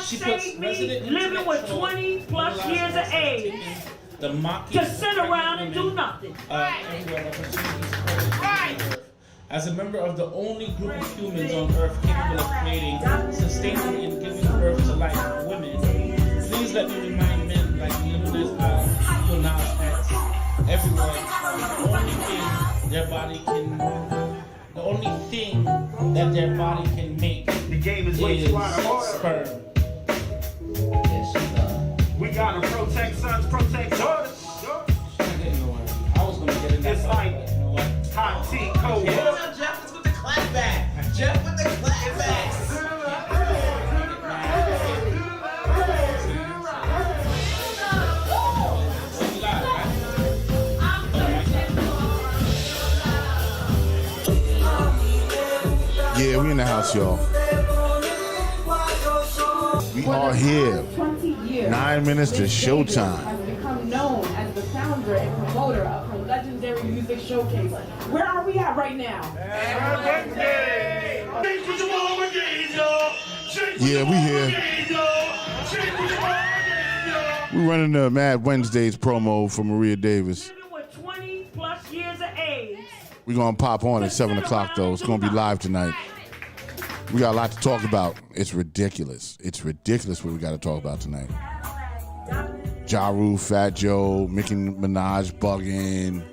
saved me living with 20 plus years of age to sit around and do nothing. As a member of the only group of humans on Earth capable of creating, sustaining, and giving birth to life, women, please let me remind men like Nicki Minaj everywhere, the only thing that their body can make the game is way too out of order. Sperm. We gotta protect sons, protect daughters. I was gonna get in that. It's like hot tea, cold water. Jeff is with the clapback. Jeff with the clapbacks. Yeah, we in the house, y'all. We are here. 20 years, 9 minutes to showtime. Has become known as the founder and promoter of her legendary music showcase. Where are we at right now? Yeah, we here. We're running the Mad Wednesdays promo for Maria Davis. Living with 20 plus years of age. We're going to pop on at 7 o'clock, though. It's going to be live tonight. We got a lot to talk about. It's ridiculous. It's ridiculous what we got to talk about tonight. Ja Rule, Fat Joe, Nicki Minaj bugging.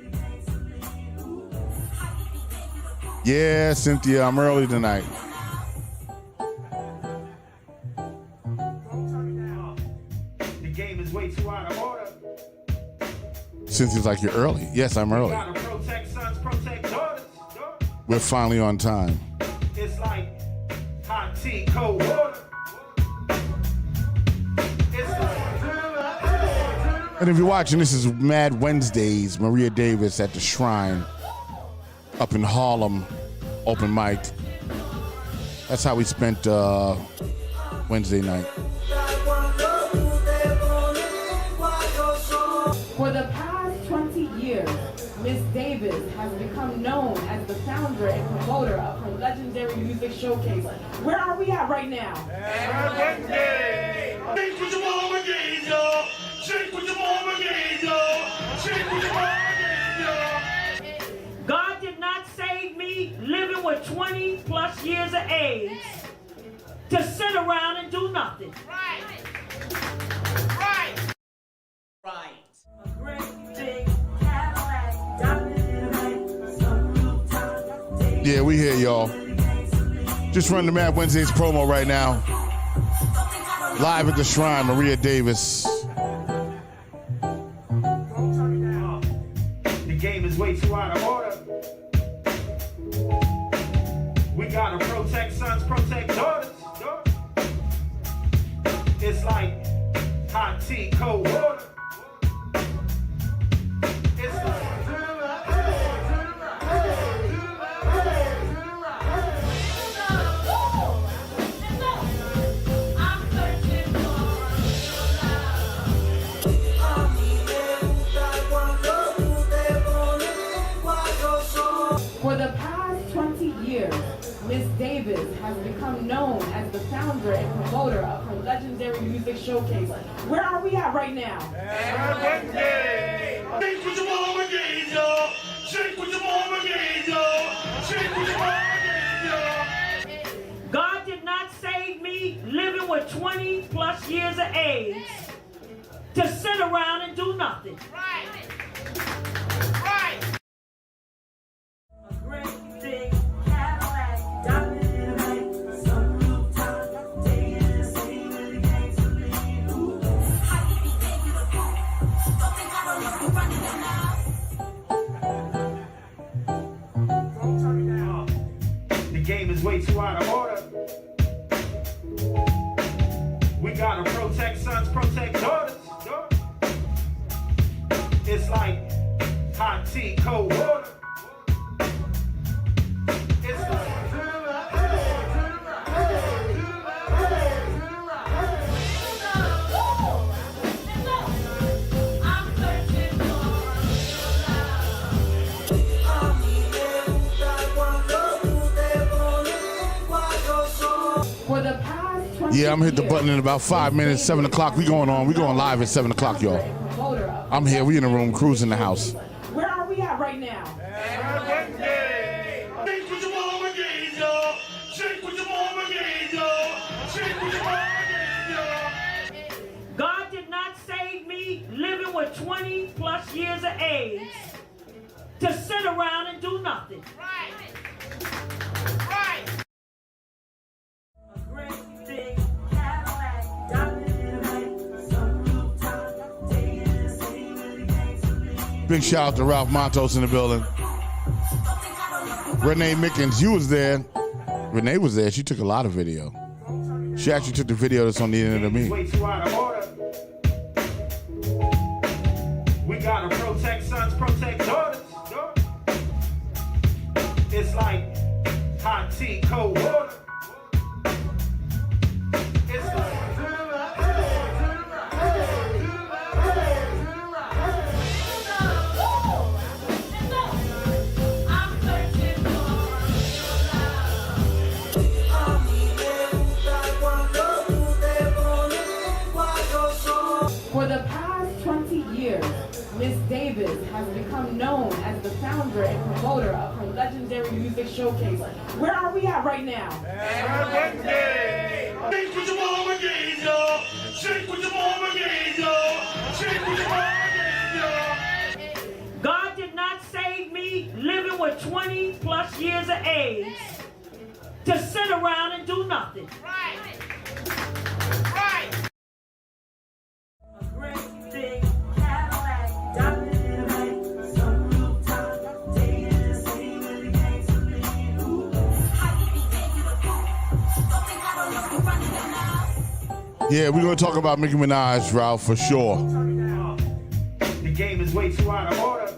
Yeah, Cynthia, I'm early tonight. The game is way too out of order. Cynthia's like, you're early. Yes, I'm early. We gotta protect sons, protect daughters. We're finally on time. It's like hot tea, cold water. And if you're watching, this is Mad Wednesdays, Maria Davis at the Shrine up in Harlem, open mic. That's how we spent Wednesday night. For the past 20 years, Miss Davis has become known as the founder and promoter of her legendary music showcase. Where are we at right now? Shake with your mama gave y'all. Shake with your mama gave y'all. Shake with your mama gave y'all. God did not save me living with 20 plus years of age to sit around and do nothing. Right. Yeah, we here, y'all. Just run the Mad Wednesdays promo right now. Live at the Shrine, Maria Davis. The game is way too out of order. We gotta protect sons, protect daughters. It's like hot tea, cold water. It's like For the past 20 years, Miss Davis has become known as the founder and promoter of her legendary music showcase. Where are we at right now? shake with your mama gave y'all. Shake with your mama gave y'all. Shake with your mama gave y'all. God did not save me living with 20 plus years of age to sit around and do nothing. The game is way too out of order. We gotta protect sons, protect daughters. It's like hot tea, cold water. It's like For the past 20 Yeah, I'm gonna hit the button in about 5 minutes. 7 o'clock. We going on. We going live at 7 o'clock, y'all. I'm here. We in the room, cruising the house. Where are we at right now? Shake with your mama again, y'all. Shake with your mama again, y'all. Shake with your mama again, y'all. God did not save me living with 20 plus years of AIDS to sit around and do nothing. Big shout out to Ralph Montos in the building. Renee Mickens, you was there. Renee was there. She took a lot of video. She actually took the video that's on the end of me. Way too out of order. We gotta protect sons, protect daughters. It's like hot tea, cold water. It's like For the past 20 years, Miss Davis has become known as the founder and promoter of her legendary music showcase. Where are we at right now? shake with your mama again, y'all. Shake with your mama again, y'all. Shake with your mama again, y'all. God did not save me living with 20 plus years of AIDS to sit around and do nothing. Yeah, we're gonna talk about Nicki Minaj, Ralph, for sure. The game is way too out of order.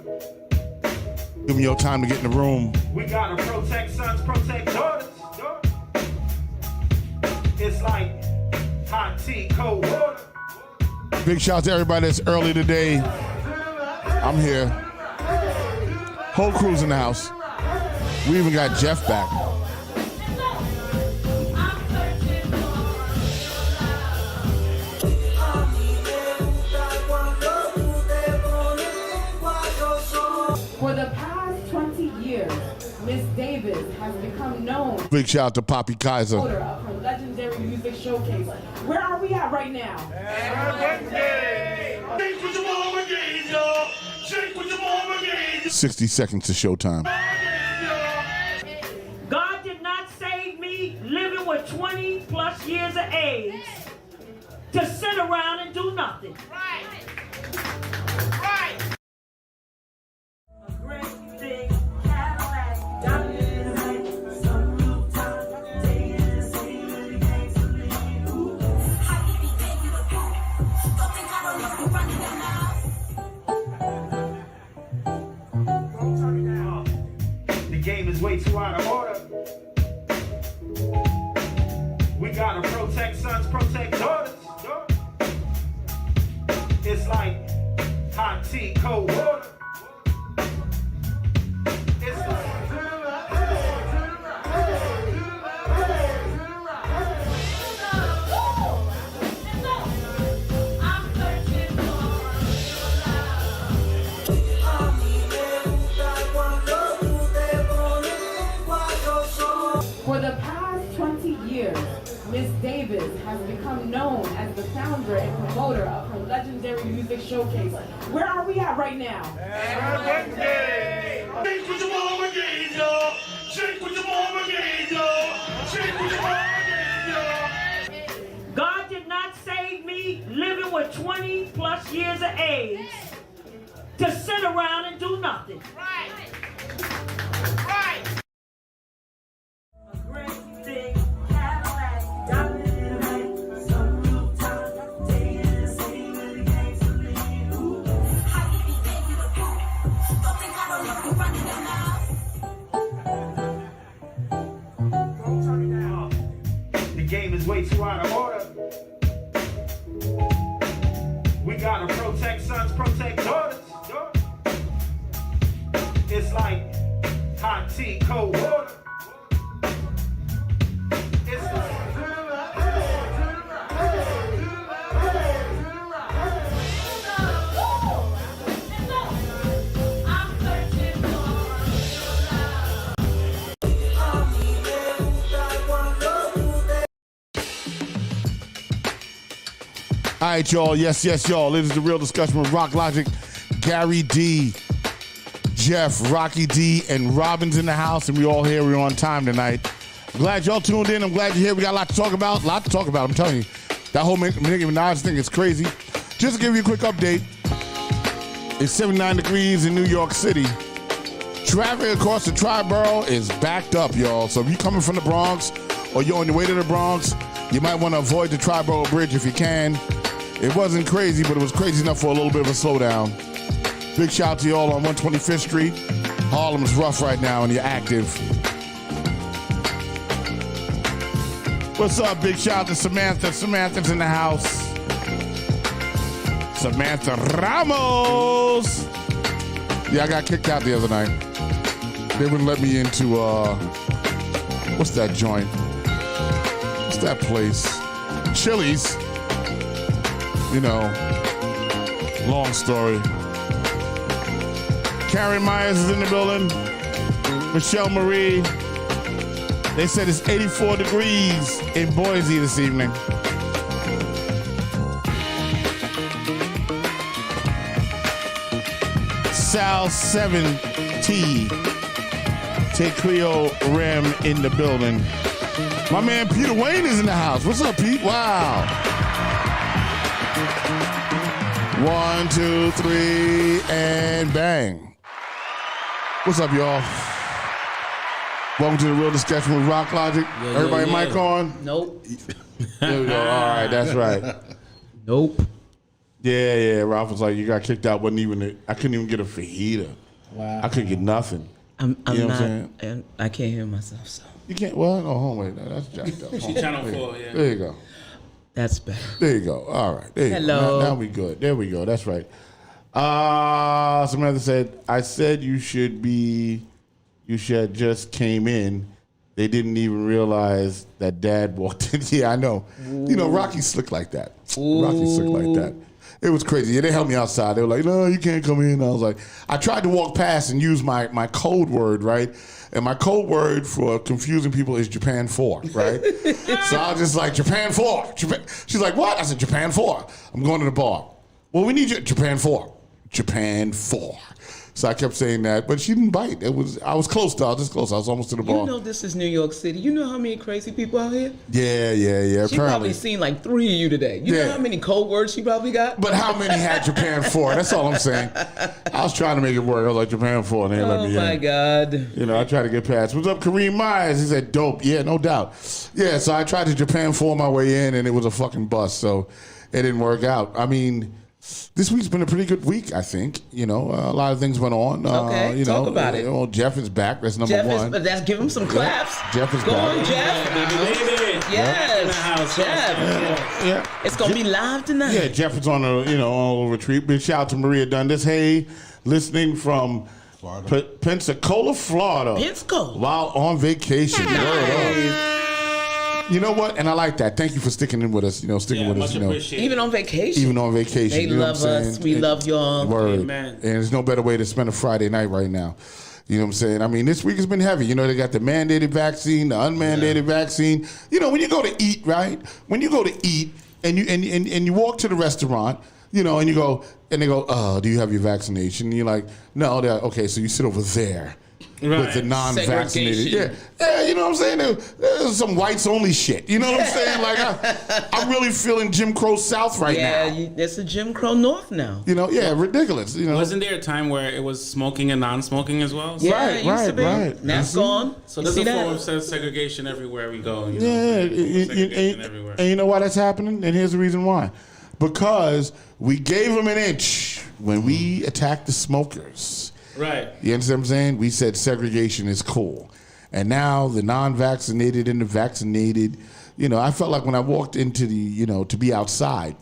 Give me your time to get in the room. We gotta protect sons, protect daughters. It's like hot tea, cold water. Big shout out to everybody that's early today. I'm here. Whole crew's in the house. We even got Jeff back. For the past 20 years, Miss Davis has become known as Big shout out to Poppy the Kaiser. promoter of her legendary music showcase. Where are we at right now? Shake with your mama again, y'all. Shake with your mama again, 60 seconds to showtime. y'all. God did not save me living with 20 plus years of AIDS to sit around and do nothing. The game is way too out of order. We gotta protect sons, protect daughters. It's like hot tea, cold water. It's like For the past 20 years, Miss Davis has become known as the founder and promoter of her legendary music showcase. Where are we at right now? shake with your mama again, y'all. Shake with your mama again, y'all. Shake with your mama again, y'all. God did not save me living with 20 plus years of AIDS to sit around and do nothing. The game is way too out of order. We gotta protect sons, protect daughters. It's like hot tea, cold water. It's like All right, y'all. Yes, y'all. It is the Real Discussion with Rock Logic, Gary D, Jeff, Rocky D, and Robin's in the house, and we all here. We're on time tonight. I'm glad y'all tuned in. I'm glad you're here. We got a lot to talk about. I'm telling you. That whole Nicki Minaj thing is crazy. Just to give you a quick update, it's 79 degrees in New York City. Traffic across the Tri-Borough is backed up, y'all. So if you're coming from the Bronx or you're on your way to the Bronx, you might want to avoid the Tri-Borough Bridge if you can. It wasn't crazy, but it was crazy enough for a little bit of a slowdown. Big shout out to y'all on 125th Street. Harlem's rough right now and you're active. What's up? Big shout out to Samantha. Samantha's in the house. Samantha Ramos. Yeah, I got kicked out the other night. They wouldn't let me into, what's that joint? What's that place? Chili's. You know, long story. Karen Myers is in the building. Michelle Marie. They said it's 84 degrees in Boise this evening. Sal 7T. Take Cleo Rem in the building. My man Peter Wayne is in the house. What's up, Pete? Wow. 1, 2, 3, and bang. What's up, y'all? Welcome to the Real Discussion with Rock Logic. Everybody mic on? Nope. There we go. All right, that's right. Nope. Yeah. Ralph was like, you got kicked out. I couldn't even get a fajita. Wow. I couldn't get nothing. I'm you know not. What I'm saying? I can't hear myself. So you can't. What? Oh, wait. No, that's jacked up. She channel 4. Yeah. There you go. that's better. There you go. All right. There you Hello. go. Now we good. There we go. That's right. Samantha said, I said you should just came in. They didn't even realize that Dad walked in. Yeah, I know. Ooh. You know, Rocky's slick like that. Rocky's slick like that. It was crazy. Yeah, they held me outside. They were like, no, you can't come in. I was like, I tried to walk past and use my code word, right? And my code word for confusing people is Japan 4, right? So I was just like, Japan 4. She's like, what? I said, Japan 4. I'm going to the bar. Well, we need you. Japan 4. Japan 4. So I kept saying that, but she didn't bite. I was close though. I was just close. I was almost to the bar. You know this is New York City. You know how many crazy people out here? Yeah. She apparently. probably seen like 3 of you today. You know how many code words she probably got? But how many had Japan 4? That's all I'm saying. I was trying to make it work. I was like, Japan 4, and they let me in. Oh my God. You know, I tried to get past. What's up, Kareem Myers? He said, dope. Yeah, no doubt. Yeah, so I tried to Japan 4 my way in, and it was a fucking bust. So it didn't work out. I mean, this week's been a pretty good week, I think. You know, a lot of things went on. Okay, talk about it. Well, Jeff is back. That's number one. Give him some claps. Jeff is Go back. on, Jeff. Yes. Jeff. Yeah. It's going to be live tonight. Yeah, Jeff is on a little retreat. Big shout out to Maria Dundas. Hey, listening from Pensacola, Florida. Pensacola. While on vacation. Nice. You know what? And I like that. Thank you for sticking in with us. You know, sticking with us. You know, even on vacation. Even on vacation. They you know love us. We love y'all. Word. Amen. And there's no better way to spend a Friday night right now. You know what I'm saying? I mean, this week has been heavy. You know, they got the mandated vaccine, the unmandated vaccine. You know, when you go to eat, right? When you go to eat and you walk to the restaurant, you know, and you go, and they go, oh, do you have your vaccination? And you're like, no, they're like, okay, so you sit over there. Right. With the non-vaccinated. Yeah, you know what I'm saying? There's some whites only shit. You know what I'm saying? Like, I'm really feeling Jim Crow South right now. Yeah, it's a Jim Crow North now. You know, yeah, ridiculous. You know, wasn't there a time where it was smoking and non-smoking as well? Yeah, right. Now it's gone. So there's a form of segregation everywhere we go. You know, and you know why that's happening? And here's the reason why. Because we gave them an inch when we attacked the smokers. Right. You understand what I'm saying? We said segregation is cool. And now the non-vaccinated and the vaccinated, you know, I felt like when I walked into the, you know, to be outside,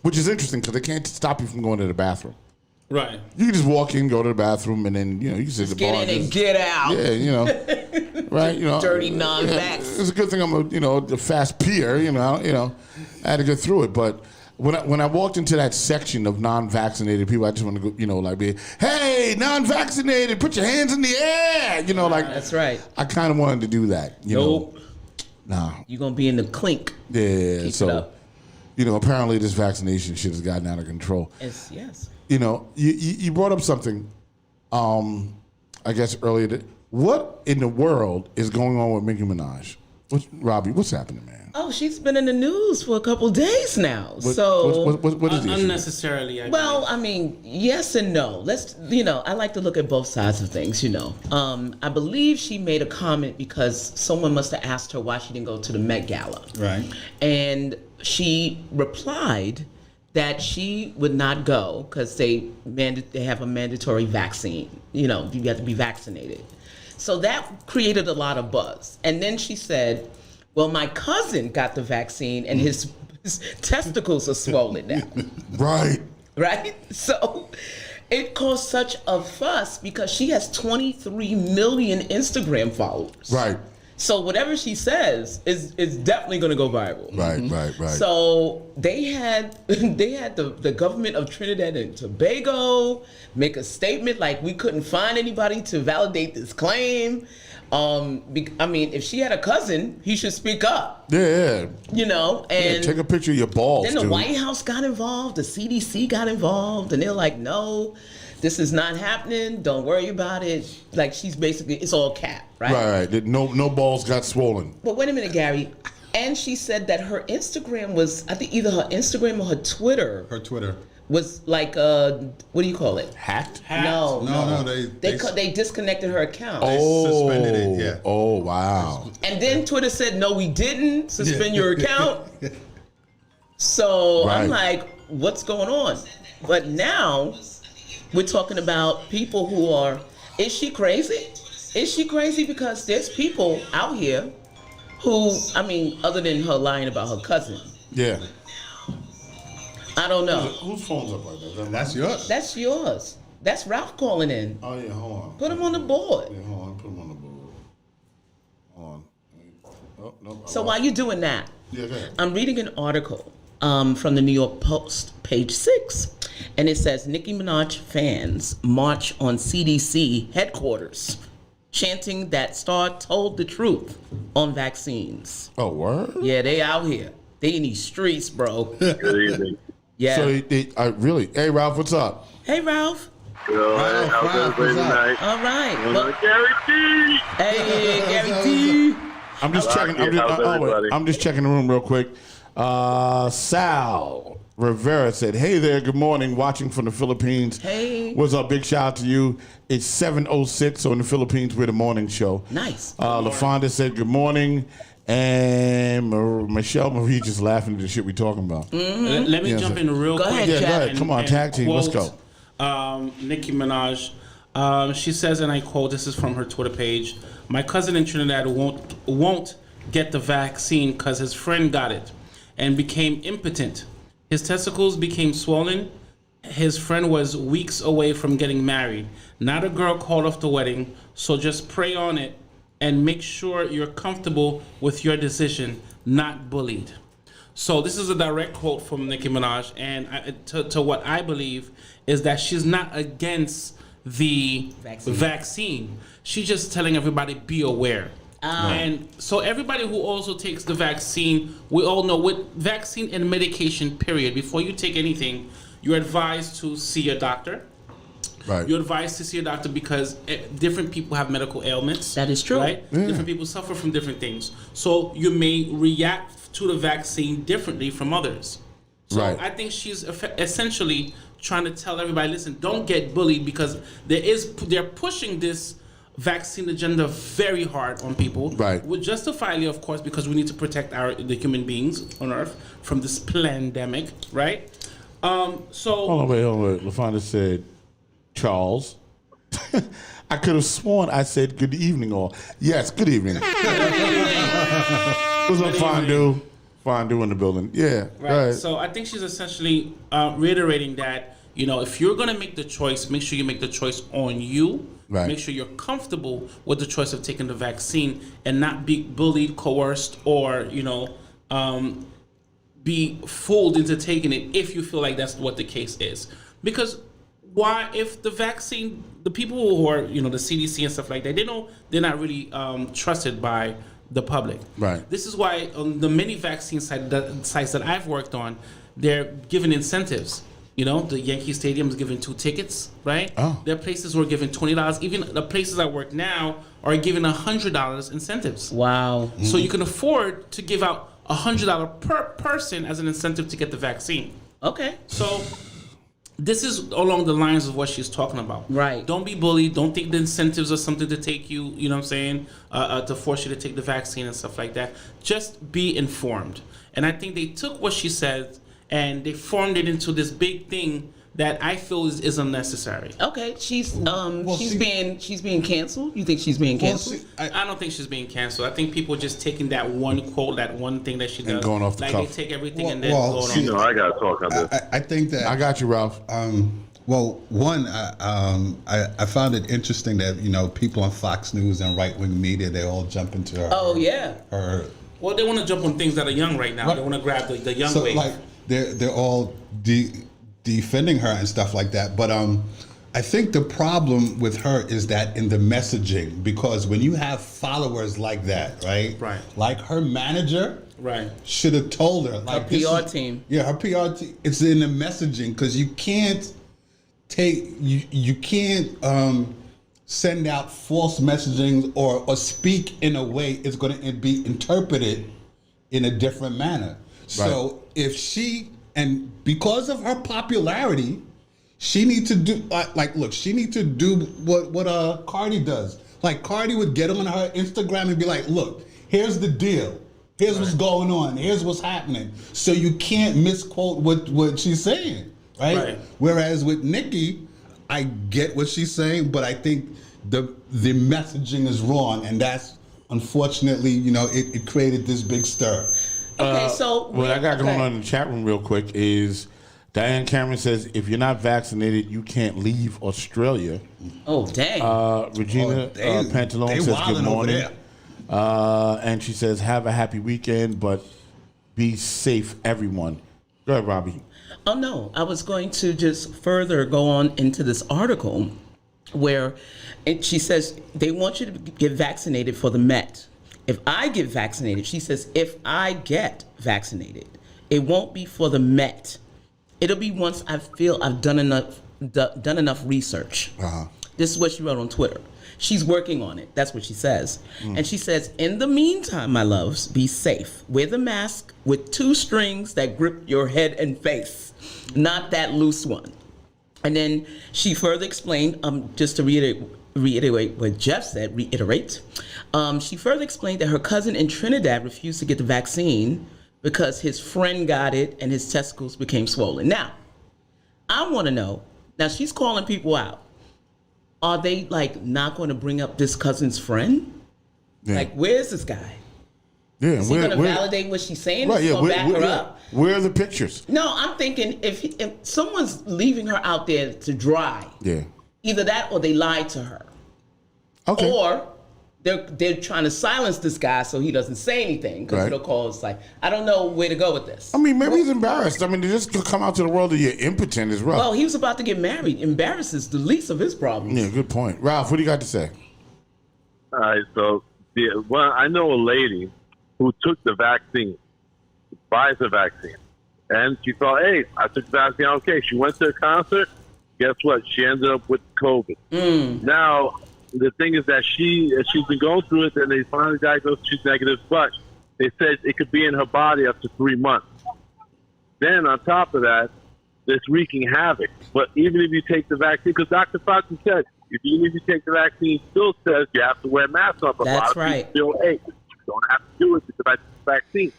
which is interesting because they can't stop you from going to the bathroom. Right. You can just walk in, go to the bathroom, and then, you know, you can sit at the bar. Get in and get out. Yeah, you know. Right? You know. Dirty non-vax. Yeah, it's a good thing I'm a fast peer, you know. I had to get through it, but when I walked into that section of non-vaccinated people, I just want to go, you know, like be, hey, non-vaccinated, put your hands in the air, you know, like. That's right. I kind of wanted to do that, you know. Nah. You're gonna be in the clink. Yeah. Keep so it up. apparently this vaccination shit has gotten out of control. Yes. You brought up something, I guess earlier. What in the world is going on with Nicki Minaj? Robbie, what's happening, man? Oh, she's been in the news for a couple days now. What is the issue? Unnecessarily, I Well, believe. I mean, yes and no. I like to look at both sides of things, I believe she made a comment because someone must have asked her why she didn't go to the Met Gala. Right. And she replied that she would not go because they have a mandatory vaccine. You have to be vaccinated. So that created a lot of buzz. And then she said, well, my cousin got the vaccine and his testicles are swollen now. Right. Right? So it caused such a fuss because she has 23 million Instagram followers. Right. So whatever she says is definitely going to go viral. Right. So they had the government of Trinidad and Tobago make a statement like we couldn't find anybody to validate this claim. If she had a cousin, he should speak up. Yeah. And take a picture of your balls. then the dude. White House got involved, the CDC got involved, and they're like, no, this is not happening. Don't worry about it. Like she's basically, it's all cap, right? Right. No balls got swollen. But wait a minute, Gary. And she said that her Instagram was, I think either her Instagram or her Twitter. Her Twitter. Was like, what do you call it? Hacked? No, they disconnected her account. suspended it, yeah. Oh, wow. And then Twitter said, no, we didn't suspend your account. So Right. I'm like, what's going on? But now we're talking about people who are, is she crazy? Is she crazy? Because there's people out here who, other than her lying about her cousin, Yeah. I don't know. Whose phone's up like that? That's yours. That's yours. That's Ralph calling in. Oh, yeah, hold on. Put him on the board. Yeah, hold on. Put him on the board. Hold on. Oh, no. So while you're doing that, Yeah, go ahead. I'm reading an article from the New York Post, page 6, and it says Nicki Minaj fans march on CDC headquarters, chanting that Star told the truth on vaccines. Oh, word? Yeah, they out here. They in these streets, bro. Good evening. Yeah. So really? Hey, Ralph, what's up? Hey, Ralph. Yo, how's everybody tonight? All right. Well, Gary T. Hey, Gary T. I'm just checking. How's everybody? I'm just checking the room real quick. Sal Rivera said, "Hey there, good morning. Watching from the Philippines. Hey. What's up? Big shout out to you. It's 7:06. So in the Philippines, we're the morning show. Nice. LaFonda said, good morning. And Michelle Marie just laughing at the shit we talking about. Let me Yeah, jump so- in real Go quick. ahead, Yeah, go Jack. ahead. Come on, tag team. Let's go. Nicki Minaj. She says, and I quote, this is from her Twitter page, "My cousin in Trinidad won't get the vaccine because his friend got it and became impotent. His testicles became swollen. His friend was weeks away from getting married. Not a girl called off the wedding, so just pray on it and make sure you're comfortable with your decision, not bullied." So this is a direct quote from Nicki Minaj, and to what I believe is that she's not against the vaccine. She's just telling everybody, be aware. And so everybody who also takes the vaccine, we all know with vaccine and medication, period, before you take anything, you're advised to see your doctor. Right. You're advised to see a doctor because different people have medical ailments. That is true. Right? Yeah. Different people suffer from different things. So you may react to the vaccine differently from others. So Right. I think she's essentially trying to tell everybody, listen, don't get bullied because they're pushing this vaccine agenda very hard on people. Right. Well, justifiably, of course, because we need to protect the human beings on Earth from this pandemic, right? So Hold on, wait. LaFonda said, Charles. I could have sworn I said good evening all. Yes, good evening. What's up, Fondue? Fondue in the building. Yeah. Right. So I think she's essentially reiterating that, if you're going to make the choice, make sure you make the choice on you. Right. Make sure you're comfortable with the choice of taking the vaccine and not be bullied, coerced, or, be fooled into taking it if you feel like that's what the case is. Because why, if the vaccine, the people who are, the CDC and stuff like that, they know they're not really trusted by the public. Right. This is why on the many vaccine sites that I've worked on, they're giving incentives. You know, the Yankee Stadium is giving 2 tickets, right? Oh. There are places who are giving $20. Even the places I work now are giving $100 incentives. Wow. So you can afford to give out $100 per person as an incentive to get the vaccine. Okay. So this is along the lines of what she's talking about. Right. Don't be bullied. Don't think the incentives are something to take you, you know what I'm saying, to force you to take the vaccine and stuff like that. Just be informed. And I think they took what she said and they formed it into this big thing that I feel is unnecessary. Okay. She's see- being canceled. You think she's being Well, canceled? see, I don't think she's being canceled. I think people just taking that one quote, that one thing that she does, going off the like cuff. they take everything Well- and then well, go see- on. I gotta talk on this. I think that I got you, Ralph. well, one, I found it interesting that people on Fox News and right wing media, they all jump into her. Oh yeah. Her. Well, they want to jump on things that are young right now. Right. They want to grab the young So wave. like they're all defending her and stuff like that. But I think the problem with her is that in the messaging, because when you have followers like that, right? Right. Like her manager. Right. Should have told her. Like PR team. Yeah, her PR team. It's in the messaging because you can't you can't send out false messaging or speak in a way it's going to be interpreted in a different manner. So if she, and because of her popularity, she needs to do look. She needs to do what Cardi does. Like Cardi would get on her Instagram and be like, "Look, here's the deal. Here's what's going on. Here's what's happening." So you can't misquote what she's saying, right? Whereas with Nicki, I get what she's saying, but I think the messaging is wrong, and that's unfortunately, it created this big stir. Okay, so What I got going on in the chat room real quick is Diane Cameron says, if you're not vaccinated, you can't leave Australia. Oh dang. Regina Pantalone says, good morning. And she says, have a happy weekend, but be safe, everyone. Go ahead, Robbie. Oh no, I was going to just further go on into this article where she says they want you to get vaccinated for the Met. If I get vaccinated, she says, if I get vaccinated, it won't be for the Met. It'll be once I feel I've done enough research. This is what she wrote on Twitter. She's working on it. That's what she says. And she says, in the meantime, my loves, be safe. Wear the mask with 2 strings that grip your head and face, not that loose one. And then she further explained, just to reiterate what Jeff said, she further explained that her cousin in Trinidad refused to get the vaccine because his friend got it and his testicles became swollen. Now, I want to know, now she's calling people out. Are they not going to bring up this cousin's friend? Yeah. Like, where's this guy? Yeah, Is he going to validate what she's saying? Right, Is he going to back her yeah. up? Where are the pictures? No, I'm thinking if someone's leaving her out there to dry, Yeah. either that or they lied to her. Okay. Or they're trying to silence this guy so he doesn't say anything because Right. it'll cause I don't know where to go with this. I mean, maybe he's embarrassed. I mean, to just come out to the world that you're impotent is rough. Well, he was about to get married. Embarrassed is the least of his problems. Yeah, good point. Ralph, what do you got to say? All right, so I know a lady who took the vaccine, Pfizer vaccine, and she thought, hey, I took the vaccine, okay. She went to a concert. Guess what? She ended up with COVID. Now, the thing is that she's been going through it, and they finally diagnosed she's negative, but they said it could be in her body up to 3 months. Then, on top of that, it's wreaking havoc. But even if you take the vaccine, because Dr. Fauci said, even if you take the vaccine, still says you have to wear masks up. A That's lot of right. people feel, hey, you don't have to do it because I took the vaccine.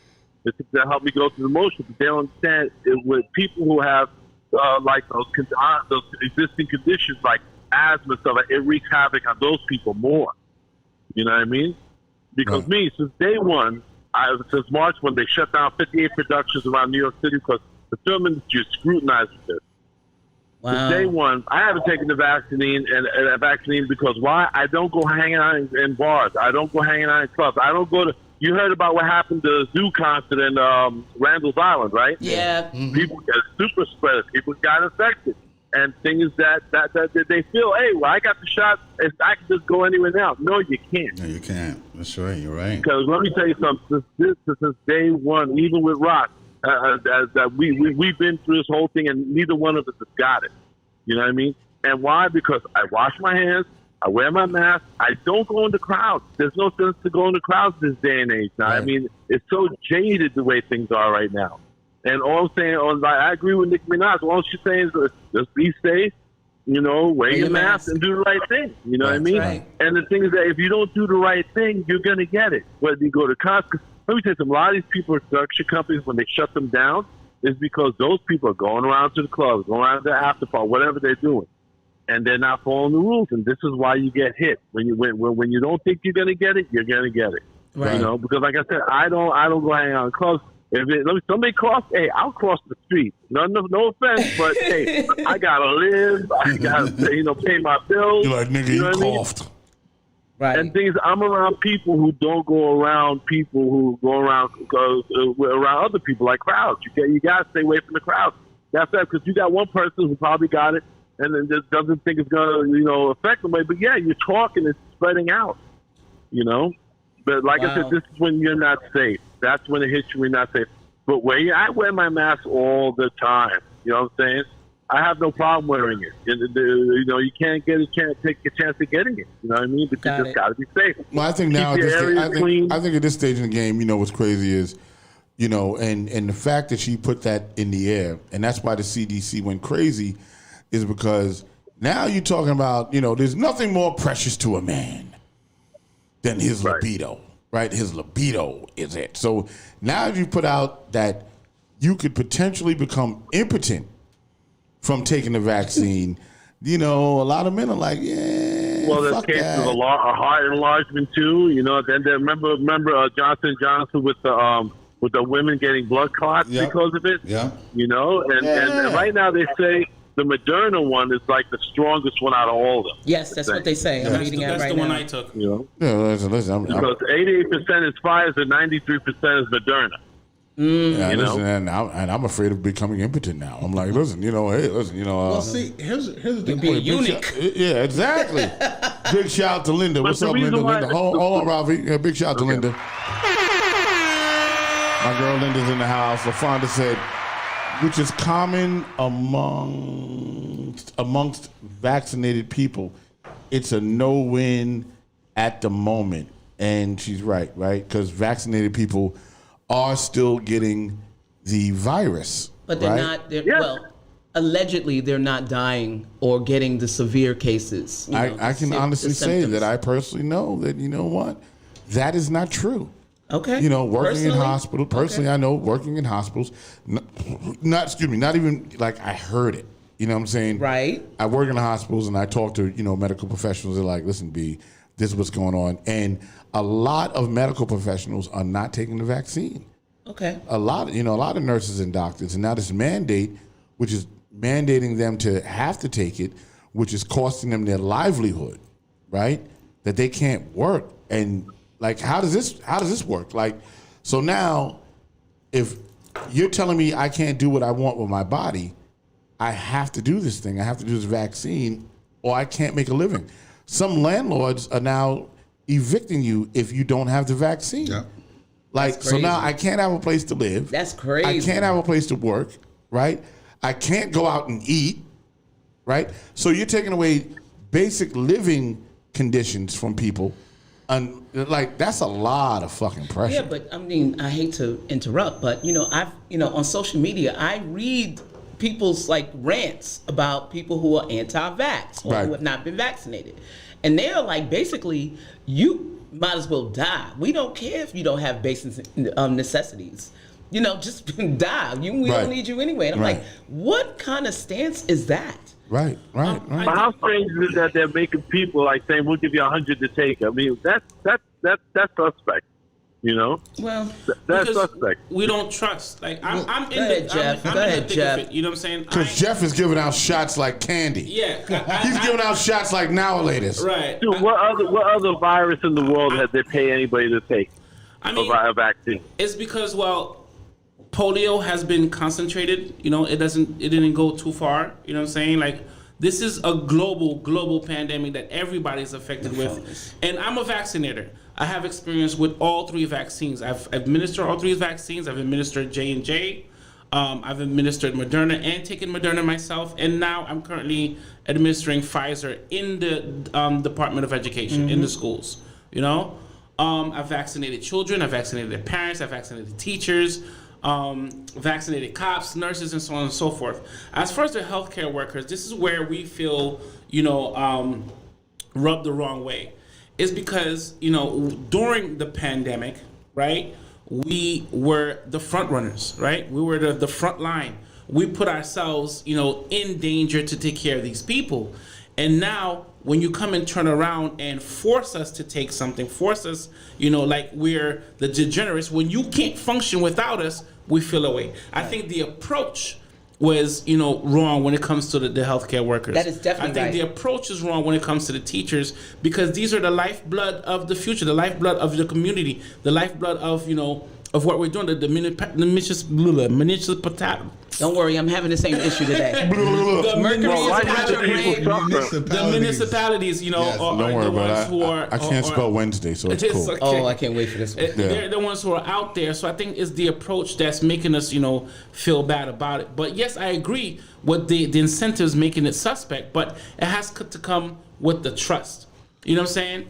This is to help me go through the motions, but they don't understand it with people who have those existing conditions like asthma and stuff. It wreaks havoc on those people more. You know what I mean? Because me, since day one, since March when they shut down 58 productions around New York City because the film industry is scrutinized with this. Wow. Since day one, I haven't taken the vaccine because why? I don't go hanging out in bars. I don't go hanging out in clubs. I don't go to. You heard about what happened to the zoo concert in Randall's Island, right? Yeah. People got super spreaders. People got infected. and things that they feel, hey, well, I got the shot, I can just go anywhere now. No, you can't. No, you can't. That's right. You're right. Because let me tell you something. Since day one, even with Rock, we've been through this whole thing, and neither one of us has got it. You know what I mean? And why? Because I wash my hands, I wear my mask, I don't go in the crowds. There's no sense to go in the crowds this day and age now. Right. I mean, it's so jaded the way things are right now. And all I'm saying, I agree with Nicki Minaj. All she's saying is just be safe, wear your mask and do the right thing. You know what I mean? Right. And the thing is that if you don't do the right thing, you're going to get it. Whether you go to Costco, let me tell you something. A lot of these people, production companies, when they shut them down, is because those people are going around to the clubs, going around to the after party, whatever they're doing, and they're not following the rules. And this is why you get hit. When you don't think you're going to get it, you're going to get it. Right. Because like I said, I don't go hang out in clubs. If somebody cross, hey, I'll cross the street. No offense, but hey, I gotta live. I gotta pay my bills. You're like, nigga, you coughed. Right. And things, I'm around people who don't go around people who go around around other people like crowds. You gotta stay away from the crowd. That's that, because you got one person who probably got it and then just doesn't think it's gonna affect them. But yeah, you're talking, it's spreading out. But like I said, this is when you're not safe. That's when it hits you when you're not safe. But I wear my mask all the time. You know what I'm saying? I have no problem wearing it. You can't take a chance of getting it. You know what I mean? But you just got to be safe. Well, I think now, I think at this stage in the game, what's crazy is, and the fact that she put that in the air, and that's why the CDC went crazy, is because now you're talking about, there's nothing more precious to a man than his libido. Right, his libido is it. So now you put out that you could potentially become impotent from taking the vaccine. A lot of men are like, yeah. Well, there's cases of a heart enlargement too. Then remember Johnson & Johnson with the women getting blood clots because of it. Yeah. And right now they say the Moderna one is like the strongest one out of all of them. Yes, that's what they say. I'm reading it right now. That's the one I took. Listen, because 88% is Pfizer, 93% is Moderna. And I'm afraid of becoming impotent now. I'm like, listen, hey, listen, well, see, here's the thing. Be a eunuch. Yeah, exactly. Big shout out to Linda. What's up, Linda? Hold on, Ravi. Yeah, big shout out to Linda. My girl Linda's in the house. LaFonda said, which is common amongst vaccinated people. It's a no-win at the moment. And she's right? Because vaccinated people are still getting the virus. But they're not, well, allegedly they're not dying or getting the severe cases. I can honestly say that I personally know that, what? That is not true. Okay. Working in hospitals. Personally, I know working in hospitals. Not even like I heard it. You know what I'm saying? Right. I work in the hospitals and I talk to, medical professionals. They're like, listen, B, this is what's going on. And a lot of medical professionals are not taking the vaccine. Okay. A lot of nurses and doctors. And now this mandate, which is mandating them to have to take it, which is costing them their livelihood, right? That they can't work. And like, how does this work? Like, so now, if you're telling me I can't do what I want with my body, I have to do this thing. I have to do this vaccine, or I can't make a living. Some landlords are now evicting you if you don't have the vaccine. Yeah. Like, so now I can't have a place to live. That's crazy. I can't have a place to work, right? I can't go out and eat, right? So you're taking away basic living conditions from people. And like, that's a lot of fucking pressure. Yeah, but I mean, I hate to interrupt, but I've on social media, I read people's like rants about people who are anti-vax or who have not been vaccinated, and they're like, basically, you might as well die. We don't care if you don't have basic necessities. Just die. We don't need you anyway. And I'm like, what kind of stance is that? Right. But how strange is it that they're making people like saying we'll give you 100 to take? I mean, that's suspect. Well, that's suspect. We don't trust. Like I'm in go ahead, Jeff. Go ahead, Jeff. You know what I'm saying? Because Jeff is giving out shots like candy. Yeah, he's giving out shots like now latest. Right. Dude, what other virus in the world have they pay anybody to take? A vaccine? It's because polio has been concentrated. You know, it didn't go too far. You know what I'm saying? Like, this is a global pandemic that everybody's affected with. And I'm a vaccinator. I have experience with all 3 vaccines. I've administered all 3 vaccines. I've administered J&J. I've administered Moderna and taken Moderna myself. And now I'm currently administering Pfizer in the Department of Education, in the schools. You know? I've vaccinated children. I've vaccinated their parents. I've vaccinated teachers. Vaccinated cops, nurses, and so on and so forth. As far as the healthcare workers, this is where we feel, rubbed the wrong way. It's because, during the pandemic, right, we were the front runners, right? We were the front line. We put ourselves, in danger to take care of these people. And now, when you come and turn around and force us to take something, force us, like we're the degenerates, when you can't function without us, we feel away. I think the approach was, wrong when it comes to the healthcare workers. That is definitely I think the approach is wrong when it comes to the teachers, because these are the lifeblood of the future, the lifeblood of the community, the lifeblood of, of what we're doing, the municipality. Don't worry, I'm having the same issue today. The Municipalities. municipalities, Yes, are don't worry the ones about who are. I can't spell Wednesday, so it's cool. okay. Oh, I can't wait for this one. They're the ones who are out there. So I think it's the approach that's making us, feel bad about it. But yes, I agree with the incentives making it suspect, but it has to come with the trust. You know what I'm saying?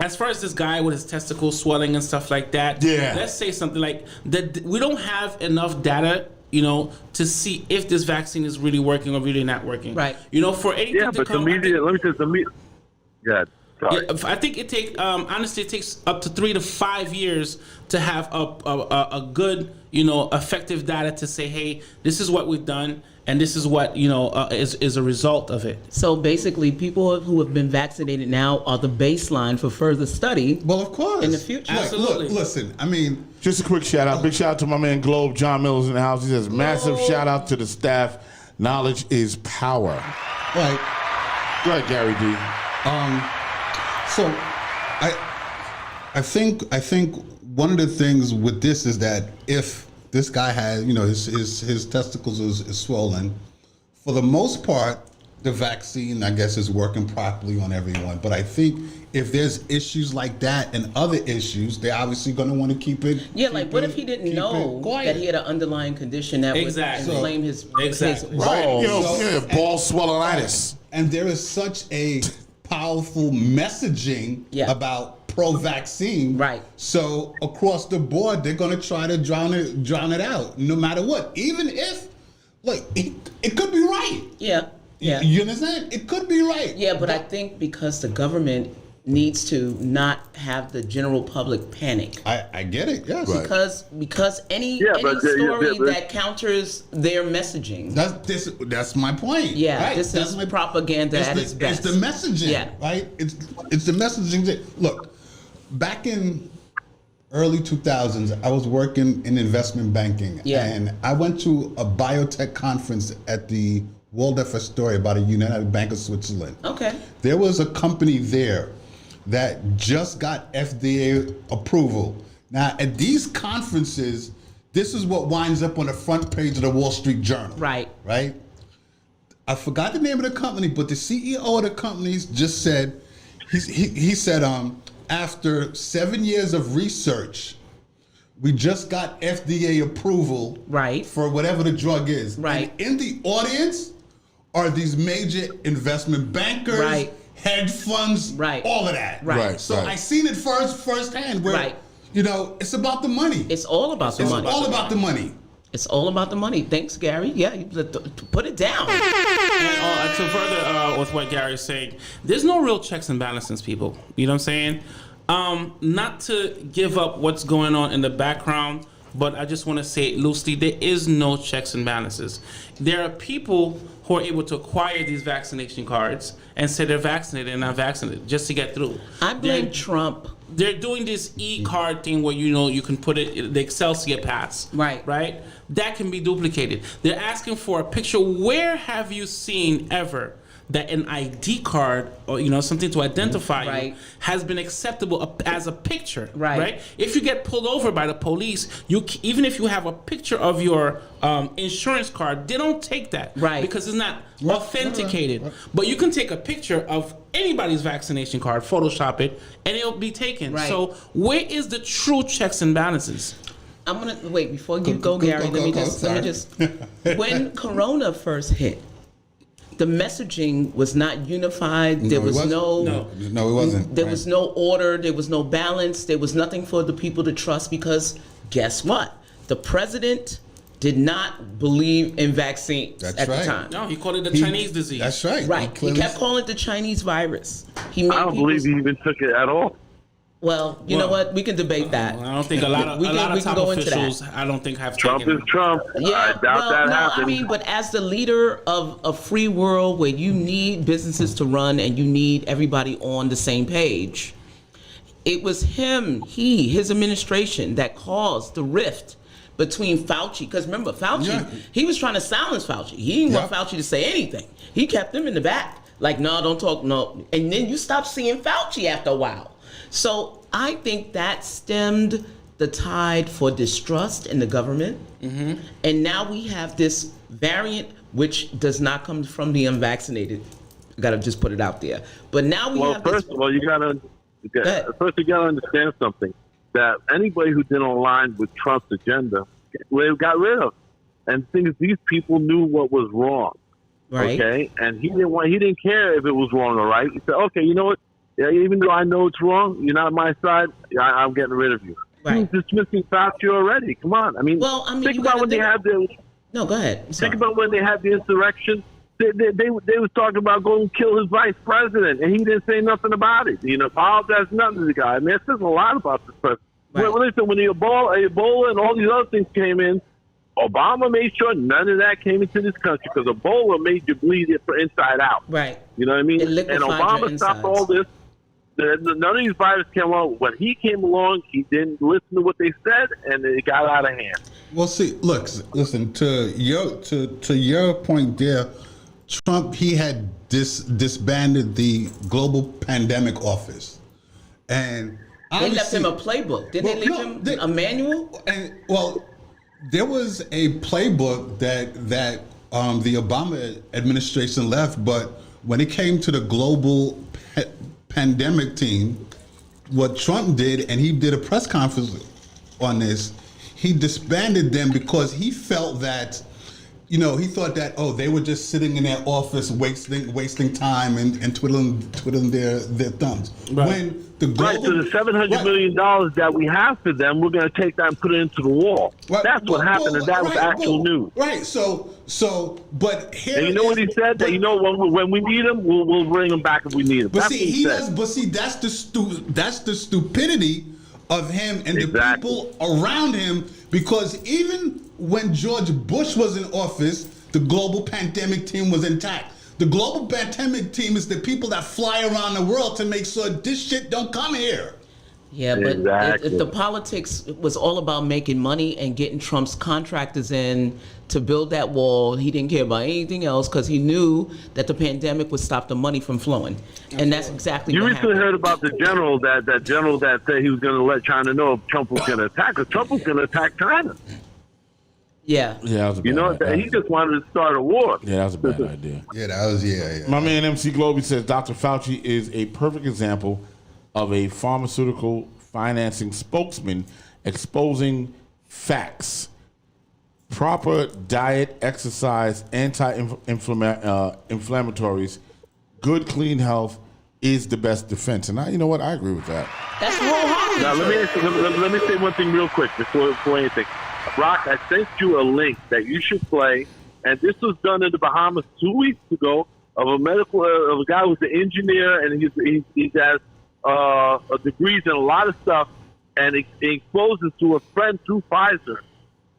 As far as this guy with his testicles swelling and stuff like that, let's say something like that. We don't have enough data, to see if this vaccine is really working or really not working. Right. For anything to come. Let me just Yeah. Sorry. Yeah, I think it takes honestly, it takes up to 3 to 5 years to have a good, effective data to say, hey, this is what we've done, and this is what is a result of it. So basically, people who have been vaccinated now are the baseline for further study. Well, of course. In the future. Absolutely. Look, listen, I mean, Just a quick shout out. Big shout out to my man Globe. John Miller's in the house. He says, massive shout out to the staff. Knowledge is power. like, Go ahead, Gary D. So, I think one of the things with this is that if this guy has, his testicles is swollen, for the most part, the vaccine, I guess, is working properly on everyone. But I think if there's issues like that and other issues, they're obviously going to want to keep it. Yeah, like what if he didn't know that he had an underlying condition that would inflame his balls? Right. Ball swellenitis. And there is such a powerful messaging about pro-vaccine. Right. So across the board, they're going to try to drown it out, no matter what. Even if, look, it could be right. Yeah. Yeah. You understand? It could be right. Yeah, but I think because the government needs to not have the general public panic. I get it. Yes. Right. Because any story that counters their messaging. That's my point. Yeah, right? this is propaganda at its best. It's the messaging. Yeah. Right. It's the messaging. Look, back in early 2000s, I was working in investment banking, and I went to a biotech conference at the Waldorf Astoria, about a United Bank of Switzerland. Okay. There was a company there that just got FDA approval. Now, at these conferences, this is what winds up on the front page of the Wall Street Journal. Right. Right? I forgot the name of the company, but the CEO of the company just said, he said, after 7 years of research, we just got FDA approval for whatever the drug is. Right. And in the audience are these major investment bankers, hedge funds, all of that. Right. So I seen it firsthand where, it's about the money. It's all about the money. It's all about the money. It's all about the money. Thanks, Gary. Yeah, you put it down. And to further with what Gary is saying, there's no real checks and balances, people. You know what I'm saying? Not to give up what's going on in the background, but I just want to say it loosely, there is no checks and balances. There are people who are able to acquire these vaccination cards and say they're vaccinated and not vaccinated just to get through. I blame Trump. They're doing this e-card thing where you can put it, the Excelsior pass. Right? That can be duplicated. They're asking for a picture. Where have you seen ever that an ID card or something to identify Right. you has been acceptable as a picture. Right. If you get pulled over by the police, even if you have a picture of your insurance card, they don't take that. Right. Because it's not authenticated. But you can take a picture of anybody's vaccination card, Photoshop it, and it'll be taken. Right. So where is the true checks and balances? I'm gonna wait before you go, Gary. Let me just. When Corona first hit, the messaging was not unified. There was no, it wasn't. There was no order. There was no balance. There was nothing for the people to trust because guess what? The president did not believe in vaccines That's at right. the time. No, he called it the Chinese disease. That's right. Right. He kept calling it the Chinese virus. He made I don't believe he even took it at all. Well, you know what? We can debate that. I don't think a lot of top officials, I don't think have Trump taken is Trump. Yeah, I doubt that happened. I mean, but as the leader of a free world where you need businesses to run and you need everybody on the same page, it was his administration that caused the rift between Fauci. Because remember, Fauci, he was trying to silence Fauci. He didn't want Fauci to say anything. He kept him in the back. Like, no, don't talk, no. And then you stop seeing Fauci after a while. So I think that stemmed the tide for distrust in the government. Mm-hmm. And now we have this variant, which does not come from the unvaccinated. I got to just put it out there. But now we have first of all, you got to understand something. That anybody who did online with Trump's agenda, they got rid of. And the thing is, these people knew what was wrong. Right. Okay? And he didn't care if it was wrong or right. He said, okay, you know what? Yeah, even though I know it's wrong, you're not on my side, I'm getting rid of you. Right. He was dismissing Fauci already. Come on. I mean, think about when they had the... No, go ahead. Think about when they had the insurrection. They was talking about going to kill his vice president, and he didn't say nothing about it. Apologize nothing to the guy. I mean, it says a lot about this president. Right. Well, listen, when the Ebola and all these other things came in, Obama made sure none of that came into this country because Ebola made you bleed it inside out. Right. You know what I mean? It And liquefied Obama your stopped insides. all this. None of these viruses came out. When he came along, he didn't listen to what they said, and it got out of hand. Well, see, look, listen to your point there. Trump, he had disbanded the global pandemic office, and They left him a playbook. Didn't they leave him a manual? And there was a playbook that the Obama administration left, but when it came to the global pandemic team, what Trump did, and he did a press conference on this, he disbanded them because he felt that, he thought that, they were just sitting in their office wasting time and twiddling their thumbs. Right. When the global, Right, so the $700 million that we have for them, we're going to take that and put it into the wall. Right, That's what happened, and that was actual news. Right. But here, And you know what he said? That when we need them, we'll bring them back if we need them. But That's see, what he said. that's the stupidity of him and Exactly. the people around him. Because even when George Bush was in office, the global pandemic team was intact. The global pandemic team is the people that fly around the world to make sure this shit don't come here. Yeah, but Exactly. if the politics was all about making money and getting Trump's contractors in to build that wall, he didn't care about anything else because he knew that the pandemic would stop the money from flowing. And that's exactly You what recently happened. heard about the general that general that said he was going to let China know if Trump was going to attack, because Trump was going to attack China. Yeah. Yeah, that was a bad idea. He just wanted to start a war. Yeah, that was a bad idea. Yeah, that was yeah. My man MC Globey says Dr. Fauci is a perfect example of a pharmaceutical financing spokesman exposing facts. Proper diet, exercise, anti-inflammatories, good clean health is the best defense. And you know what? I agree with that. That's wholeheartedly Now, let me say one thing real quick before anything. Rock, I sent you a link that you should play, and this was done in the Bahamas 2 weeks ago of a guy who's an engineer, and he has degrees in a lot of stuff, and it exposes to a friend through Pfizer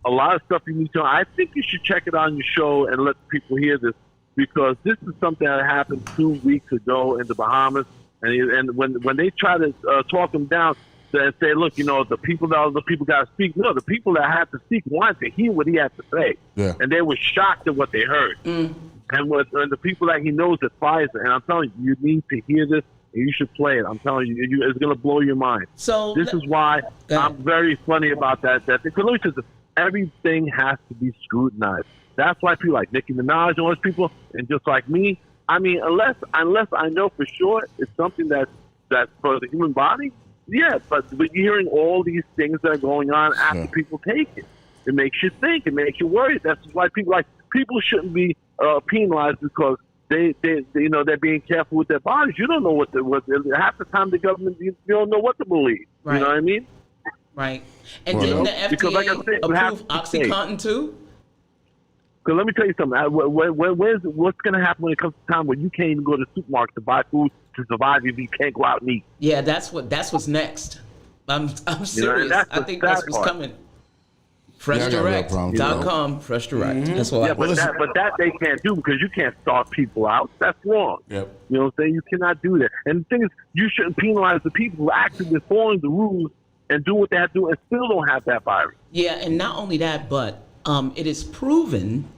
a lot of stuff you need to know. I think you should check it on your show and let people hear this, because this is something that happened 2 weeks ago in the Bahamas, and when they try to talk him down and say, look, the people got to speak. No, the people that had to speak wanted to hear what he had to say, Yeah. and they were shocked at what they heard. and the people that he knows at Pfizer. And I'm telling you, you need to hear this, and you should play it. I'm telling you, it's going to blow your mind. So this is why I'm very funny about that. Because let me tell you, everything has to be scrutinized. That's why people like Nicki Minaj and all those people, and just like me, I mean, unless I know for sure it's something that's for the human body, yeah. But you're hearing all these things that are going on after people take it. It makes you think. It makes you worry. That's why people shouldn't be penalized because they're being careful with their bodies. You don't know what half the time the government you don't know what to believe. Right. You know what I mean? Right. And didn't the FDA because, like I said, approve OxyContin too? Because let me tell you something. What's going to happen when it comes to time when you can't even go to the supermarket to buy food to survive if you can't go out and eat? Yeah, that's what's next. I'm serious. I think that's what's coming. FreshDirect.com. Fresh Direct. Mm-hmm. That's what. Yeah, but that they can't do because you can't starve people out. That's wrong. Yep. You know what I'm saying? You cannot do that. And the thing is, you shouldn't penalize the people who actually been following the rules and do what they have to do and still don't have that virus. Yeah, and not only that, but it is proven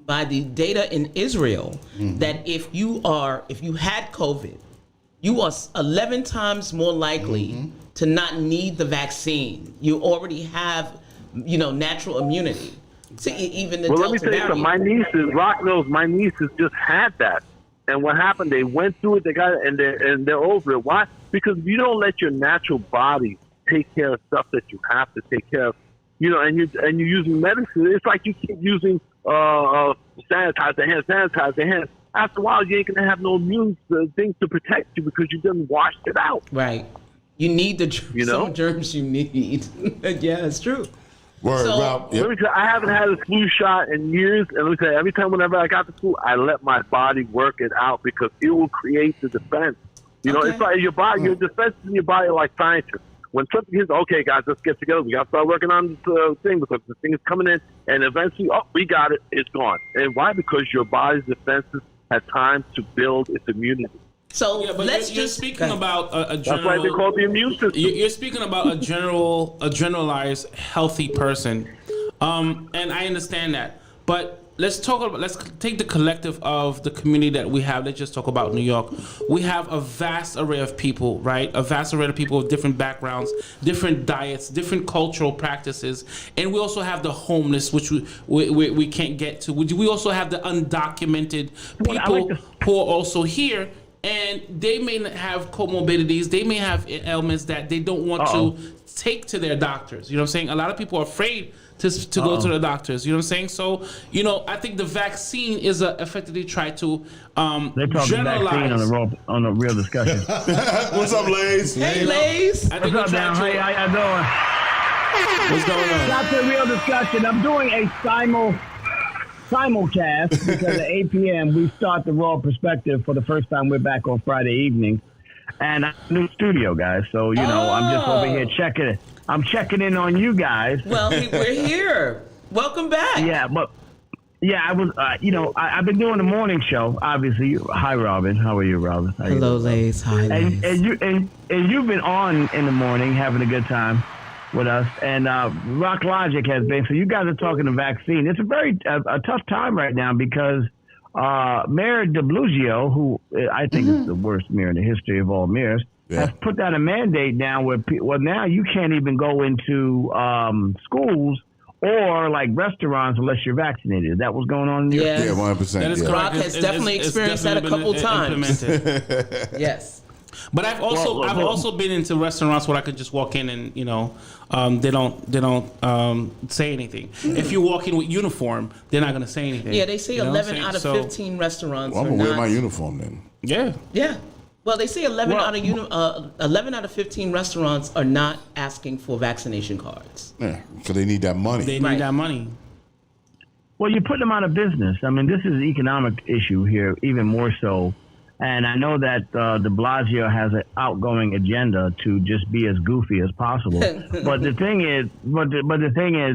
by the data in Israel that if you had COVID, you are 11 times more likely to not need the vaccine. You already have, natural immunity to even the Delta Let me tell you something. My nieces just had that. And what happened, they went through it, they got it, and they're over it. Why? Because if you don't let your natural body take care of stuff that you have to take care of, and you're using medicine, it's like you keep using hand sanitizer. After a while, you ain't going to have no immune things to protect you because you didn't wash it out. Right. You need some germs you need. Yeah, it's true. Word, Let me tell you, I haven't had a flu shot in years, and let me tell you, every time whenever I got the flu, I let my body work it out because it will create the defense. It's like your body, your defenses in your body are like scientists. When something hits, okay, guys, let's get together. We got to start working on this thing because the thing is coming in, and eventually, we got it. It's gone. And why? Because your body's defenses had time to build its immunity. So you're speaking about a general. That's why they call it the immune system. You're speaking about a generalized healthy person, and I understand that. But let's take the collective of the community that we have. Let's just talk about New York. We have a vast array of people, right? A vast array of people with different backgrounds, different diets, different cultural practices, and we also have the homeless, which we can't get to. We also have the undocumented people who are also here. And they may have comorbidities. They may have ailments that they don't want to take to their doctors. You know what I'm saying? A lot of people are afraid to go to the doctors. You know what I'm saying? So, I think the vaccine is effectively try to they're talking vaccine on a real discussion. What's up, Lays? Hey, Lays. What's up, down? Hey, how y'all doing? What's going on? Not the real discussion. I'm doing a simulcast because at 8 p.m. we start the Raw Perspective for the first time. We're back on Friday evening, and I'm in the studio, guys. So I'm just over here checking. I'm checking in on you guys. Well, we're here. Welcome back. Yeah, I was. I've been doing the morning show. Obviously, hi, Robin. How are you, Robin? Hello, Lays. Hi, Lays. And you've been on in the morning having a good time with us, and Rock Logic has been. So you guys are talking the vaccine. It's a very a tough time right now because Mayor de Blasio, who I think is the worst mayor in the history of all mayors, has put down a mandate now where now you can't even go into schools or like restaurants unless you're vaccinated. Is that what's going on in New York? Yeah, 100%. That is correct. Rock has definitely experienced that a couple times. Yes. But I've also been into restaurants where I could just walk in and they don't say anything. If you walk in with uniform, they're not gonna say anything. Yeah, they say 11 out of 15 restaurants. Well, I'm gonna wear my uniform then. Yeah. Yeah. Well, they say 11 out of 15 restaurants are not asking for vaccination cards. Yeah, because they need that money. They need that money. Well, you put them out of business. I mean, this is an economic issue here, even more so. And I know that de Blasio has an outgoing agenda to just be as goofy as possible. But the thing is,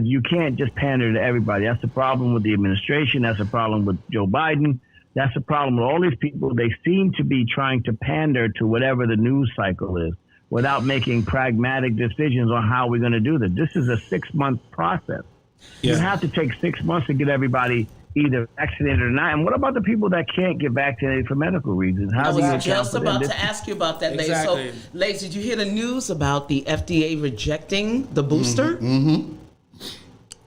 you can't just pander to everybody. That's the problem with the administration. That's the problem with Joe Biden. That's the problem with all these people. They seem to be trying to pander to whatever the news cycle is without making pragmatic decisions on how we're going to do this. This is a 6-month process. Yeah. You have to take 6 months to get everybody either vaccinated or not. And what about the people that can't get vaccinated for medical reasons? I How do you was account just for them? about to ask you about that, Exactly. Lace. So, Lace, did you hear the news about the FDA rejecting the booster?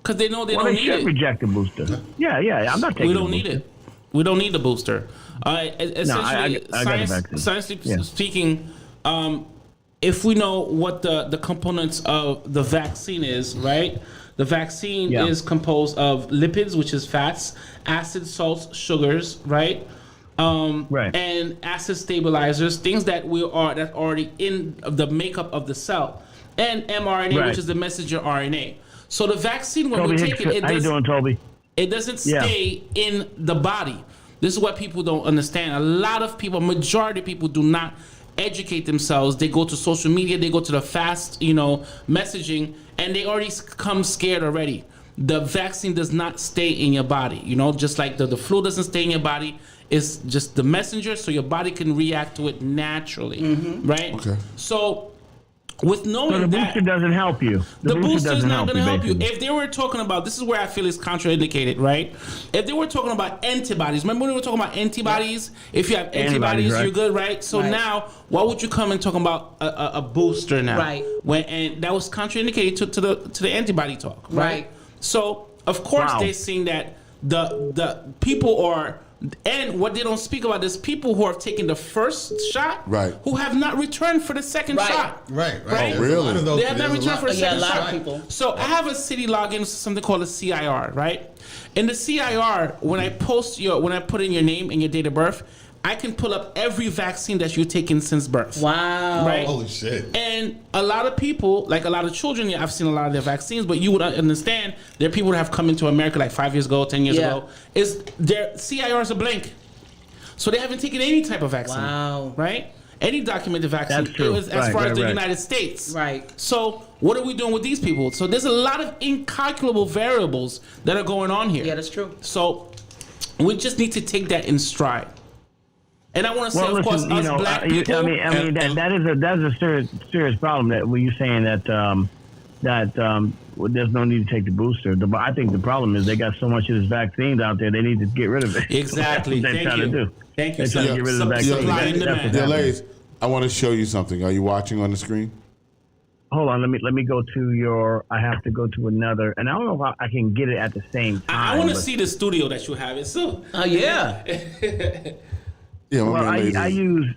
Because they know they Well, don't they need should it. reject the booster. Yeah, I'm not taking We the don't need booster. it. We don't need the booster. Essentially, I got the vaccine. scientifically Yeah. speaking, if we know what the components of the vaccine is, right? The vaccine Yeah. is composed of lipids, which is fats, acids, salts, sugars, right? Right. And acid stabilizers, things that that's already in the makeup of the cell, and mRNA, Right. which is the messenger RNA. So the vaccine, when Toby we Hicks, take it, how you doing, Toby? it doesn't Yeah. stay in the body. This is what people don't understand. A lot of people, majority of people, do not educate themselves. They go to social media, they go to the fast, messaging, and they already come scared already. The vaccine does not stay in your body, just like the flu doesn't stay in your body. It's just the messenger, so your body can react to it naturally, right? Okay. So with knowing So the that, booster doesn't help you. the booster is doesn't not going to help you. basically. If they were talking about, this is where I feel it's contraindicated, right? If they were talking about antibodies, remember when we were talking about antibodies? If you have antibodies, right. you're good, right? So Right. now, why would you come and talk about a booster now? Right. And that was contraindicated to the antibody talk, right? Right. So of course Wow. they're seeing that the people are. And what they don't speak about is people who have taken the first shot, Right. who have not returned for the second Right. shot. Right. Oh, There's a really? lot of those- They have not there's a returned lot. for the Yeah, a second lot shot. of people. So I have a city login, something called a CIR, right? In the CIR, when I put in your name and your date of birth, I can pull up every vaccine that you've taken since birth. Wow. Right? Holy shit. And a lot of people, like a lot of children, I've seen a lot of their vaccines, but you would understand there are people that have come into America like 5 years ago, 10 years Yeah. ago. Their CIRs are blank. So they haven't taken any type of vaccine. Wow. Right? Any documented vaccine. That's true. It was as Right, far as right, the right. United States. Right. So what are we doing with these people? So there's a lot of incalculable variables that are going on here. Yeah, that's true. So we just need to take that in stride. And I want to say, Well, of course, listen, us black people. I mean, that's a serious problem. That when you're saying that there's no need to take the booster. I think the problem is they got so much of this vaccines out there. They need to get rid of it. Exactly. That's what Thank they're you. trying to do. Thank you, They're trying sir. to get rid of the Sup- vaccine. supply and That's demand. what's happening. Delays. I want to show you something. Are you watching on the screen? Hold on, let me go to your. I have to go to another, and I don't know if I can get it at the same time. I want to but- see the studio that you have. It's so. Oh, yeah. Yeah, my Well, man Lazy.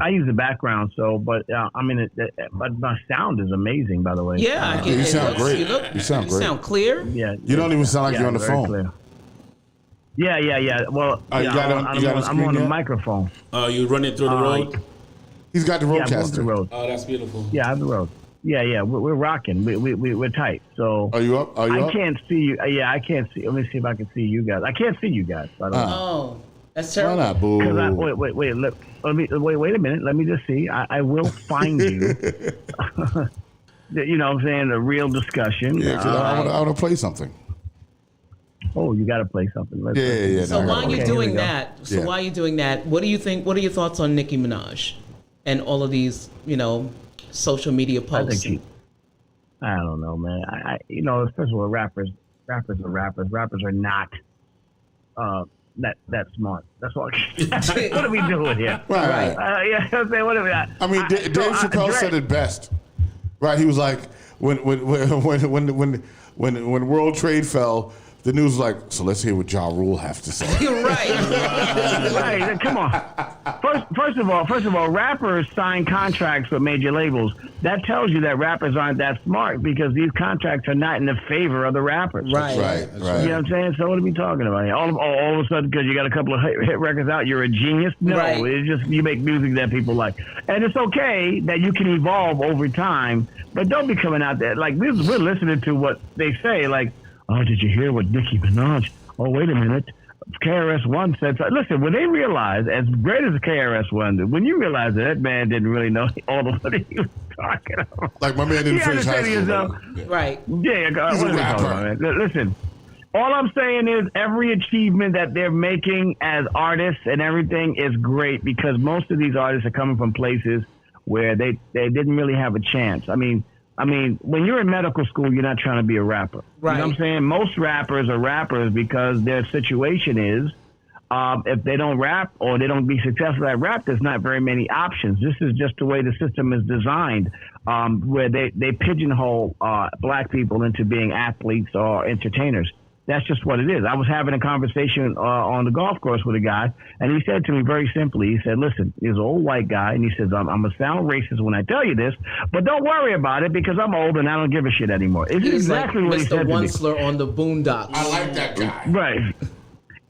I use the background, so but but my sound is amazing, by the way. Yeah, I can, you it sound looks- great. You You sound great. sound clear. Yeah, You don't even sound like you're on the very phone. clear. Yeah. Well, You got it on- you got it on I'm screen on the yet? microphone. You run it through the road. He's got the Yeah, I'm going to the roadcaster. road. Oh, that's beautiful. Yeah, I have the road. Yeah, we're rocking. We're tight. So Are you up? Are you I up? can't see you. Yeah, I can't see. Let me see if I can see you guys. I can't see you guys. By the way. Oh, that's Why terrible. not, boo? Wait. Wait a minute. Let me just see. I will find you. You know what I'm saying? A real discussion. Yeah, 'cause I want to play something. Oh, you got to play something. Let's Yeah. So no, I while got you're it. here we doing go. that, Yeah. while you're doing that, what do you think? What are your thoughts on Nicki Minaj and all of these, social media I think posts? I don't know, man. I first of all, rappers are rappers. Rappers are not that smart. That's all. What are we doing here? Right. Yeah, I'm saying, what are we? I mean, Dave Chappelle said it best, right? He was like, when World Trade fell, the news was like, so let's hear what Ja Rule have to say. Right. Right, come on. First of all, rappers sign contracts with major labels. That tells you that rappers aren't that smart because these contracts are not in the favor of the rappers. Right. Right. You know what I'm saying? So what are we talking about here? All of a sudden, because you got a couple of hit records out, you're a genius? No, Right. it's just you make music that people like. And it's okay that you can evolve over time, but don't be coming out there. Like, we're listening to what they say, like, oh, did you hear what Nicki Minaj? Oh, wait a minute. KRS-One said so. Listen, when they realize, as great as KRS-One did, when you realize that man didn't really know all of what he was talking about. Like my man didn't You finish high understand school. yourself? Yeah. Right. Yeah, what He's a are we talking rapper. about, man? Listen, all I'm saying is every achievement that they're making as artists and everything is great because most of these artists are coming from places where they didn't really have a chance. I mean, I mean, when you're in medical school, you're not trying to be a rapper. Right. You know what I'm saying? Most rappers are rappers because their situation is, if they don't rap or they don't be successful at rap, there's not very many options. This is just the way the system is designed, where they pigeonhole black people into being athletes or entertainers. That's just what it is. I was having a conversation on the golf course with a guy, and he said to me very simply, he said, listen, he's an old white guy, and he says, I'm going to sound racist when I tell you this, but don't worry about it because I'm old and I don't give a shit anymore. It's He's exactly like what he said Mr. to me. Onceler on the Boondocks. I like that guy. Right.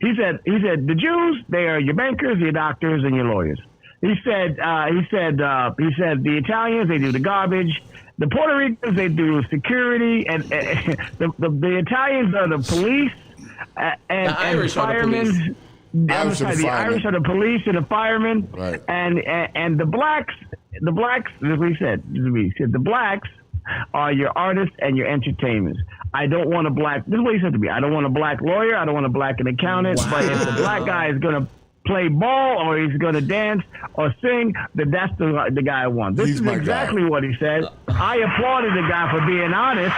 He said the Jews, they are your bankers, your doctors, and your lawyers. He said the Italians, they do the garbage. The Puerto Ricans, they do security, and the Italians are the police, and The Irish are the firemen. The Irish are the police and the firemen, Right. And the blacks. This is what he said. He said the blacks are your artists and your entertainers. I don't want a black. This is what he said to me. I don't want a black lawyer. I don't want a black accountant. Wow. But if the black guy is gonna play ball or he's going to dance or sing, then that's the guy I want. This He's is my exactly guy. what he said. I applauded the guy for being honest.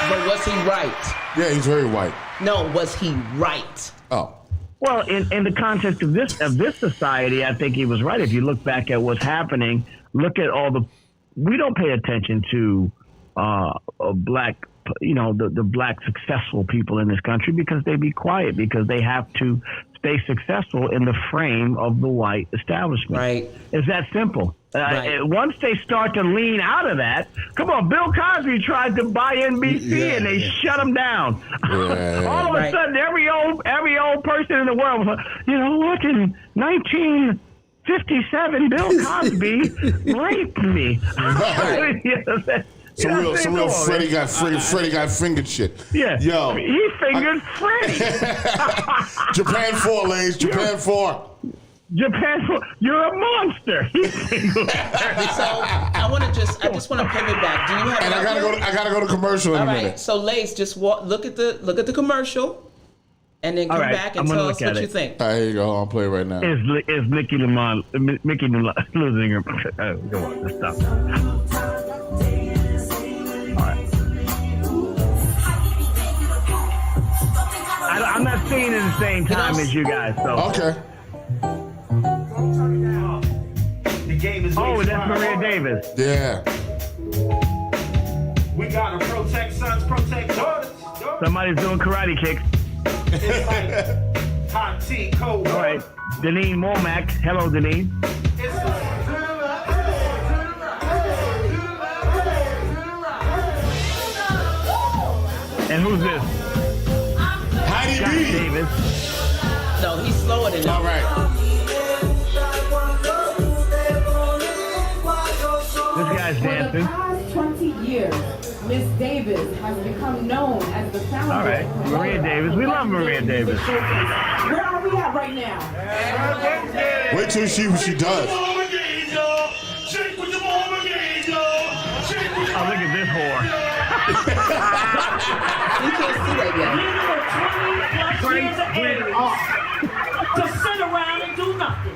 But was he right? Yeah, he's very white. No, was he right? Oh. Well, in the context of this society, I think he was right. If you look back at what's happening, look at we don't pay attention to black, the black successful people in this country because they be quiet because they have to stay successful in the frame of the white establishment. Right. It's that simple. Right. Once they start to lean out of that, come on, Bill Cosby tried to buy NBC and they shut him down. Yeah. All of a sudden, every old person in the world was like, you know what, in 1957, Bill Cosby raped me. Some real Freddie got fingered shit. Yeah. Yo. He fingered Freddie. Japan 4, ladies. Japan 4. You're a monster. So I just want to pivot back. Do you have? And I gotta go to commercial in All a right. minute. So Lace, just look at the commercial, and then come back and tell us what you think. All right, here you go. I'll play it right now. Is Nicki Minaj losing her? Go on, let's stop. I'm not seeing it at the same time as you guys. So Okay. The game is that's Maria Davis. Yeah. We gotta protect sons, protect daughters. Somebody's doing karate kicks. It's like hot tea, cold All right, water. Deneen Womack. Hello, Deneen. It's like And who's this? Heidi Josh B. Davis. No, he's slower than All that. right. This guy's For the dancing. past 20 years, Miss Davis has become known as the founder. All right, of Maria Davis. We love Maria Davis. Where are we at right now? Wait till you see what she does. Oh, look at this whore. You can't see that yet. Living with 20 plus years of age to sit around and do nothing.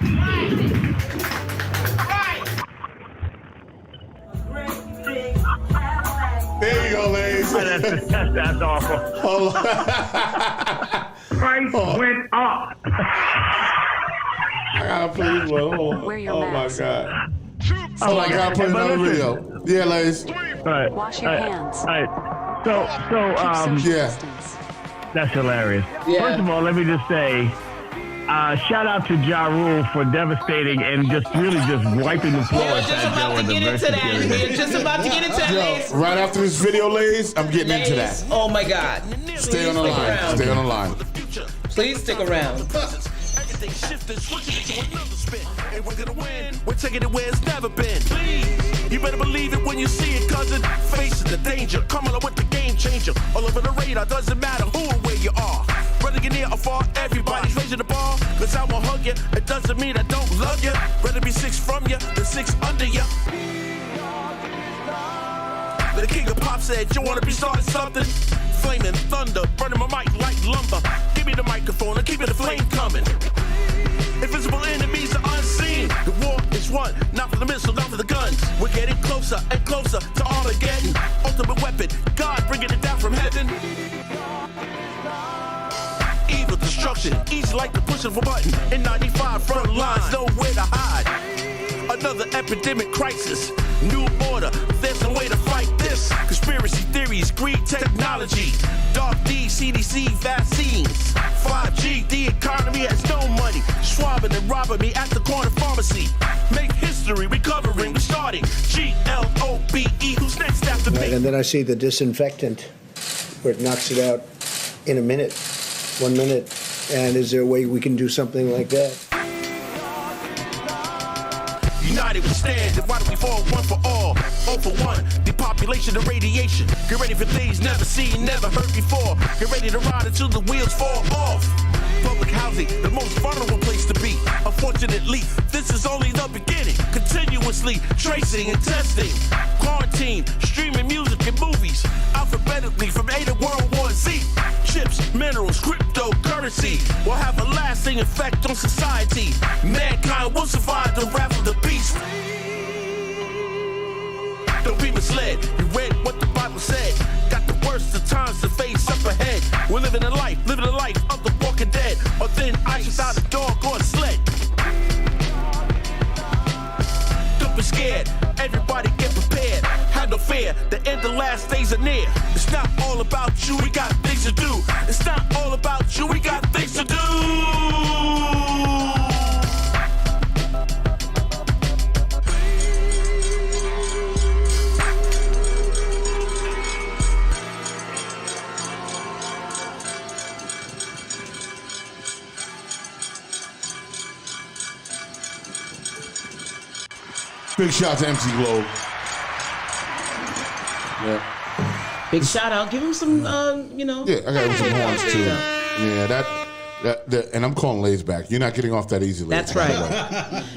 There you go, ladies. That's awful. Hold on. Price went up. I gotta play this one. Hold on. Wear your Oh my mask. god. Oh my god, play another video. Yeah, ladies. All right. Wash your hands. All right. So, Yeah. that's hilarious. Yeah. First of all, let me just say, shout out to Ja Rule for devastating and just really just wiping the floor. We're at just that about Joe to in the get into versus that. series. We're just about to get into that, Yo, Lace. right after this video, ladies, I'm getting into Lace. that. Oh my God. Stay on the Please stick line. around. Stay on the line. Please stick around. Everything shifting, switching it to another spin. And we're gonna win. We're taking it where it's never been. You better believe it when you see it, cousin. Facing the danger, coming up with the game changer. All over the radar, doesn't matter who or where you are. Whether you're near or far, everybody's raising the bar. Cause I won't hug you, it doesn't mean I don't love you. Rather be 6 from you than 6 under you. The king of pop said, you wanna be starting something? Flaming thunder, burning my mic like lumber. Give me the microphone and keep the flame coming. Invisible enemies are unseen. The war is Which one? Not for the missile, not for the guns. We're getting closer and closer to Armageddon. Ultimate weapon, God bringing it down from heaven. Evil destruction, easy like the push of a button. In 95, front lines, nowhere to hide. Another epidemic crisis. New order, there's no way to fight this. Conspiracy theories, greed, technology. Dark D, CDC, vaccines. 5G, the economy has no money. Swabbing and robbing me at the corner pharmacy. Make history, recovering, restarting. GLOBE, who's next after me? And then I see the disinfectant where it knocks it out in a minute, 1 minute. And is there a way we can do something like that? United we stand, and why do we fall one for all? All for one, depopulation and radiation. Get ready for things never seen, never heard before. Get ready to ride until the wheels fall off. Public housing, the most vulnerable place to be. Unfortunately, this is only the beginning. Continuously tracing and testing. Quarantine, streaming music and movies. Alphabetically from A to World War Z. Chips, minerals, cryptocurrency will have a lasting effect on society. Mankind will survive the wrath of the beast. Don't be misled. You read what the Bible said. Got the worst of times to face up ahead. We're living a life of the walking dead. Or thin ice without a dog or a sled. Don't be scared. Everybody get prepared. Have no fear. The end of the last days are near. It's not all about you. We got things to do. It's not all about you. We got things to do. Big shout out to MC Globe. Yeah. Big shout out. Give him some, you know. Yeah, I got him some horns too. Yeah, that, and I'm calling Lays back. You're not getting off that easily. That's right.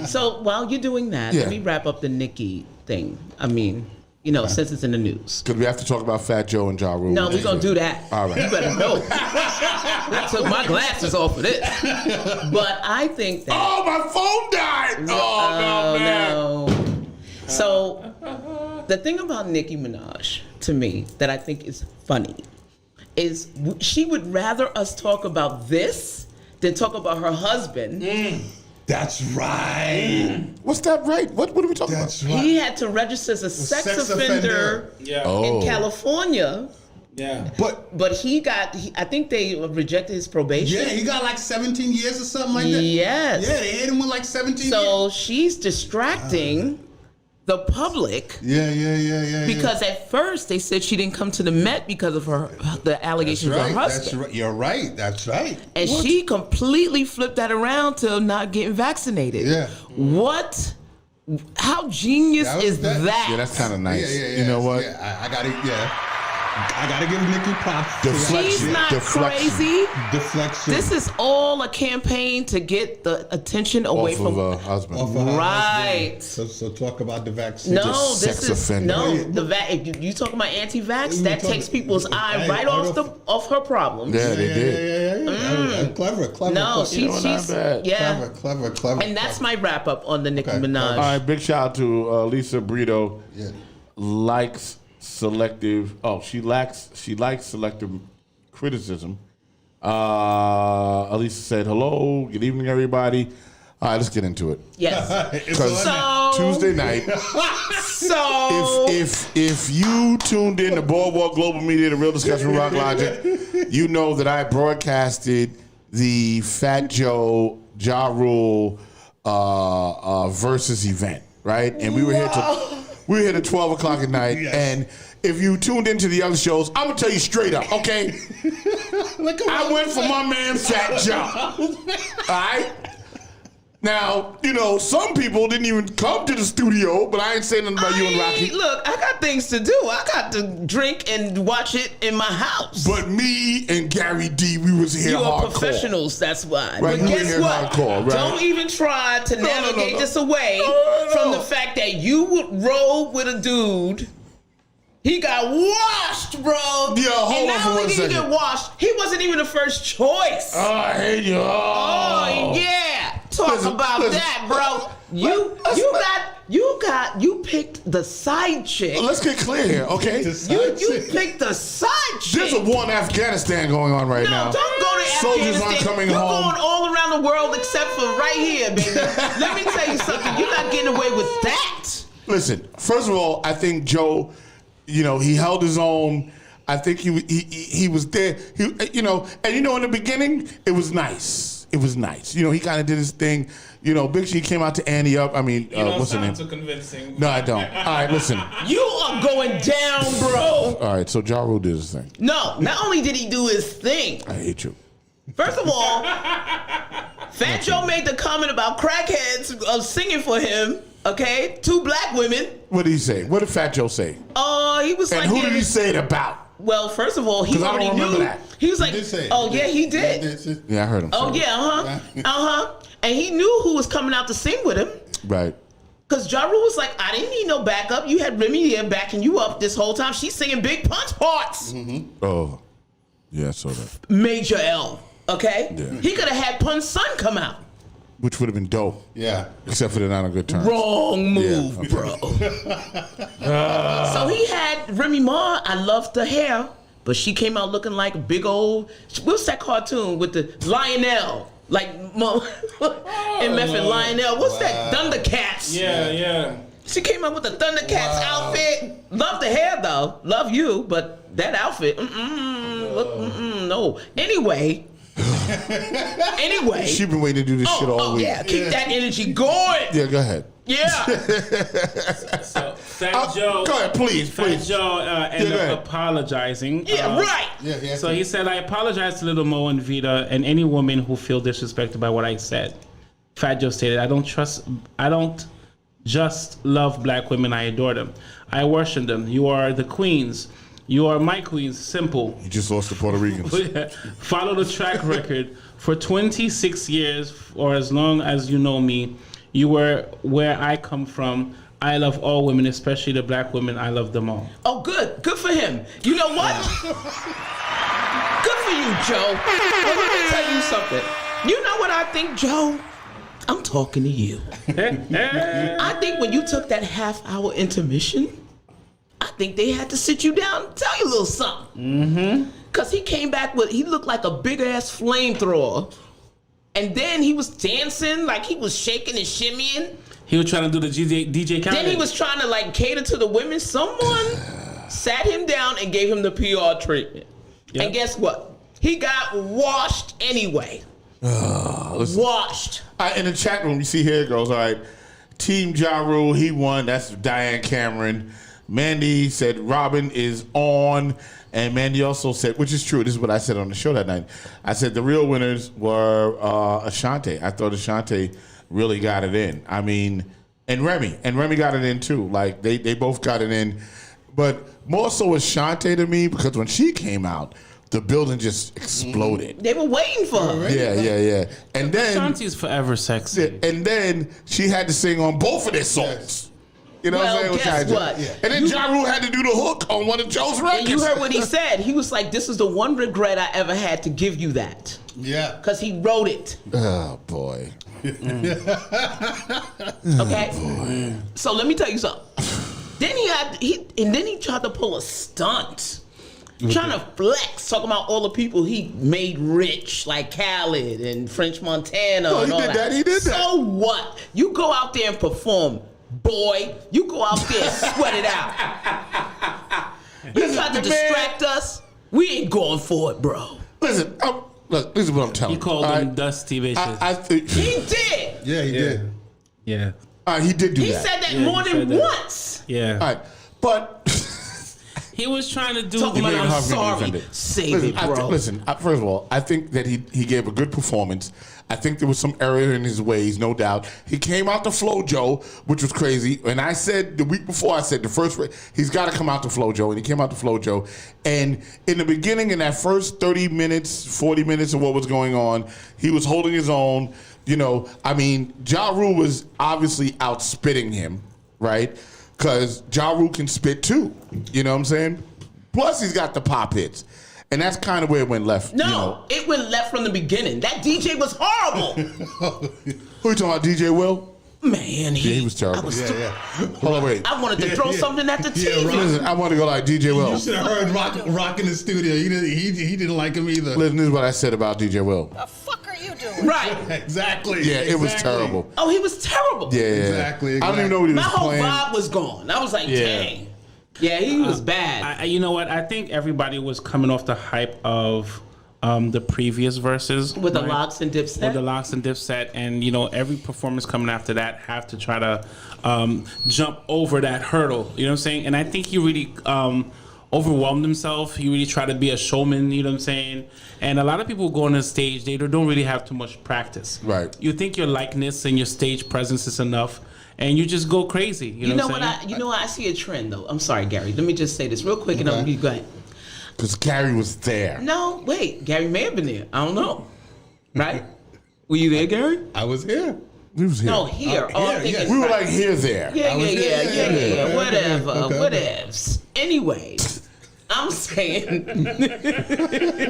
So while you're doing that, let me wrap up the Nicki thing. I mean, you know, since it's in the news. Because we have to talk about Fat Joe and Ja Rule. No, we're going to do that. All right. You better know. I took my glasses off for this. But I think that... Oh, my phone died! Oh, no, man. No. So, the thing about Nicki Minaj, to me, that I think is funny, is she would rather us talk about this than talk about her husband. That's right. What's that right? What are we talking about? Right. He had to register as a sex offender in California. Yeah. But he got, I think they rejected his probation. Yeah, he got like 17 years or something like that. Yes. Yeah, they hit him with like 17 years. So she's distracting the public. Yeah. Because at first they said she didn't come to the Met because of the allegations of her husband. That's right. You're right. That's right. And she completely flipped that around to not getting vaccinated. Yeah. What? How genius is that? Yeah, that's kind of nice. Yeah. You know what? Yeah, I gotta give Nicki props. She's not crazy. Deflection. This is all a campaign to get the attention away from her husband. Right. So talk about the vaccine. No, sex this is offender. If you talking about anti-vax, that takes people's eye right off her problems. Yeah, they did. Yeah. Clever. No, she's yeah. Clever. And that's my wrap up on the Nicki Minaj. All right, big shout out to Lisa Brito. Yeah. Likes selective. She likes selective criticism. Elisa said, "Hello, good evening, everybody." All right, let's get into it. Yes. Because Tuesday night. So if you tuned in to Boardwalk Global Media, the Real Discussion Rock Logic, you know that I broadcasted the Fat Joe Ja Rule versus event, right? And we were here till 12 o'clock at night. Yes. And if you tuned into the other shows, I'm gonna tell you straight up, okay? I went for my man Fat Joe. All right? Now, you know, some people didn't even come to the studio, but I ain't saying nothing about you and Rocky. Look, I got things to do. I got to drink and watch it in my house. But me and Gary D, we was here hardcore. You are professionals, that's why. Right, but guess what? Hardcore, right? Don't even try to navigate this away from the fact that you would roll with a dude. He got washed, bro. Yeah, hold on for 1 second. And not only did he get washed, he wasn't even the first choice. Oh, I hate you. Oh yeah. Talk about that, bro. You picked the side chick. Let's get clear here, okay? You picked the side chick. There's a war in Afghanistan going on right now. No, don't go to Soldiers Afghanistan. aren't coming You're home. going all around the world except for right here, baby. Let me tell you something. You're not getting away with that. Listen, first of all, I think Joe, he held his own. I think he was there. In the beginning, it was nice. It was nice. He kind of did his thing. Big She came out to Annie up. I mean, what's her name? Too convincing. No, I don't. All right, listen. You are going down, bro. All right, so Ja Rule did his thing. No, not only did he do his thing. I hate you. First of all, Fat Joe made the comment about crackheads singing for him. Okay, 2 black women. What did he say? What did Fat Joe say? He was and like, who did he say it about? Well, first of all, he already knew. That. He was like, yeah, he did. Yeah, I heard him. Oh, yeah, and he knew who was coming out to sing with him. Right. Because Ja Rule was like, I didn't need no backup. You had Remy here backing you up this whole time. She's singing big punch parts. Mm-hmm. Oh, yeah, I saw that. Major L, okay? Yeah. He could have had Pun's son come out. Which would have been dope. Yeah. Except for they're not on good terms. Wrong move, bro. So he had Remy Ma. I loved the hair, but she came out looking like a big old. What's that cartoon with the Lionel? Like MF and Lionel. What's that? Thundercats. Yeah. She came out with the Thundercats outfit. Love the hair though. Love you, but that outfit. No. Anyway. She been waiting to do this shit all week. Yeah, keep that energy going. Yeah, go ahead. Yeah. So Fat Joe. Go ahead, please. Fat Joe ended up apologizing. Yeah, right. Yeah. So he said, I apologize to Little Mo and Vita and any woman who feel disrespected by what I said. Fat Joe stated, I don't just love black women, I adore them. I worship them. You are the queens. You are my queens, simple. You just lost the Puerto Ricans. Follow the track record. For 26 years, or as long as you know me, you were where I come from. I love all women, especially the black women. I love them all. Oh, good. Good for him. You know what? Good for you, Joe. Well, let me tell you something. You know what I think, Joe? I'm talking to you. I think when you took that half-hour intermission, I think they had to sit you down and tell you a little something. Mm-hmm. Because he came back he looked like a big-ass flamethrower. And then he was dancing, like he was shaking and shimmying. He was trying to do the DJ Khaled. Then he was trying to cater to the women. Someone sat him down and gave him the PR treatment. Yep. And guess what? He got washed anyway. Washed. In the chat room, you see here it goes. All right. Team Ja Rule, he won. That's Diane Cameron. Mandy said Robin is on. And Mandy also said, which is true, this is what I said on the show that night. I said the real winners were Ashanti. I thought Ashanti really got it in. I mean, and Remy got it in too. Like they both got it in. But more so Ashanti to me, because when she came out, the building just exploded. They were waiting for her. Yeah. And then Ashanti's forever sexy. And then she had to sing on both of their songs. You know well, what I'm saying? guess what? And then Ja Rule had to do the hook on one of Joe's records. And you heard what he said. He was like, this is the one regret I ever had to give you that. Yeah. Because he wrote it. Oh, boy. Okay? Boy. So let me tell you something. Then he tried to pull a stunt. Trying to flex, talking about all the people he made rich, like Khaled and French Montana. No, and all he did that. So what? You go out there and perform. Boy, you go out there and sweat it out. You tried to distract us. We ain't going for it, bro. Listen, look, this is what I'm telling you. He called them dusty bitches. He did. Yeah, he did. Yeah. He did do that. He said that more than once. Yeah. All right, but he was trying to do. Talking about, I'm sorry. Save it, bro. First of all, I think that he gave a good performance. I think there was some error in his ways, no doubt. He came out to FloJo, which was crazy. And I said the week before, he's got to come out to FloJo. And he came out to FloJo. And in the beginning, in that first 30 minutes, 40 minutes of what was going on, he was holding his own. You know, I mean, Ja Rule was obviously outspitting him, right? Because Ja Rule can spit too. You know what I'm saying? Plus, he's got the pop hits. And that's kind of where it went left. No, it went left from the beginning. That DJ was horrible. Who you talking about, DJ Will? Man, he was terrible. Hold on, wait. I wanted to throw something at the TV. Listen, I want to go like DJ Will. You should have heard Rock in the studio. He didn't like him either. Listen, this is what I said about DJ Will. The fuck are you doing? Right. Exactly. Yeah, it was terrible. Oh, he was terrible. Yeah, exactly. I don't even know what he was My whole playing. vibe was gone. I was like, dang. Yeah, he was bad. You know what? I think everybody was coming off the hype of the previous verses With the Locks and Dipset. With the Locks and Dipset, and every performance coming after that have to try to jump over that hurdle. You know what I'm saying? And I think he really overwhelmed himself. He really tried to be a showman. You know what I'm saying? And a lot of people go on the stage, they don't really have too much practice. Right. You think your likeness and your stage presence is enough, and you just go crazy. You know what I'm saying? You know what? I see a trend though. I'm sorry, Gary. Let me just say this real quick, and then you go ahead. Because Gary was there. No, wait. Gary may have been there. I don't know. Right? Were you there, Gary? I was here. We was here. No, here. Here. We were like here, there. Yeah. Whatever. Okay. Whatevs. Anyway, I'm saying.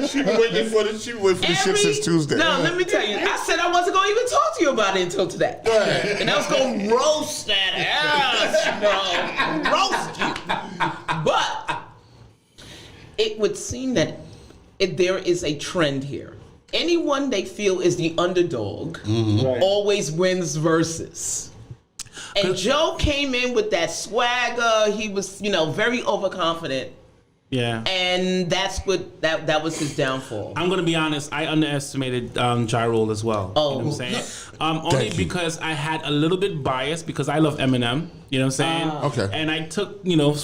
She been waiting for the shit since Tuesday. No, let me tell you. I said I wasn't going to even talk to you about it until today. And I was going to roast that ass, roast you. But it would seem that there is a trend here. Anyone they feel is the underdog always wins versus. And Joe came in with that swagger. He was, very overconfident. Yeah. And that's what that was his downfall. I'm gonna be honest. I underestimated Ja Rule as well. Oh, you know what I'm saying? Only because I had a little bit bias because I love Eminem. You know what I'm saying? Okay. And I took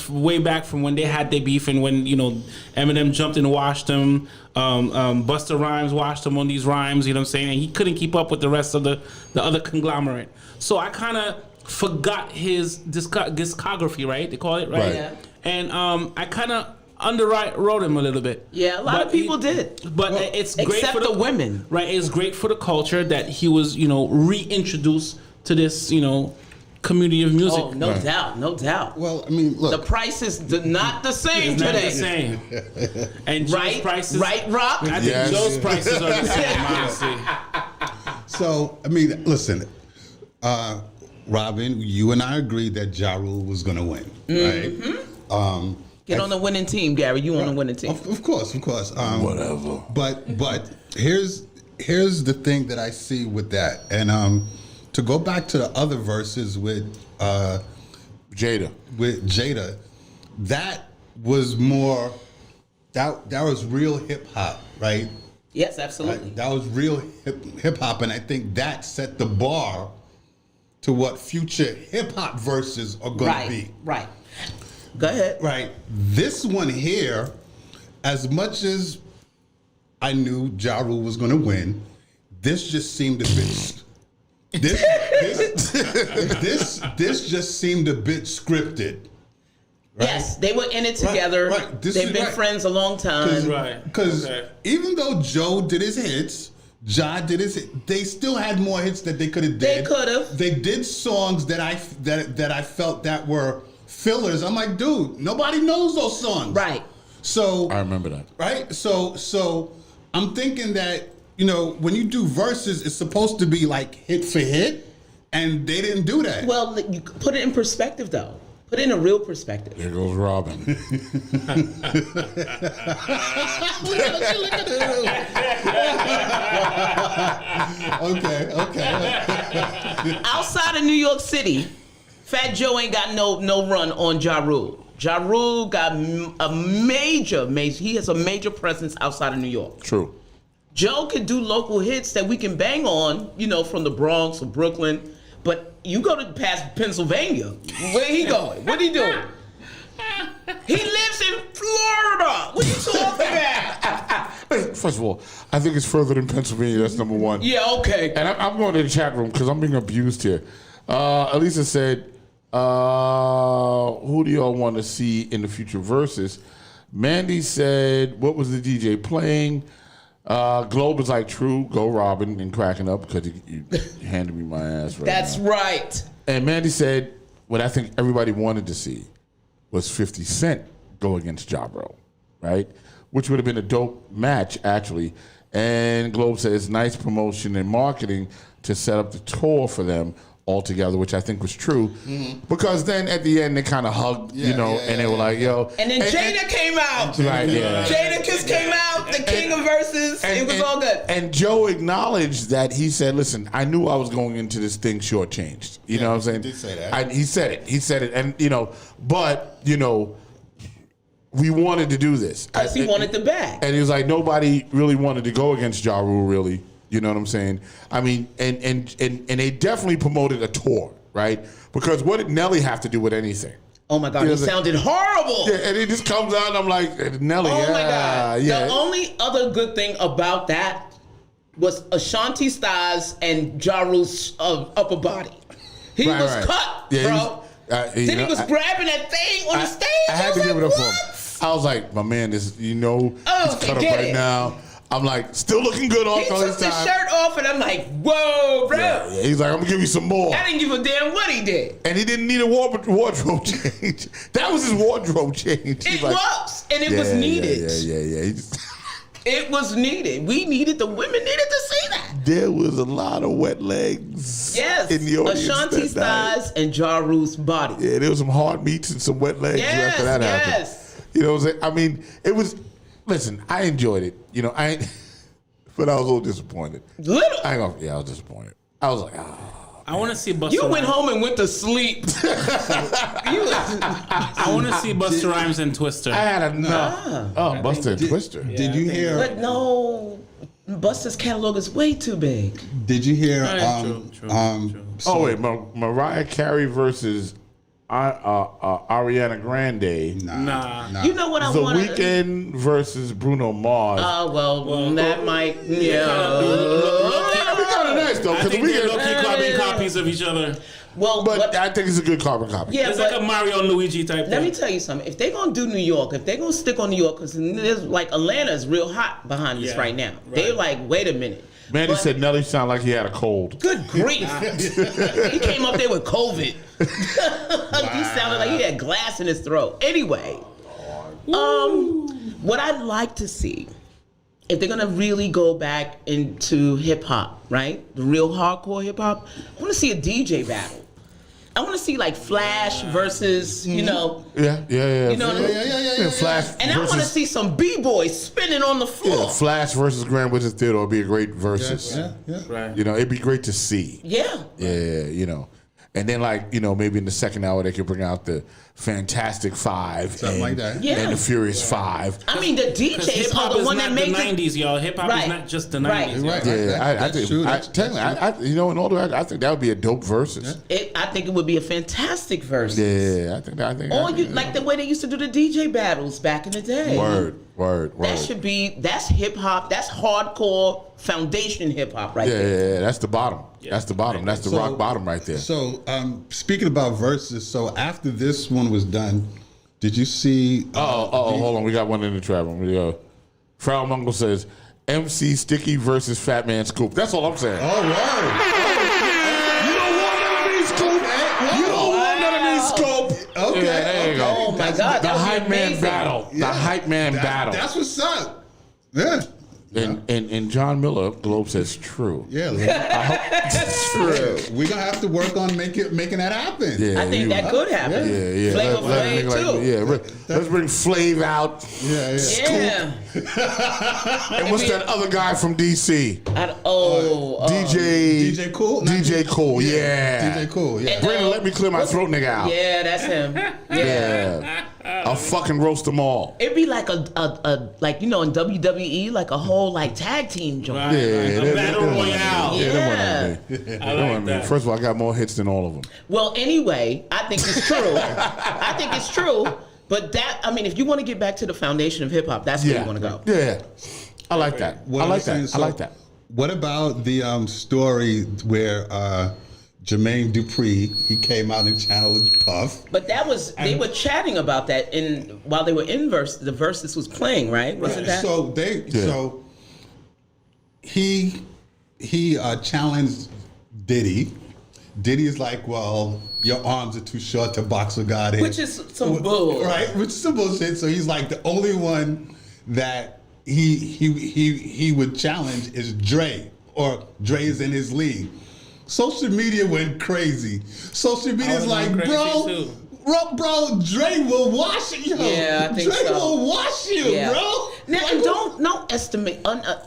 way back from when they had their beef and when Eminem jumped and washed him. Busta Rhymes washed him on these rhymes. You know what I'm saying? And he couldn't keep up with the rest of the other conglomerate. So I kind of forgot his discography. Right? They call it right. Yeah. And I kind of underwrote him a little bit. Yeah, a lot of people did. But it's great except for the women. Right, it's great for the culture that he was, reintroduced to this, community of music. Oh, no doubt, no doubt. Well, I mean, look. The price is not the same It's today. not the same. And Joe's prices, right, Rock? I think Joe's prices are the same, honestly. So, I mean, listen, Robin, you and I agreed that Ja Rule was going to win, right? Get on the winning team, Gary. You on the winning team. Of course. Whatever. But here's the thing that I see with that. And to go back to the other verses with Jada. That was more that was real hip hop, right? Yes, absolutely. Right? That was real hip hop, and I think that set the bar to what future hip hop verses are going to be. Right. Go ahead. Right. This one here, as much as I knew Ja Rule was going to win, this just seemed a bit. This just seemed a bit scripted. Right? Yes, they were in it together. Right. They've been friends a long time. Because even though Joe did his hits, Ja did his hits, they still had more hits that they could have did. They could have. They did songs that I felt that were fillers. I'm like, dude, nobody knows those songs. Right. So I remember that. Right. So I'm thinking that when you do verses, it's supposed to be like hit for hit, and they didn't do that. Well, you put it in perspective, though. Put it in a real perspective. There goes Robin. Okay. Outside of New York City, Fat Joe ain't got no run on Ja Rule. Ja Rule got a major, he has a major presence outside of New York. True. Joe can do local hits that we can bang on, from the Bronx or Brooklyn, but you go to past Pennsylvania, where he going? What he doing? He lives in Florida. What are you talking about? First of all, I think it's further than Pennsylvania. That's number one. Yeah, okay. And I'm going to the chat room because I'm being abused here. Elisa said, who do y'all want to see in the future verses? Mandy said, what was the DJ playing? Globe is like, true, go Robin, and cracking up because you handed me my ass right That's now. right. And Mandy said, what I think everybody wanted to see was 50 Cent go against Ja Rule, right? which would have been a dope match, actually. And Globe says, nice promotion and marketing to set up the tour for them all together, which I think was true. Because then at the end, they kind of hugged, and they were like, yo. And then Jada came out. Right, yeah. Jadakiss came out, the king of verses. It was all good. And Joe acknowledged that. He said, listen, I knew I was going into this thing shortchanged. You know what I'm saying? He did say that. He said it. And, but, we wanted to do this. Because he wanted the bag. And he was like, nobody really wanted to go against Ja Rule, really. You know what I'm saying? I mean, and they definitely promoted a tour, right? Because what did Nelly have to do with anything? Oh my God, he sounded horrible. Yeah, and he just comes out and I'm like, Nelly, oh my God. Yeah. The only other good thing about that was Ashanti Styles and Ja Rule's upper body. He was cut, bro. Then he was grabbing that thing on the stage. I had to give it up for him. I was like, my man, he's cut up right now. I'm like, still looking good all this time. He took the shirt off, and I'm like, whoa, bro. Yeah. He's like, I'm going to give you some more. I didn't give a damn what he did. And he didn't need a wardrobe change. That was his wardrobe change. It was, and it was needed. Yeah. It was needed. The women needed to see that. There was a lot of wet legs in the audience. Ashanti Styles and Ja Rule's body. Yeah, there was some hard meats and some wet legs after that happened. You know what I'm saying? I mean, it was... Listen, I enjoyed it. But I was a little disappointed. I was disappointed. I was like, I want to see Busta. You went home and went to sleep. I want to see Busta Rhymes and Twister. I had enough. Busta and Twister. Did you hear? But no, Busta's catalog is way too big. Did you hear? True. Mariah Carey versus Ariana Grande. Nah. You know what I want? The Weeknd versus Bruno Mars. Well, that might. That'd be kind of nice though, because I think they're low-key carbon copies of each other. Well, but I think it's a good carbon copy. Yeah, it's like a Mario and Luigi type thing. Let me tell you something. If they're gonna do New York, if they're gonna stick on New York, because there's like Atlanta is real hot behind this right now. Right. They're like, wait a minute. Manny said Nelly sounded like he had a cold. Good grief. He came up there with COVID. He sounded like he had glass in his throat. Anyway, what I'd like to see, if they're going to really go back into hip-hop, right? The real hardcore hip-hop, I want to see a DJ battle. I want to see like Flash versus, Yeah. You know what I mean? Yeah. Flash and I want to see some B-boys spinning on the floor. Yeah, Flash versus Grand Wizard Theater would be a great versus. Yeah. Right. It'd be great to see. Yeah. Yeah. And then, maybe in the second hour, they could bring out the Fantastic Five. Something like that. Yeah. And the Furious Five. I mean, the DJs are the one that made the 90s, y'all. Hip-hop is not just the 90s. Right. Yeah, I think, in all the I think that would be a dope versus. I think it would be a fantastic versus. Yeah, I think. Like the way they used to do the DJ battles back in the day. Word. That's hip-hop, that's hardcore foundation hip-hop right there. Yeah, that's the bottom. Yeah. That's the bottom. That's the rock bottom right there. So, speaking about verses, so after this one was done, did you see? Hold on. We got one in the trap room. We go. Frau Mungle says, MC Sticky versus Fat Man Scoop. That's all I'm saying. Oh, wow. You don't want none of these Scoop. You don't want none of these Scoop. Okay. Yeah, there you go. Oh, my God. The hype man battle. Yeah. The hype man battle. That's what's up. Yeah. And John Miller, Globe says true. Yeah, I hope it's true. We're gonna have to work on making that happen. Yeah, I think that could happen. Yeah. Flavor Flav too. Let's bring Flav out. Yeah. And what's that other guy from DC? DJ Cool. DJ Cool. Yeah. DJ Cool. Yeah. Brandon, let me clear my throat, nigga out. Yeah, that's him. Yeah. I'll fucking roast them all. It'd be like a in WWE, like a whole tag team joint. Right. A battle royale. Yeah. I like that. First of all, I got more hits than all of them. Well, anyway, I think it's true. But if you want to get back to the foundation of hip hop, that's where you want to go. Yeah. I like that. I like that. What about the story where Jermaine Dupri, he came out and challenged Puff? But they were chatting about that while they were in the verses was playing, right? Wasn't that? So he challenged Diddy. Diddy is like, well, your arms are too short to box a god in. Which is some bull. Right? Which is some bullshit. So he's like the only one that he would challenge is Dre, or Dre is in his league. Social media went crazy. Social media's like, bro, Dre will wash you. Yeah, I think Dre will wash you, bro. Now, and don't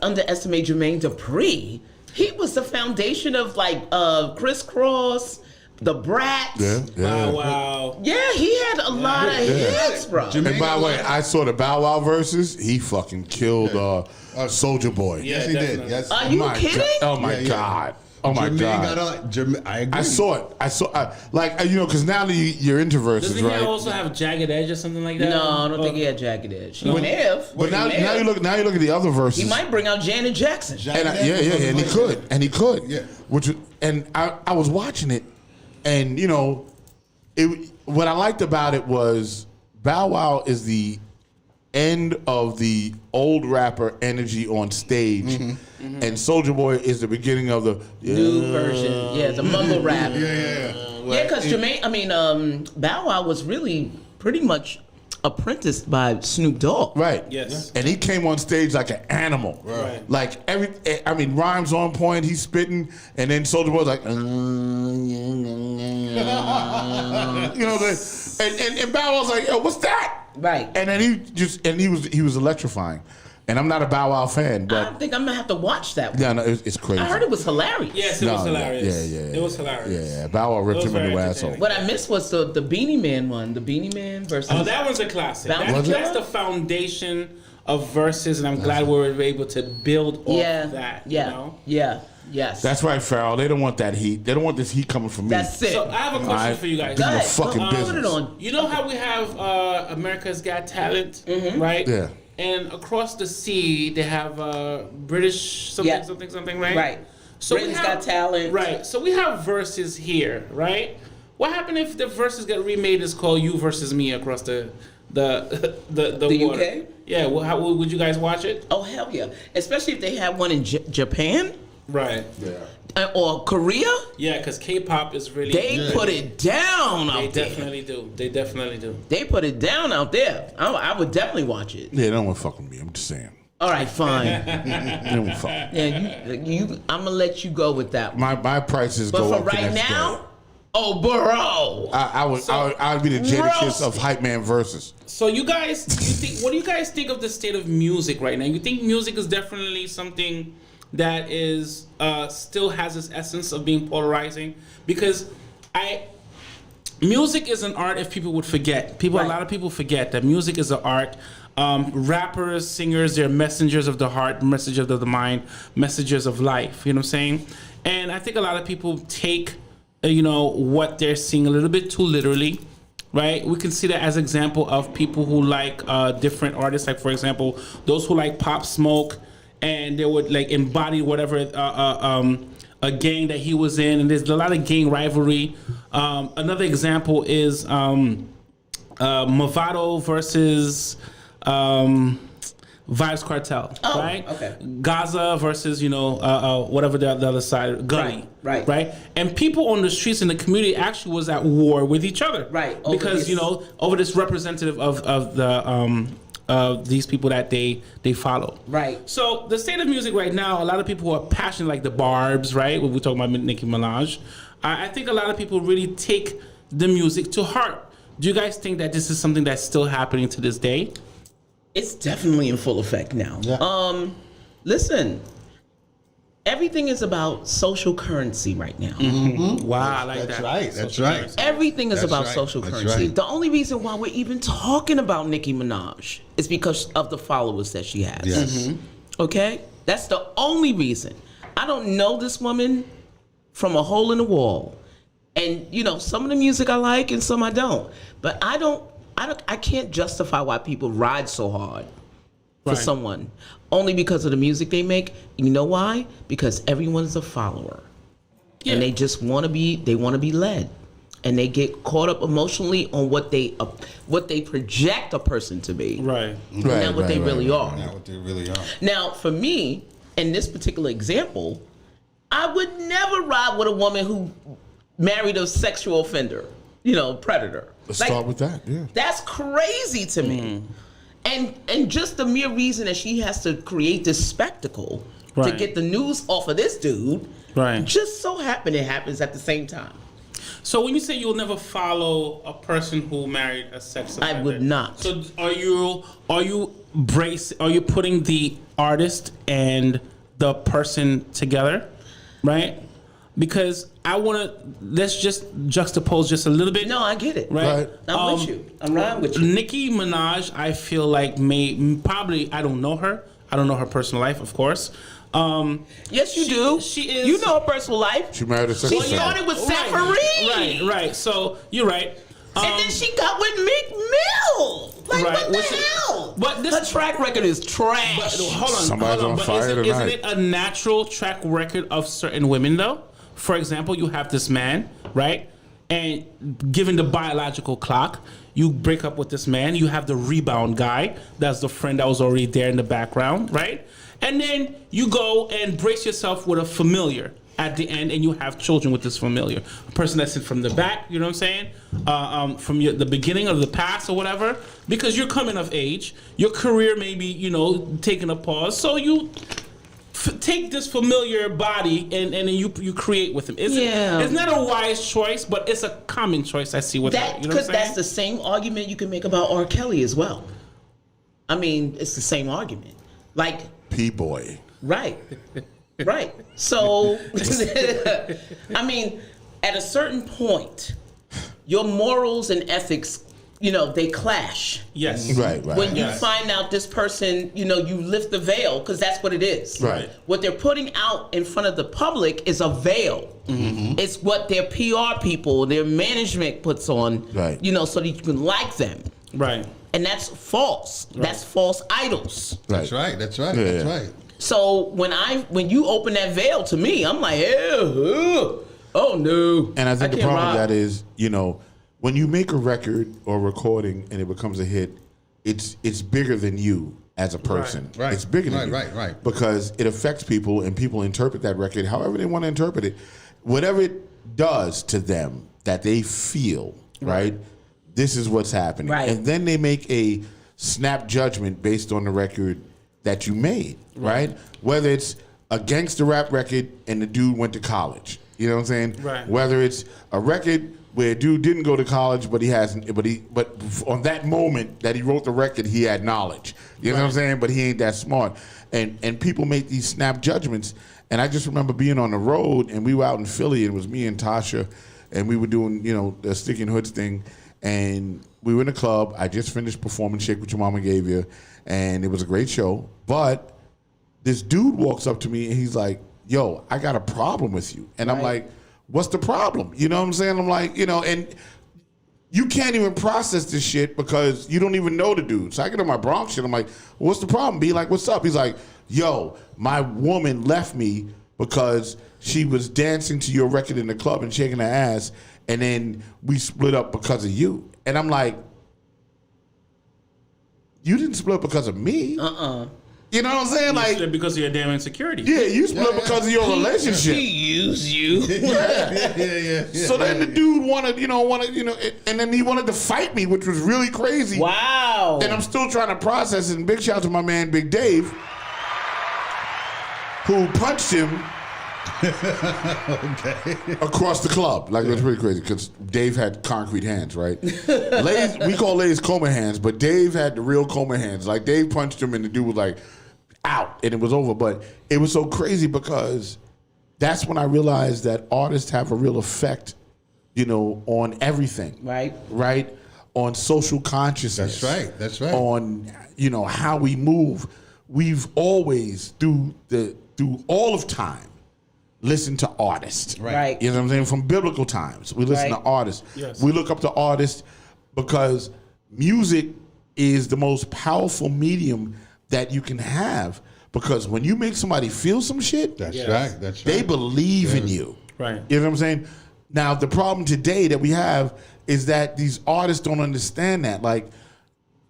underestimate Jermaine Dupri. He was the foundation of like Crisscross, the Brats. Wow. Yeah, he had a lot of hits, bro. And by the way, I saw the Bow Wow verses. He fucking killed Soulja Boy. Yes, he did. Yes. Are you kidding? Oh my God. Oh my God! I agree. I saw it. Because now that you're into verses, Doesn't right? he also have Jagged Edge or something like that? No, I don't think he had Jagged Edge. He may have. But now you look at the other verses. He might bring out Janet Jackson. And he could. Yeah. I was watching it, and what I liked about it was Bow Wow is the end of the old rapper energy on stage, and Soulja Boy is the beginning of the new version. Yeah, the mumble rap. Yeah, because Bow Wow was really pretty much apprenticed by Snoop Dogg. Right. Yes. And he came on stage like an animal. Right. Like rhymes on point, he's spitting, and then Soulja Boy's like, and Bow Wow's like, yo, what's that? Right. And then he was electrifying. And I'm not a Bow Wow fan, but I think I'm gonna have to watch that one. Yeah, no, it's crazy. I heard it was hilarious. Yes, it was hilarious. Yeah. It was hilarious. Yeah, Bow Wow ripped him a new asshole. What I missed was the Beanie Man one. The Beanie Man versus. Oh, that one's a classic. That's the foundation of verses, and I'm glad we were able to build off that. Yes. That's right, Farrell. They don't want that heat. They don't want this heat coming from me. That's it. So I have a question for you guys. Give me a fucking business. Put it on. You know how we have America's Got Talent, right? Yeah. And across the sea, they have British something, right? Right. So Britain's Got Talent. Right. So we have verses here, right? What happened if the verses get remade and it's called You Versus Me across the water? UK? Yeah. Well, how would you guys watch it? Oh hell yeah! Especially if they have one in Japan. Right. Yeah. Or Korea. Yeah, because K-pop is really. They put it down out there. They definitely do. They definitely do. They put it down out there. I would definitely watch it. Yeah, they don't want to fuck with me. I'm just saying. All right, fine. They don't want to fuck. Yeah, you. I'm gonna let you go with that one. My prices But go for up the right next now, day. oh bro, I would be the Jadakiss of Hype Man verses. So you guys, what do you guys think of the state of music right now? You think music is definitely something that is still has its essence of being polarizing? Because music is an art. If people would forget, a lot of people forget that music is an art. Rappers, singers, they're messengers of the heart, messengers of the mind, messengers of life. You know what I'm saying? And I think a lot of people take what they're seeing a little bit too literally. Right, we can see that as example of people who like different artists. Like for example, those who like Pop Smoke, and they would like embody whatever a gang that he was in, and there's a lot of gang rivalry. Another example is Movado versus Vibes Cartel, right? Okay. Gaza versus whatever the other side, Gully, right? And people on the streets in the community actually was at war with each other, right? Because over this representative of the these people that they follow, right? So the state of music right now, a lot of people who are passionate, like the Barbs, right? When we're talking about Nicki Minaj, I think a lot of people really take the music to heart. Do you guys think that this is something that's still happening to this day? It's definitely in full effect now. Yeah. Listen, everything is about social currency right now. Mm-hmm. Wow, I like that. That's right. Everything is about social currency. The only reason why we're even talking about Nicki Minaj is because of the followers that she has. Yes. Okay? That's the only reason. I don't know this woman from a hole in the wall. And, some of the music I like and some I don't. But I can't justify why people ride so hard for someone only because of the music they make. You know why? Because everyone's a follower, and they just want to be. They want to be led, and they get caught up emotionally on what they project a person to be. Right. Not what they really are. Not what they really are. Now, for me, in this particular example, I would never ride with a woman who married a sexual offender, predator. Let's start with that. Yeah. That's crazy to me. And just the mere reason that she has to create this spectacle to Right. get the news off of this dude, Right. just so happen it happens at the same time. So when you say you'll never follow a person who married a sex offender, I would not. So are you putting the artist and the person together, right? Because I want to let's just juxtapose just a little bit. No, I get it. Right. I'm with you. I'm riding with you. Nicki Minaj, I feel like probably I don't know her. I don't know her personal life, of course. Yes, you do. She is. You know her personal life. She married a sex She offender. started with Safaree. Right. So you're right. And then she got with Meek Mill. Like, Right, what what's the it- hell? but this- her track record is trash. But hold on. Somebody's on But fire isn't tonight. it a natural track record of certain women, though? For example, you have this man, right? And given the biological clock, you break up with this man. You have the rebound guy. That's the friend that was already there in the background, right? And then you go and brace yourself with a familiar at the end, and you have children with this familiar. A person that's in from the back, you know what I'm saying? From the beginning of the past or whatever, because you're coming of age. Your career may be, taking a pause. So you take this familiar body and then you create with him. It's not a wise choice, but it's a common choice I see with That, her. You know what I'm that's saying? the same argument you can make about R. Kelly as well. I mean, it's the same argument. Like, P-boy. right. Right. So, I mean, at a certain point, your morals and ethics, they clash. Yes. Right. When you find out this person, you lift the veil, because that's what it is. Right. What they're putting out in front of the public is a veil. Mm-hmm. It's what their PR people, their management puts on, Right. so that you can like them. Right. And that's false. Right. That's false idols. That's right. That's right. Yeah. That's right. So when you open that veil to me, I'm like, oh no. And I think the can't problem with ride. that is, when you make a record or recording and it becomes a hit, it's bigger than you as a person. Right. It's bigger than you. Right. Because it affects people and people interpret that record however they want to interpret it. Whatever it does to them that they feel, right? This is what's happening. Right. And then they make a snap judgment based on the record that you made, right? Whether it's a gangster rap record and the dude went to college. You know what I'm saying? Right. Whether it's a record where a dude didn't go to college, but on that moment that he wrote the record, he had knowledge. You know what I'm saying? But he ain't that smart. And people make these snap judgments. And I just remember being on the road, and we were out in Philly, and it was me and Tasha, and we were doing, the Sticking Hoods thing, and we were in a club. I just finished performing Shake What Your Mama Gave You, and it was a great show. But this dude walks up to me, and he's like, yo, I got a problem with you. And I'm like, what's the problem? You know what I'm saying? I'm like, and you can't even process this shit because you don't even know the dude. So I get on my Bronx shit. I'm like, what's the problem? Be like, what's up? He's like, yo, my woman left me because she was dancing to your record in the club and shaking her ass, and then we split up because of you. And I'm like, you didn't split up because of me. You know what I'm saying? You split because of your damn insecurity. Yeah, you split because of your relationship. He used you. Yeah. So then the dude wanted, and then he wanted to fight me, which was really crazy. Wow. And I'm still trying to process it. And big shout out to my man, Big Dave, who punched him across the club. Like, it was pretty crazy because Dave had concrete hands, right? We call Lay's coma hands, but Dave had the real coma hands. Like, Dave punched him and the dude was like, out, and it was over. But it was so crazy because that's when I realized that artists have a real effect, on everything. Right? On social consciousness. That's right. On, how we move. We've always, through all of time, listened to artists. Right. You know what I'm saying? From biblical times, we listen to artists. Yes. We look up to artists because music is the most powerful medium that you can have, because when you make somebody feel some shit, That's right. they believe in you. Right. You know what I'm saying? Now, the problem today that we have is that these artists don't understand that. Like,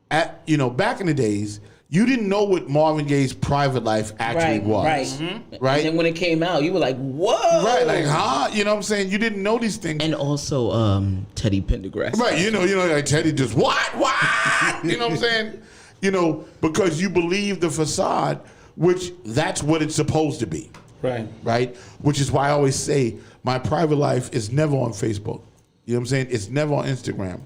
back in the days, you didn't know what Marvin Gaye's private life actually was. Right. Mm-hmm. Right? And then when it came out, you were like, whoa. Right, like, huh? You know what I'm saying? You didn't know these things. And also Teddy Pendergrass. Right, like Teddy just, what? You know what I'm saying? because you believe the facade, which that's what it's supposed to be. Right? Which is why I always say my private life is never on Facebook. You know what I'm saying? It's never on Instagram.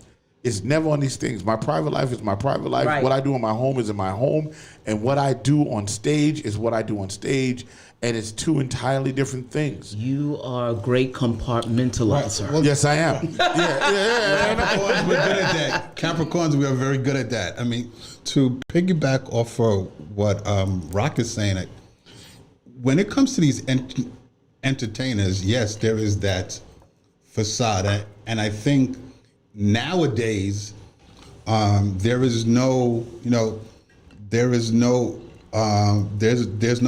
It's never on these things. My private life is my private life. Right. What I do in my home is in my home. And what I do on stage is what I do on stage. And it's two entirely different things. You are a great compartmentalizer. Right. Well, yes, I am. Capricorns, we're good at that. Capricorns, we are very good at that. I mean, to piggyback off of what Rock is saying, when it comes to these entertainers, yes, there is that facade. And I think nowadays, there's no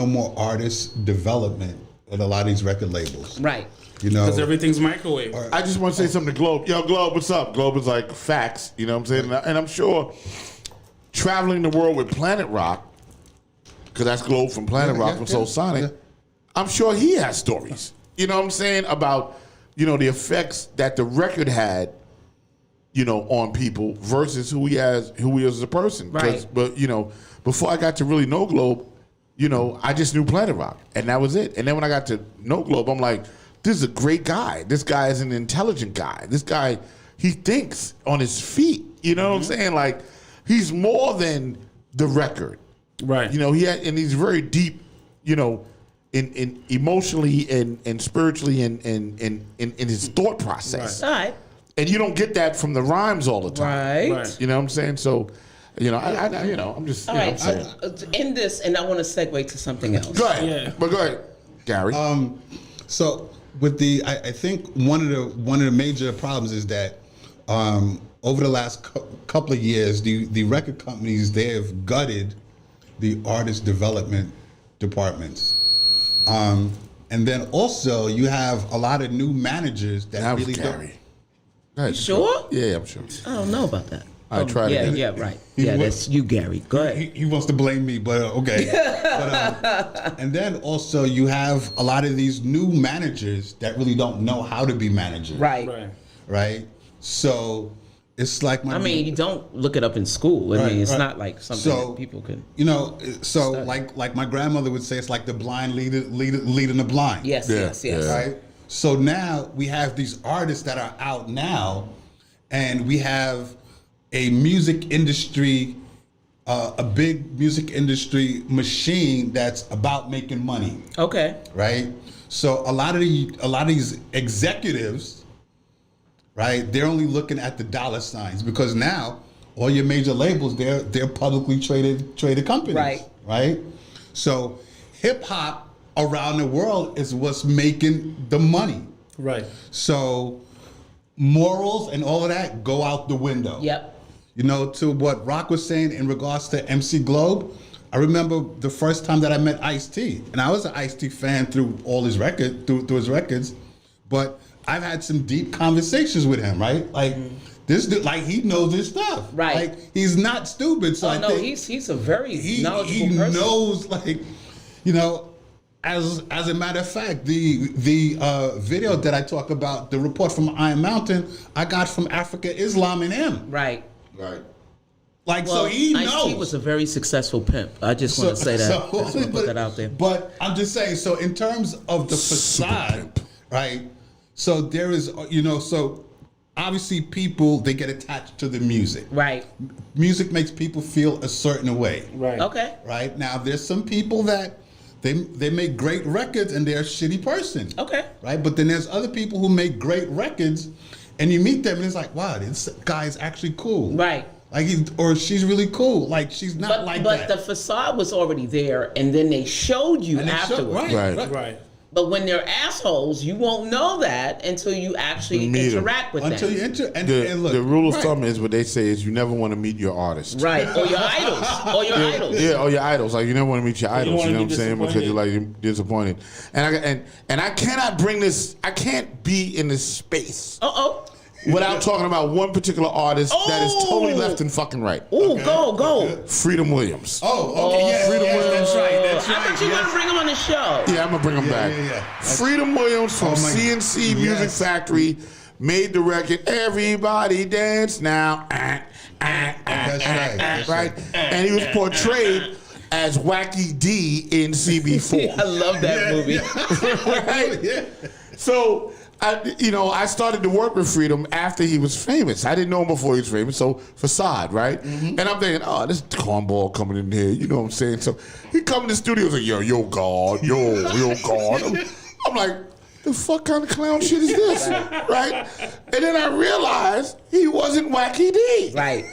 more artist development at a lot of these record labels. Right. Because everything's microwave. I just want to say something to Globe. Yo, Globe, what's up? Globe is like facts, you know what I'm saying? And I'm sure traveling the world with Planet Rock, because that's Globe from Planet Rock from Soul Sonic, I'm sure he has stories, you know what I'm saying, about, the effects that the record had, on people versus who he is as a person. Right. But, before I got to really know Globe, I just knew Planet Rock, and that was it. And then when I got to know Globe, I'm like, this is a great guy. This guy is an intelligent guy. This guy, he thinks on his feet. You know what I'm saying? Like, he's more than the record. Right. And he's very deep, in emotionally and spiritually and in his thought process. All right. And you don't get that from the rhymes all the time. Right. You know what I'm saying? So, I'm just. All right. In this, and I want to segue to something else. Go ahead. Yeah. But go ahead, Gary. So with I think one of the major problems is that over the last couple of years, the record companies, they have gutted the artist development departments. And then also you have a lot of new managers that really Gary. You sure? Yeah, I'm sure. I don't know about that. I tried it. Yeah, right. That's you, Gary. Go ahead. He wants to blame me, but okay. And then also you have a lot of these new managers that really don't know how to be managers. Right. So it's like you don't look it up in school. I mean, it's not like something that people can. So like my grandmother would say, it's like the blind leading the blind. Yes. Right. So now we have these artists that are out now, and we have a music industry, a big music industry machine that's about making money. Okay. Right. So a lot of these executives, right? They're only looking at the dollar signs, because now all your major labels, they're publicly traded companies. Right. So hip hop around the world is what's making the money. Right. So morals and all of that go out the window. Yep. To what Rock was saying in regards to MC Globe, I remember the first time that I met Ice-T, and I was an Ice-T fan through all his through his records, but I've had some deep conversations with him, right? Like this dude, like he knows his stuff, right? Like he's not stupid. So I think he's a very knowledgeable person. He knows, like, As a matter of fact, the video that I talk about, the report from Iron Mountain, I got from Africa Islam and him. Right. Like, so he knows. Ice-T was a very successful pimp. I just want to say that. I just want to put that out there. But I'm just saying, so in terms of the facade, right? So there is, so obviously people, they get attached to the music. Right. Music makes people feel a certain way. Right. Okay. Right. Now, there's some people that they make great records and they're a shitty person. Okay. Right. But then there's other people who make great records, and you meet them and it's like, wow, this guy is actually cool. Right. Like or she's really cool. Like she's not that. But the facade was already there, and then they showed you afterwards. Right. But when they're assholes, you won't know that until you actually interact with them. Until you and look. The rule of thumb is what they say is you never want to meet your artist. Right. Or your idols. Yeah, or your idols. Like you never want to meet your idols. You know what I'm saying? Because you're disappointed. And I cannot bring this. I can't be in this space. Without talking about one particular artist that is totally left and fucking right. Ooh, go. Freedom Williams. Oh, okay, yeah. Freedom Williams. That's right. I bet you're going to bring him on the show. Yeah, I'm going to bring him back. Yeah. Freedom Williams from CNC Music Factory made the record, Everybody Dance Now. That's right? And he was portrayed as Wacky D in CB4. I love that movie. Right? Yeah. So, I started to work with Freedom after he was famous. I didn't know him before he was famous, so Facade, right? And I'm thinking, oh, this cornball coming in here, you know what I'm saying? So he come in the studio and like, yo, God, yo, God. I'm like, the fuck kind of clown shit is this, right? And then I realized he wasn't Wacky D. Right.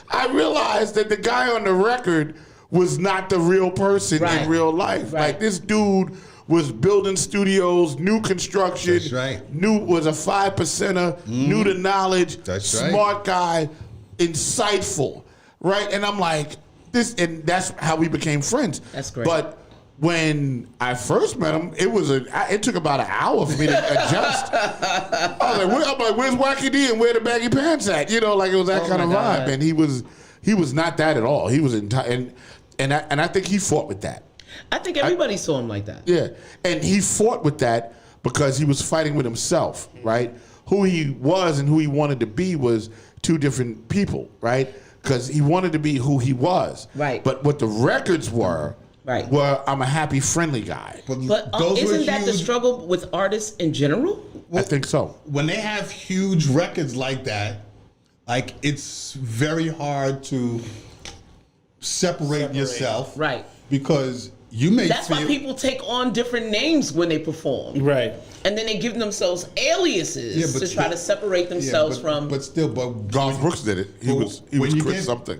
I realized that the guy on the record was not the real person in real life. Right. Like, this dude was building studios, new construction. That's right. Was a 5%er, knew the knowledge, That's right. smart guy, insightful, right? And I'm like, that's how we became friends. That's great. But when I first met him, it took about an hour for me to adjust. I was like, where's Wacky D and where the baggy pants at? It was that kind of vibe. And he was not that at all. He was and I think he fought with that. I think everybody saw him like that. Yeah, and he fought with that because he was fighting with himself, right? Who he was and who he wanted to be was two different people, right? Because he wanted to be who he was. Right. But what the records were I'm a happy, friendly guy. But isn't that the struggle with artists in general? I think so. When they have huge records like that, like, it's very hard to separate yourself. Right. Because you may That's why people take on different names when they perform. Right. And then they give themselves aliases to try to separate themselves from. But still, Garth Brooks did it. He was Chris something.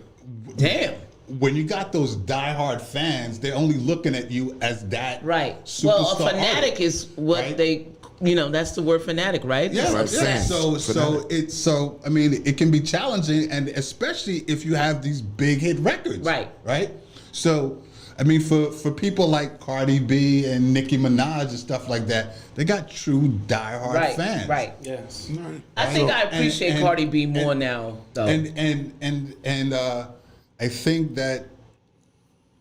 Damn. When you got those diehard fans, they're only looking at you as that superstar Well, a fanatic artist, is what they, that's the word fanatic, right? Yeah, Right, yeah. fans. So I mean, it can be challenging, and especially if you have these big hit records, right. So I mean, for people like Cardi B and Nicki Minaj and stuff like that, they got true diehard fans, Right. Yes. I think I appreciate Cardi B more now, though. And I think that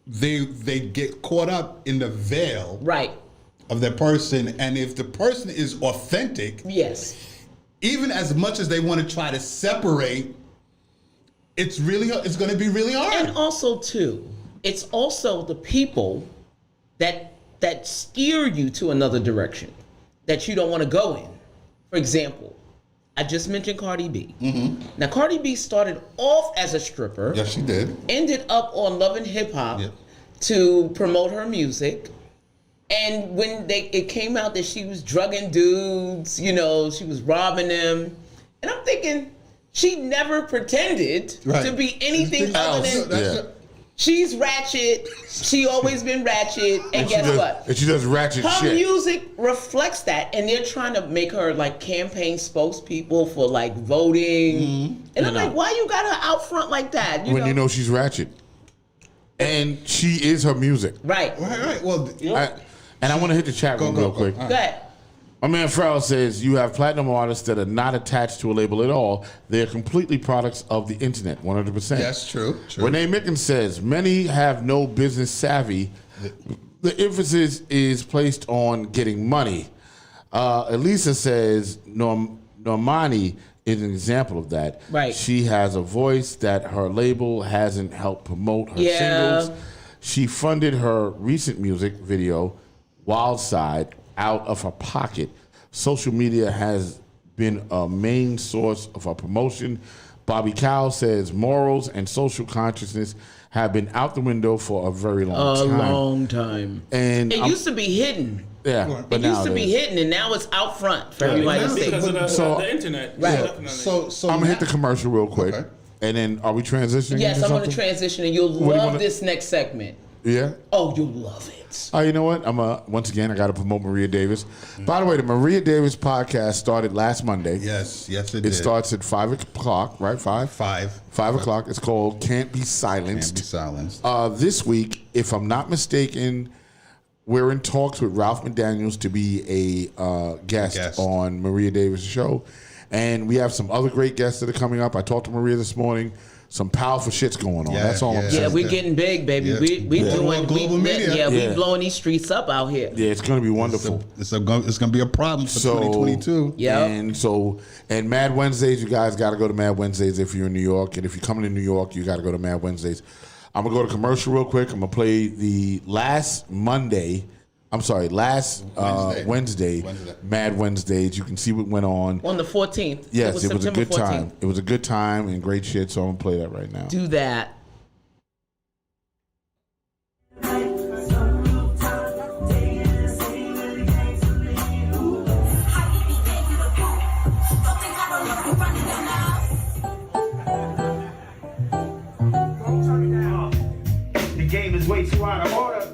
they get caught up in the veil of their person, and if the person is authentic, even as much as they want to try to separate, it's going to be really hard. And also, too, it's also the people that steer you to another direction that you don't want to go in. For example, I just mentioned Cardi B. Mm-hmm. Now, Cardi B started off as a stripper. Yes, she did. Ended up on Love and Hip Hop to promote her music. And when it came out that she was drugging dudes, she was robbing them. And I'm thinking, she never pretended to be anything other than... She's ratchet. She always been ratchet. And guess what? And she does ratchet her shit. Her music reflects that. And they're trying to make her like campaign spokespeople for like voting. Mm-hmm. And I'm like, why you got her out front like that? You know she's ratchet. And she is her music. Right. Well, I want to hit the chat room real quick. Go ahead. My man Farrell says, you have platinum artists that are not attached to a label at all. They're completely products of the internet, 100%. That's true. Renee Mickens says, many have no business savvy. The emphasis is placed on getting money. Elisa says, Normani is an example of that. Right. She has a voice that her label hasn't helped promote her singles. She funded her recent music video, Wild Side, out of her pocket. Social media has been a main source of her promotion. Bobby Cowell says morals and social consciousness have been out the window for a very long time. And it used to be hidden. Yeah, but it used to be hidden, and now it's out front for everybody to see. Because of the internet. Right. So I'm gonna hit the commercial real quick, and then are we transitioning? Yes, into I'm something? gonna transition, and you'll love this next segment. Yeah. Oh, you'll love it. Oh, you know what? once again, I got to promote Maria Davis. By the way, the Maria Davis podcast started last Monday. Yes, it did. It starts at 5 o'clock, right? 5 o'clock. It's called Can't Be Silenced. Can't Be Silenced. This week, if I'm not mistaken, we're in talks with Ralph McDaniels to be a guest on Maria Davis' show. And we have some other great guests that are coming up. I talked to Maria this morning. some powerful shit's going on. Yeah, That's all I'm yeah. saying. Yeah, we're getting big, baby. Yeah. We Yeah. doing Global media. we Yeah. blowing these streets up out here. Yeah, it's gonna be wonderful. It's going to be a problem for 2022. Yeah. And Mad Wednesdays, you guys got to go to Mad Wednesdays if you're in New York, and if you're coming to New York, you got to go to Mad Wednesdays. I'm gonna go to commercial real quick. I'm gonna play the last Wednesday. Mad Wednesdays. You can see what went on. On the 14th. Yes, it was a September good 14th. time. It was a good time and great shit. So I'm gonna play that right now. Do that. The game is way too out of order.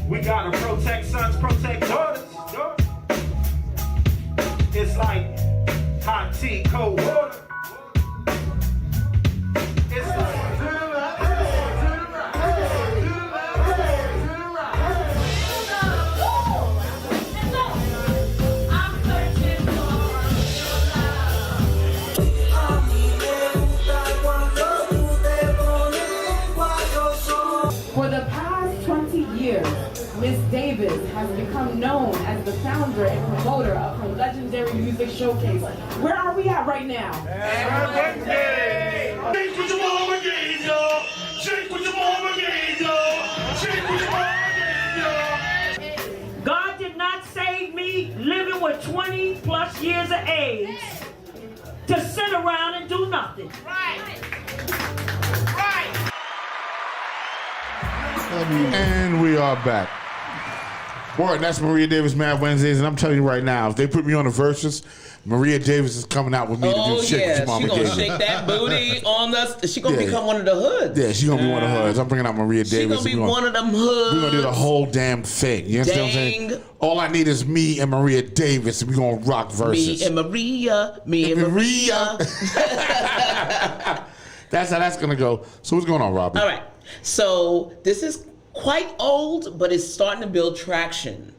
We gotta protect sons, protect daughters. It's like hot tea, cold water. It's like For the past 20 years, Miss Davis has become known as the founder and promoter of her legendary music showcase. Where are we at right now? Shake what your mama gave y'all. Shake what your mama gave y'all. Shake what your mama gave y'all. God did not save me living with 20 plus years of AIDS to sit around and do nothing. And we are back. Word, that's Maria Davis Mad Wednesdays, and I'm telling you right now, if they put me on the verses, Maria Davis is coming out with me to do shit with your mama she gonna gave me. shake that booty on us. She gonna Yeah. become one of the hoods. Yeah, she's gonna be one of the hoods. I'm bringing out Maria She Davis. gonna be We gonna- one of them hoods. We're gonna do the whole damn thing. You understand what I'm saying? Dang. All I need is me and Maria Davis, and we're gonna rock verses. Me and Maria. That's how that's gonna go. So what's going on, Robbie? All right. So this is quite old, but it's starting to build traction.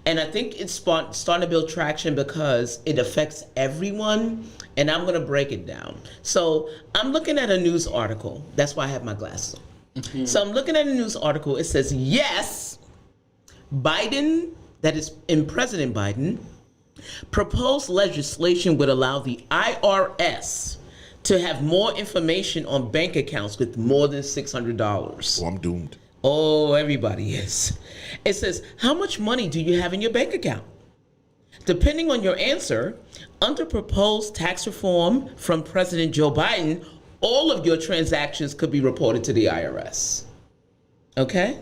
And I think it's starting to build traction because it affects everyone. And I'm going to break it down. So I'm looking at a news article. That's why I have my glasses on. So I'm looking at a news article. It says, yes, Biden, that is in President Biden, proposed legislation would allow the IRS to have more information on bank accounts with more than $600. Oh, I'm doomed. Oh, everybody is. It says, how much money do you have in your bank account? Depending on your answer, under proposed tax reform from President Joe Biden, all of your transactions could be reported to the IRS. Okay?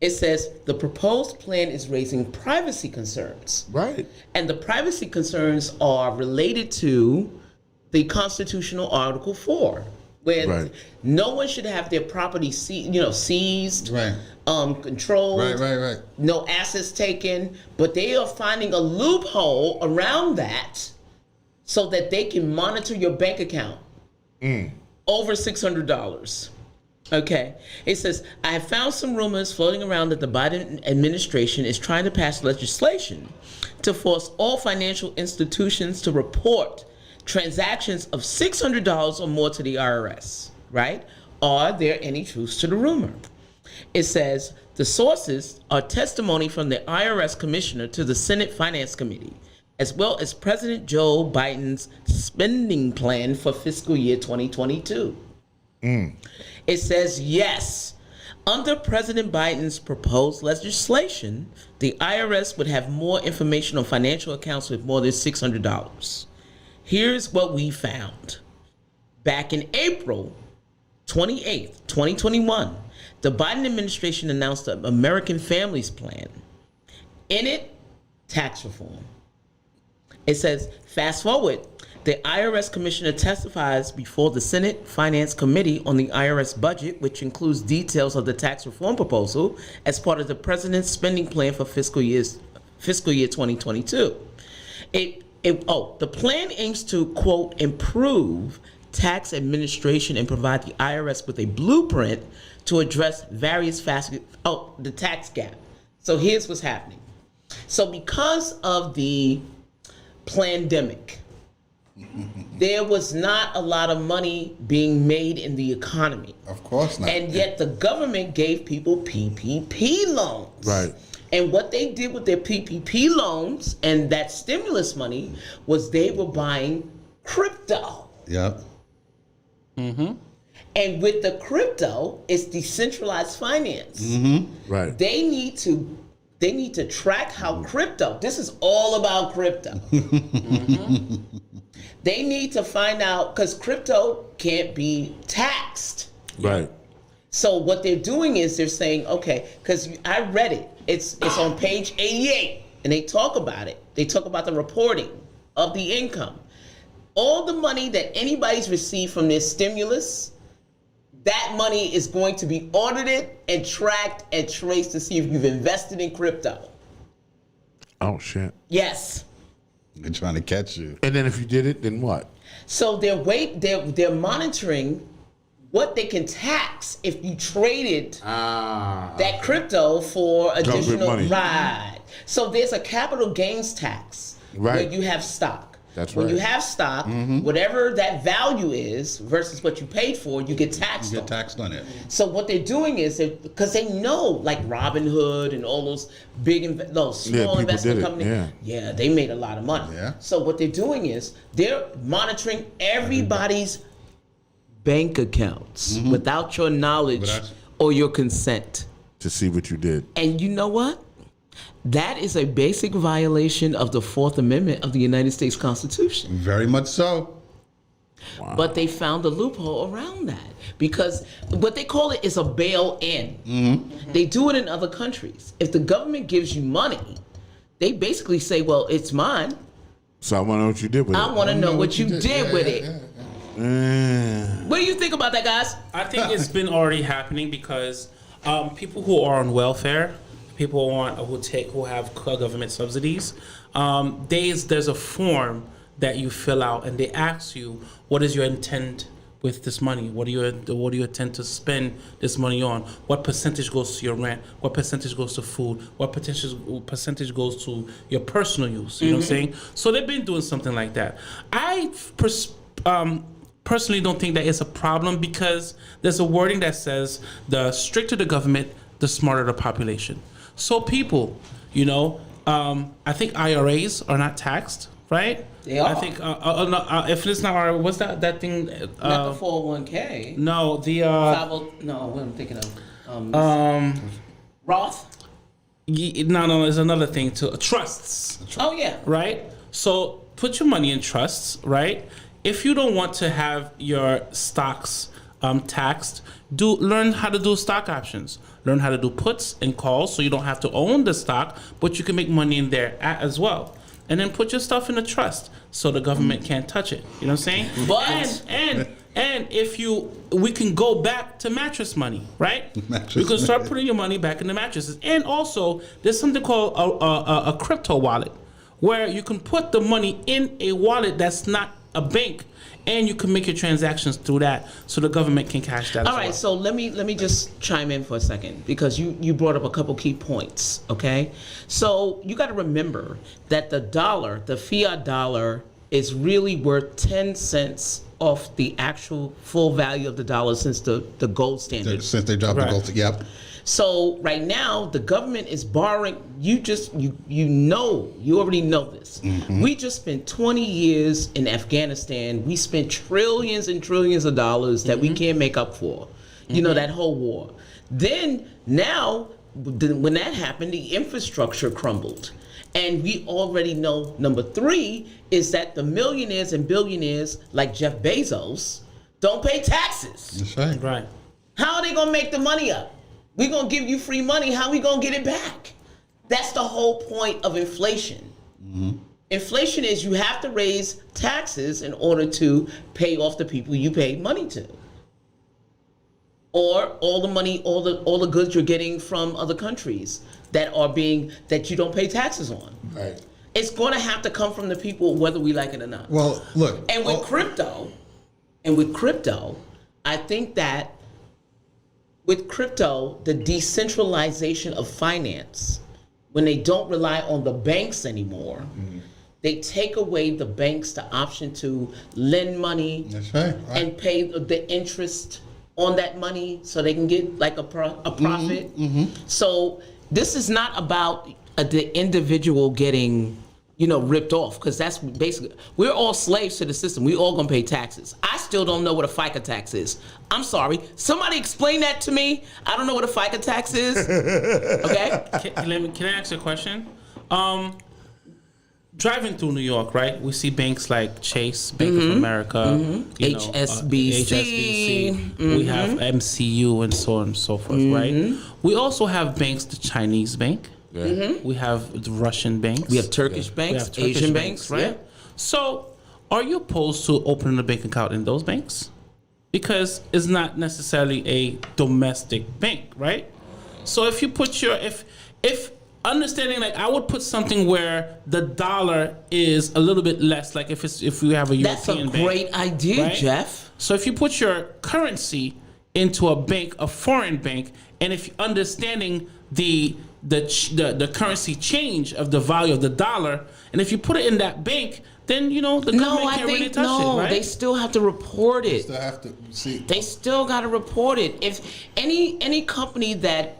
It says the proposed plan is raising privacy concerns. Right. And the privacy concerns are related to the constitutional Article 4. Where Right. no one should have their property seized, Right. controlled, Right. no assets taken, but they are finding a loophole around that so that they can monitor your bank account over $600. Okay. It says, I have found some rumors floating around that the Biden administration is trying to pass legislation to force all financial institutions to report transactions of $600 or more to the IRS, right? Are there any truths to the rumor? It says the sources are testimony from the IRS commissioner to the Senate Finance Committee, as well as President Joe Biden's spending plan for fiscal year 2022. It says, yes, under President Biden's proposed legislation, the IRS would have more information on financial accounts with more than $600. Here's what we found. Back in April 28th, 2021, the Biden administration announced the American Families Plan. In it, tax reform. It says, fast forward, the IRS commissioner testifies before the Senate Finance Committee on the IRS budget, which includes details of the tax reform proposal as part of the president's spending plan for fiscal year 2022. The plan aims to, quote, improve tax administration and provide the IRS with a blueprint to address various facets. The tax gap. So here's what's happening. So because of the pandemic, there was not a lot of money being made in the economy. Of course not. And yet the government gave people PPP loans. Right. And what they did with their PPP loans and that stimulus money was they were buying crypto. Yep. Mm-hmm. And with the crypto, it's decentralized finance. Mm-hmm. Right. They need to track how crypto. This is all about crypto. Mm-hmm. They need to find out because crypto can't be taxed. Right. So what they're doing is they're saying, okay, because I read it. It's on page 88, and they talk about it. They talk about the reporting of the income. All the money that anybody's received from this stimulus, that money is going to be audited and tracked and traced to see if you've invested in crypto. Oh, shit. Yes. They're trying to catch you. And then if you did it, then what? So they're monitoring what they can tax if you traded that crypto for additional money. Right. So there's a capital gains tax Right. where you have stock. That's when right. you have stock, whatever that value is versus what you paid for, you get taxed. You get taxed on it. So what they're doing is because they know, like Robinhood and all those those small people investment did it, companies, yeah. they made a lot of money. Yeah. So what they're doing is they're monitoring everybody's bank accounts without your knowledge or your consent. To see what you did. And you know what? That is a basic violation of the Fourth Amendment of the United States Constitution. Very much so. Wow. But they found a loophole around that because what they call it is a bail-in. They do it in other countries. If the government gives you money, they basically say, well, it's mine. So I want to know what you did with it. I want to know what you did with it. Mm. What do you think about that, guys? I think it's been already happening because people who are on welfare, people who have government subsidies, there's a form that you fill out and they ask you what is your intent with this money. What do you intend to spend this money on? What percentage goes to your rent? What percentage goes to food? What percentage goes to your personal use? You know what I'm saying? So they've been doing something like that. I personally don't think that it's a problem because there's a wording that says the stricter the government, the smarter the population. So people, I think IRAs are not taxed, right? They are. I think if it's not IRA, what's that thing? Not the 401k. No, the No, what I'm thinking of. Roth. No, there's another thing too. Trusts. Oh yeah. Right. So put your money in trusts, right? If you don't want to have your stocks taxed, learn how to do stock options. Learn how to do puts and calls, so you don't have to own the stock, but you can make money in there as well. And then put your stuff in a trust, so the government can't touch it. You know what I'm saying? But and we can go back to mattress money, right? You can start putting your money back in the mattresses. And also, there's something called a crypto wallet, where you can put the money in a wallet that's not a bank, and you can make your transactions through that, so the government can cash that. All right, so let me just chime in for a second because you brought up a couple key points. Okay, so you got to remember that the fiat dollar, is really worth 10 cents off the actual full value of the dollar since the gold standard. Since they dropped the gold, yep. So right now the government is borrowing. You already know this. We just spent 20 years in Afghanistan. We spent trillions and trillions of dollars that we can't make up for. You know, that whole war. Then now, when that happened, the infrastructure crumbled. And we already know, number 3 is that the millionaires and billionaires like Jeff Bezos don't pay taxes. That's right. Right. How are they gonna make the money up? We're gonna give you free money, how are we gonna get it back? That's the whole point of inflation. Inflation is you have to raise taxes in order to pay off the people you paid money to. Or all the money, all the goods you're getting from other countries that you don't pay taxes on. Right. It's gonna have to come from the people whether we like it or not. Well, look. And with crypto, I think that with crypto, the decentralization of finance, when they don't rely on the banks anymore, they take away the banks the option to lend money. That's right. And pay the interest on that money so they can get like a profit. So this is not about the individual getting, ripped off, because that's basically, we're all slaves to the system. We all gonna pay taxes. I still don't know what a FICA tax is. I'm sorry. Somebody explain that to me. I don't know what a FICA tax is. Okay? Can I ask you a question? Driving through New York, right? We see banks like Chase, Bank of America, HSBC. We have MCU and so on and so forth, right? We also have banks, the Chinese bank. We have the Russian banks. We have Turkish banks, We have Turkish Asian banks, right? yeah. So, are you opposed to opening a bank account in those banks? Because it's not necessarily a domestic bank, right? So if you put if understanding, like, I would put something where the dollar is a little bit less, like if we have a European bank. That's a great idea, right? Jeff. So if you put your currency into a bank, a foreign bank, and if you're understanding the currency change of the value of the dollar, and if you put it in that bank, then the government can't really touch it, right? They still have to report it. Still have to see. They still got to report it. If any company that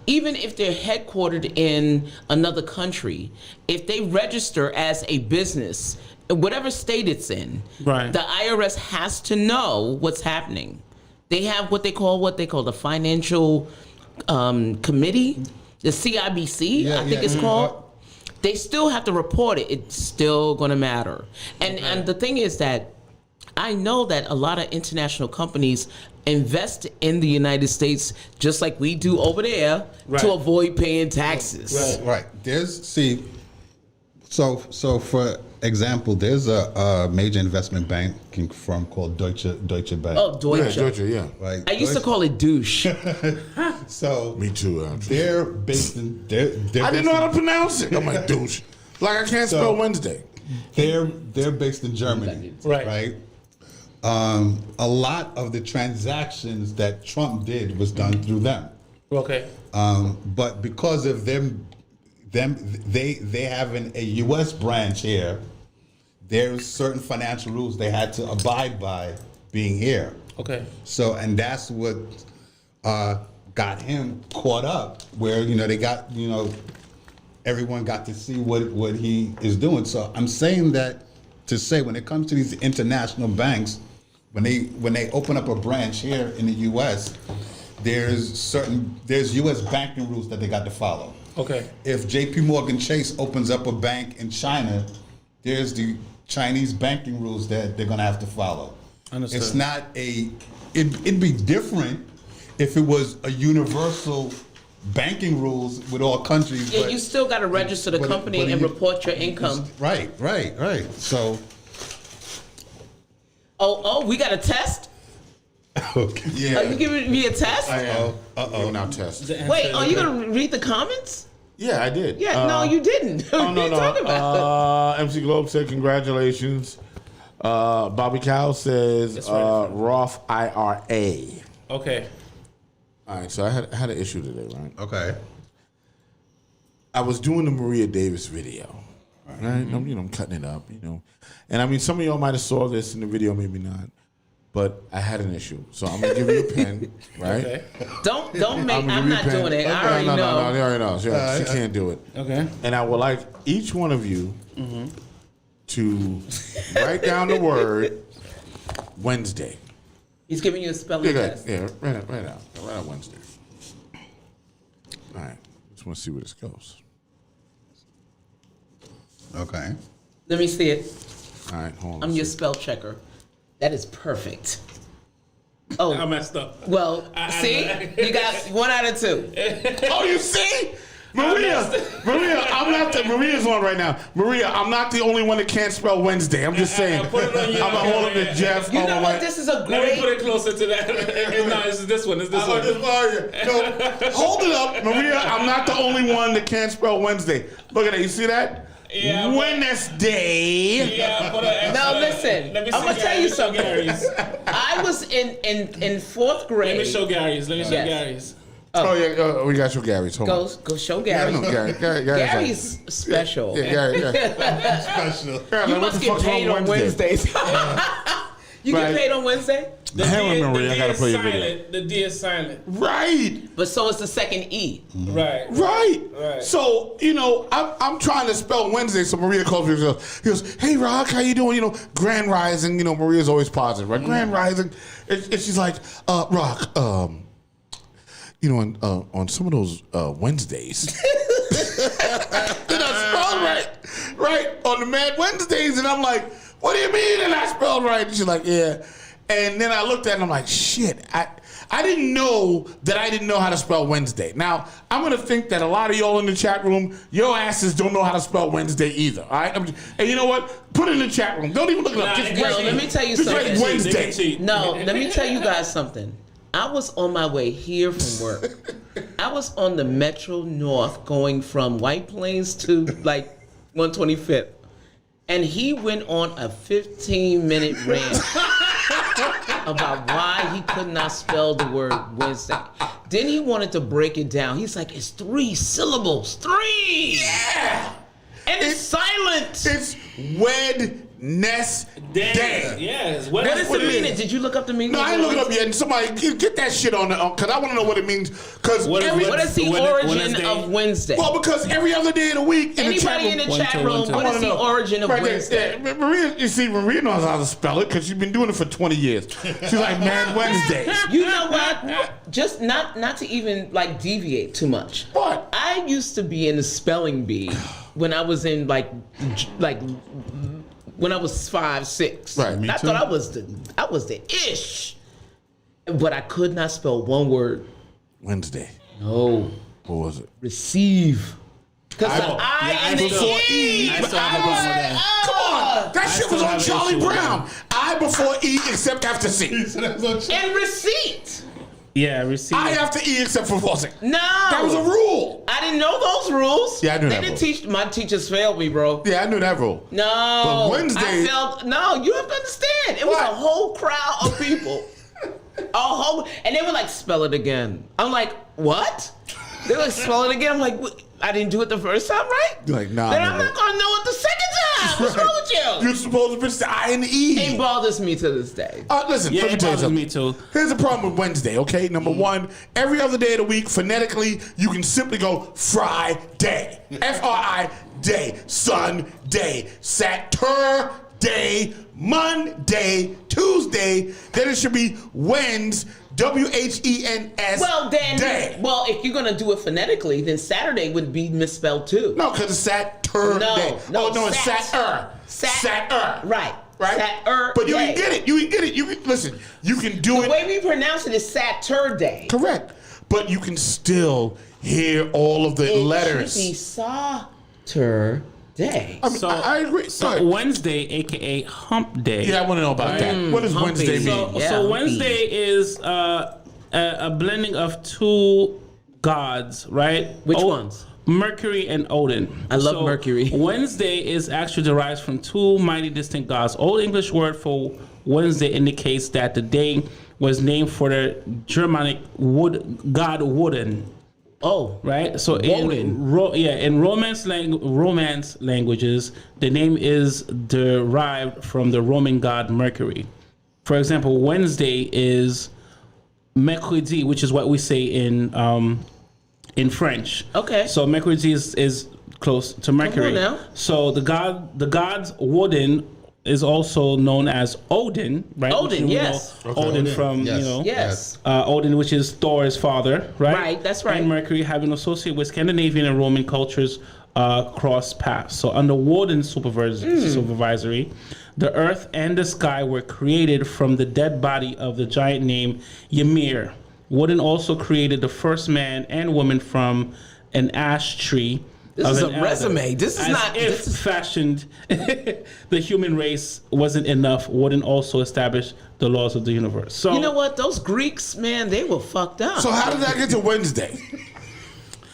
even if they're headquartered in another country, if they register as a business, whatever state it's in, right, the IRS has to know what's happening. They have what they call the financial committee, the CIBC, I think it's called. They still have to report it. It's still going to matter. And the thing is that I know that a lot of international companies invest in the United States just like we do over there to avoid paying taxes. Right. So for example, there's a major investment banking firm called Deutsche Bank. Oh, Deutsche. Yeah. Right. I used to call it douche. So me too. They're based in. They're I didn't know how to pronounce it. I'm like douche. Like I can't spell Wednesday. They're based in Germany. Right. A lot of the transactions that Trump did was done through them. Okay. But because of them, they having a U.S. branch here, there's certain financial rules they had to abide by being here. Okay. So, and that's what got him caught up, where they got everyone got to see what he is doing. So I'm saying that to say when it comes to these international banks, when they open up a branch here in the U.S., there's U.S. banking rules that they got to follow. Okay. If J.P. Morgan Chase opens up a bank in China, there's the Chinese banking rules that they're gonna have to follow. Understood. It's not it'd be different if it was a universal banking rules with all countries. Yeah, you still got to register the company and report your income. Right. So. Oh, we got a test? Okay. Yeah. Are you giving me a test? I am. Giving out tests. Wait, are you going to read the comments? Yeah, I did. Yeah, no, you didn't. Oh, What are you talking about? MC Globe said congratulations. Bobby Cow says Roth IRA. Okay. All right, so I had an issue today, right? Okay. I was doing the Maria Davis video, right? I'm cutting it up, And I mean, some of y'all might have saw this in the video, maybe not. But I had an issue, so I'm gonna give you a pen, right? Okay. Don't make. I'm not doing it. I already know. No, they already know. She can't do it. Okay. And I would like each one of you to write down the word Wednesday. He's giving you a spelling test. Yeah, write out Wednesday. All right, just want to see where this goes. Okay. Let me see it. All right, hold on. I'm your spell checker. That is perfect. Oh, I messed up. Well, see, you got 1 out of 2. Oh, you see? Maria, I'm not Maria's on right now. Maria, I'm not the only one that can't spell Wednesday. I'm just saying. Put it on you. I'm gonna hold it to Jeff. You know what? This is a great. Let me put it closer to that. No, it's this one. It's this one. No, hold it up, Maria. I'm not the only one that can't spell Wednesday. Look at that. You see that? Yeah, Wednesday. Yeah, now listen, I'm gonna tell you something. I was in 4th grade. Let me show Gary's. Oh, yeah, we got your Gary's. Hold on. Go show Gary. Yeah, I know Gary's Gary's special. Yeah, Gary. Special. You must get paid on Wednesdays. You get paid on Wednesday? The Marie, I gotta play your video. The D is silent. Right. But so it's the second E. Right. So, I'm trying to spell Wednesday, so Maria calls me. He goes, hey, Rock, how you doing? Grand Rising. Maria's always positive, right? Grand Rising. And she's like, Rock, on some of those Wednesdays. I spelled right? On the Mad Wednesdays. And I'm like, what do you mean? And I spelled right. And she's like, yeah. And then I looked at it and I'm like, shit, I didn't know that I didn't know how to spell Wednesday. Now, I'm going to think that a lot of y'all in the chat room, your asses don't know how to spell Wednesday either, all right? And you know what? Put it in the chat room. Don't even look it up. Let me tell you just something. Wednesday. No, let me tell you guys something. I was on my way here from work. I was on the Metro North going from White Plains to 125th. And he went on a 15-minute rant about why he could not spell the word Wednesday. Then he wanted to break it down. He's like, it's 3 syllables. 3! Yeah! And it's silent. It's Wednesday. Yes. What does it mean? Did you look up the meaning? No, I ain't looking up yet. And somebody get that shit on because I want to know what it means. Because what is the origin of Wednesday? Well, because every other day of the week, anybody in the chat room, what is the origin of Wednesday? Maria knows how to spell it because she's been doing it for 20 years. She's like, man, Wednesdays. You know what? Just not to even deviate too much. What? I used to be in the spelling bee when I was in when I was 5, 6. Right. I thought I was the ish. But I could not spell one word. Wednesday. No. What was it? Receive. Because the I and the E. Come on. That shit was on Charlie Brown. I before E except after C. And receipt. Yeah, receipt. I after E except for forcing. No. That was a rule. I didn't know those rules. Yeah, I knew they that didn't rule. teach. My teachers failed me, bro. Yeah, I knew that rule. No. But Wednesday. I failed. No, you have to understand. It was a whole crowd of people. And they were like, spell it again. I'm like, what? They were like, spell it again. I'm like, what? I didn't do it the first time, right? You're like, nah. Then I'm not gonna know it the second time. What's wrong with you? You're supposed to finish the I and the E. It bothers me to this day. Listen, let me tell you something. Me too. Here's the problem with Wednesday, okay? Number one, every other day of the week, phonetically, you can simply go Friday. F-R-I day. Sunday. Saturday. Monday. Tuesday. Then it should be Wednesday. W-H-E-N-S. Well, if you're gonna do it phonetically, then Saturday would be misspelled too. No, because it's Saturday. No, it's Saturday. Saturday. Right. Saturday. But you can get it. Listen. You can do it. The way we pronounce it is Saturday. Correct. But you can still hear all of the letters. It should be Saturday. I agree. So Wednesday, aka Hump Day. Yeah, I want to know about that. What does Wednesday mean? So Wednesday is a blending of 2 gods, right? Which ones? Mercury and Odin. I love Mercury. Wednesday is actually derived from 2 mighty distinct gods. Old English word for Wednesday indicates that the day was named for the Germanic god Woden. Oh, right. So in Romance languages, the name is derived from the Roman god Mercury. For example, Wednesday is mercredi, which is what we say in French. Okay. So mercredi is close to Mercury. Come on now. So the god's Woden is also known as Odin, right? Odin, yes. Odin from, Yes. Odin, which is Thor's father, right? Right, that's right. And Mercury having associated with Scandinavian and Roman cultures cross paths. So under Woden's supervisory, the earth and the sky were created from the dead body of the giant named Ymir. Woden also created the first man and woman from an ash tree. This is a resume. This is not. If fashioned the human race wasn't enough, Woden also established the laws of the universe. So you know what? Those Greeks, man, they were fucked up. So how did that get to Wednesday?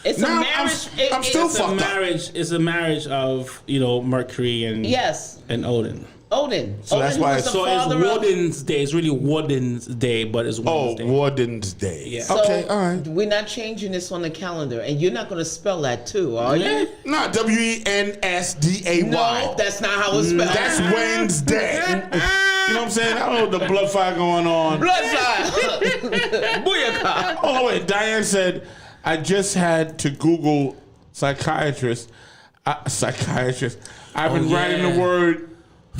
It's a marriage. I'm still fucked up. It's a marriage of Mercury and yes and Odin. Odin. So that's why was the So it's father of- Warden's Day. It's really Warden's Day, but it's Wednesday. Warden's Day. Yeah. So Okay, all right. we're not changing this on the calendar, and you're not going to spell that too, are you? No, Wednesday. No, that's not how it's spelled. That's Wednesday. You know what I'm saying? I don't know the blood fire going on. Blood fire. Booyaka. Oh, wait. Diane said, I just had to Google psychiatrist. Psychiatrist. I've been writing the word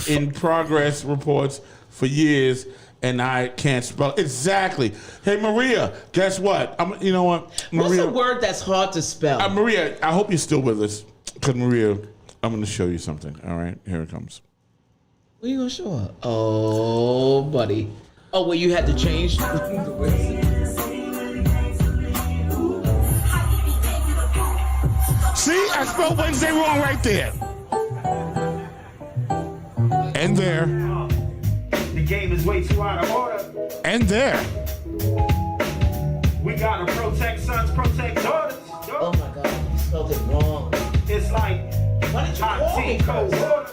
in progress reports for years, and I can't spell exactly. Hey, Maria, guess what? You know what? Maria, What's a word that's hard to spell? Maria, I hope you're still with us. Because, Maria, I'm going to show you something. All right? Here it comes. What are you going to show her? Oh, buddy. Oh, well, you had to change. See? I spelled Wednesday wrong right there. And there. The game is way too out of order. And there. We gotta protect sons, protect daughters. Oh, my God. You spelled it wrong. It's like Why did you hot call tea, me cold first? water.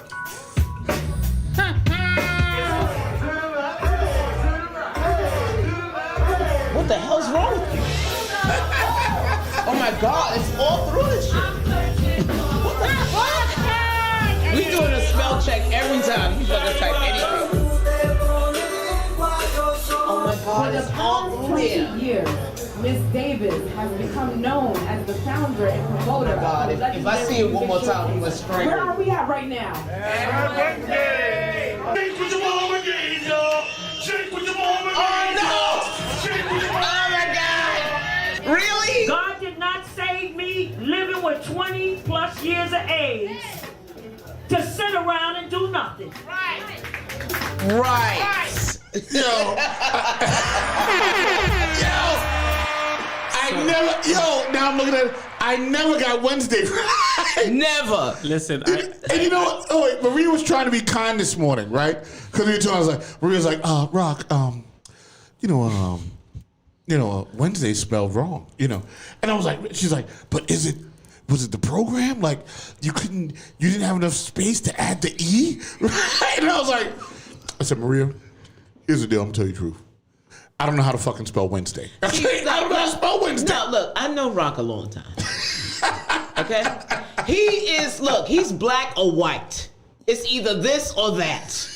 What the hell's wrong with you? Oh, my God. It's all through this shit. What the fuck? We doing a spell check every time you fucking type anything. Oh, my God. For the It's all past through 20 here. years, Miss Davis has become known as the founder and promoter of God, the if I see it one more time, I'm gonna strangle. Where are we at right now? Shake with your mama again, y'all. Shake with your mama Oh, again. no! Shake with your Oh, mama. my God. Really? God did not save me living with 20 plus years of AIDS to sit around and do nothing. Right. Now I'm looking at it. I never got Wednesday right. Never. Listen, And you know what? Oh, wait, Maria was trying to be kind this morning, right? Because we were talking, I was like, Maria's like, Rock, Wednesday's spelled wrong, And I was like, she's like, but was it the program? Like, you didn't have enough space to add the E? Right? And I was like, I said, Maria, here's the deal, I'm gonna tell you the truth. I don't know how to fucking spell Wednesday. Okay? I don't know how to spell Wednesday. No, look, I know Rock a long time. Okay? He's black or white. It's either this or that.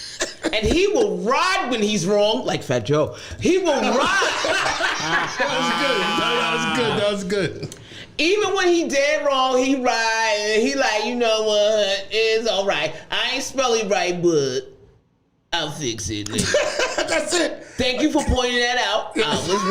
And he will ride when he's wrong, like Fat Joe. He will ride. That was good. Even when he dead wrong, he ride. And he like, you know what? It's all right. I ain't spell it right, but I'll fix it later. That's it. Thank you for pointing that out. I was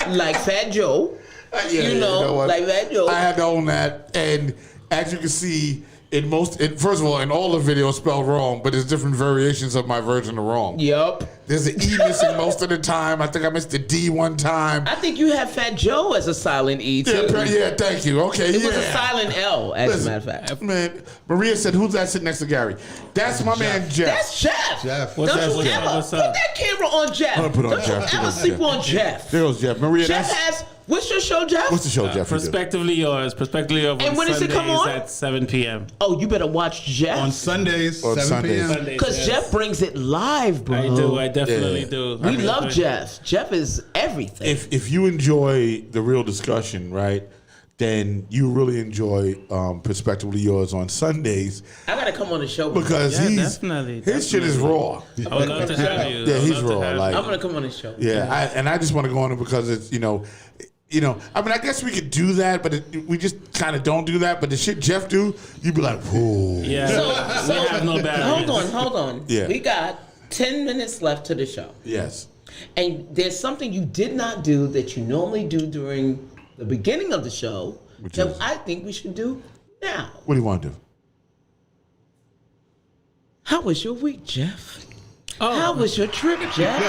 wrong. Like Fat Joe. Like Fat Joe. I had to own that. And as you can see, first of all, in all the videos spelled wrong, but there's different variations of my version of wrong. Yup. There's an E missing most of the time. I think I missed the D one time. I think you have Fat Joe as a silent E, too. Yeah, thank you. Okay, It was a silent L, as a matter of fact. Man, Maria said, who's that sitting next to Gary? That's my man, Jeff. That's Jeff. What's Don't up? you ever What's put up? that camera on Jeff. I'm gonna put it on Don't Jeff. you ever sleep on Jeff. There goes Jeff. Maria, Jeff has, what's your show, Jeff? What's the show, Jeff? Prospectively yours. Prospectively yours. And when does it come on? At 7 p.m. Oh, you better watch Jeff. On Sundays, On 7 Sundays. p.m. Because Jeff brings it live, bro. I do. I definitely do. We love Jeff. Jeff is everything. If you enjoy the real discussion, right, then you really enjoy Prospectively Yours on Sundays I gotta come on the show. because definitely. his shit is raw. I would love to have you. Yeah, I would he's love to raw. have Like, I'm gonna come on the show. yeah, I just want to go on it because it's I mean, I guess we could do that, but we just kind of don't do that. But the shit Jeff do, you'd be like, whoa. Yeah. So we have no batteries. hold on. Yeah. We got 10 minutes left to the show. Yes. And there's something you did not do that you normally do during the beginning of the show Which that is? I think we should do now. What do you want to do? How was your week, Jeff? Oh. How was your trip, Jeff?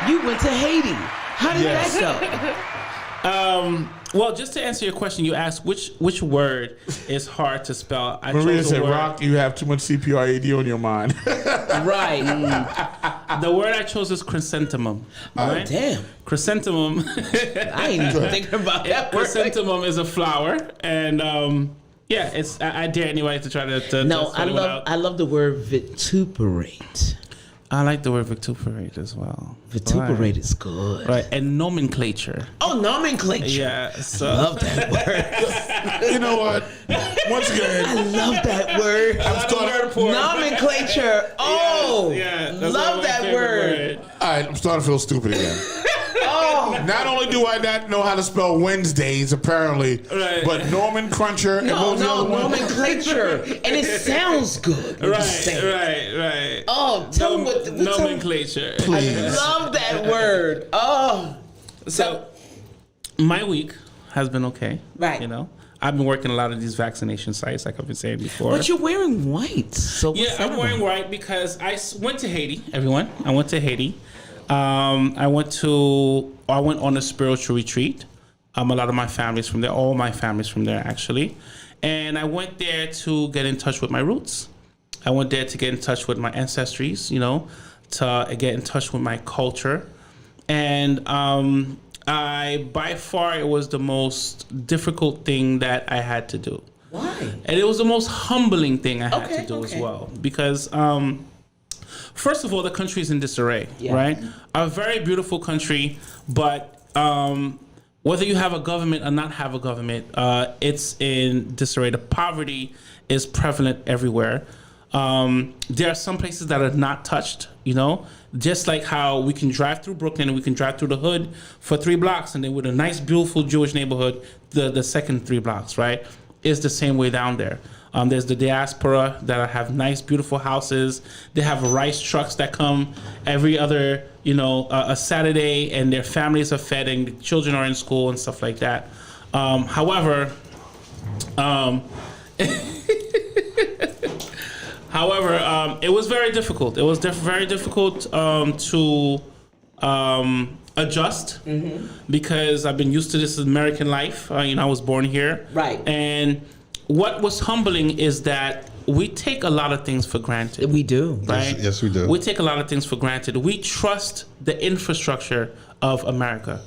You went to Haiti. How did that go? Well, just to answer your question, you asked which word is hard to spell. I Maria chose said, the word. Rock, you have too much CPR-AD on your mind. Right. The word I chose is chrysanthemum. Right? Damn. Chrysanthemum. I ain't even thinking about that word. Chrysanthemum is a flower, and Yeah, it's. I dare anybody to try to No, spell it out. I love the word vituperate. I like the word vituperate as well. Vituperate is good. Right, and nomenclature. Oh, nomenclature. Yeah, so. I love that word. You know what? Once again, I love that word. Nomenclature. Oh, that's love my that favorite word. all right, I'm starting to feel stupid again. Oh, Not only do I not know how to spell Wednesdays, apparently, but Norman Cruncher and what was the other one? nomenclature, and it sounds good. when you say it. Right. Oh, tell me what Nomenclature. Please. I love that word. Oh, So, my week has been okay. Right. You know, I've been working a lot of these vaccination sites, like I've been saying before. but you're wearing white. So what's Yeah, that I'm wearing about? white because I went to Haiti. Everyone, I went to Haiti. I went on a spiritual retreat. A lot of my family's from there. All my family's from there, actually. And I went there to get in touch with my roots. I went there to get in touch with my ancestries, you know, to get in touch with my culture. And by far, it was the most difficult thing that I had to do. Why? And it was the most humbling thing I had to do as well. Because, first of all, the country is in disarray, right? A very beautiful country, but whether you have a government or not have a government, it's in disarray. The poverty is prevalent everywhere. There are some places that are not touched, you know, just like how we can drive through Brooklyn and we can drive through the hood for 3 blocks, and then with a nice, beautiful Jewish neighborhood, the second 3 blocks, right, is the same way down there. There's the diaspora that have nice, beautiful houses. They have rice trucks that come every other, you know, a Saturday, and their families are fed and the children are in school and stuff like that. However, it was very difficult. It was very difficult to adjust because I've been used to this American life. You know, I was born here. Right. And what was humbling is that we take a lot of things for granted. We do. Right? Yes, we do. We take a lot of things for granted. We trust the infrastructure of America.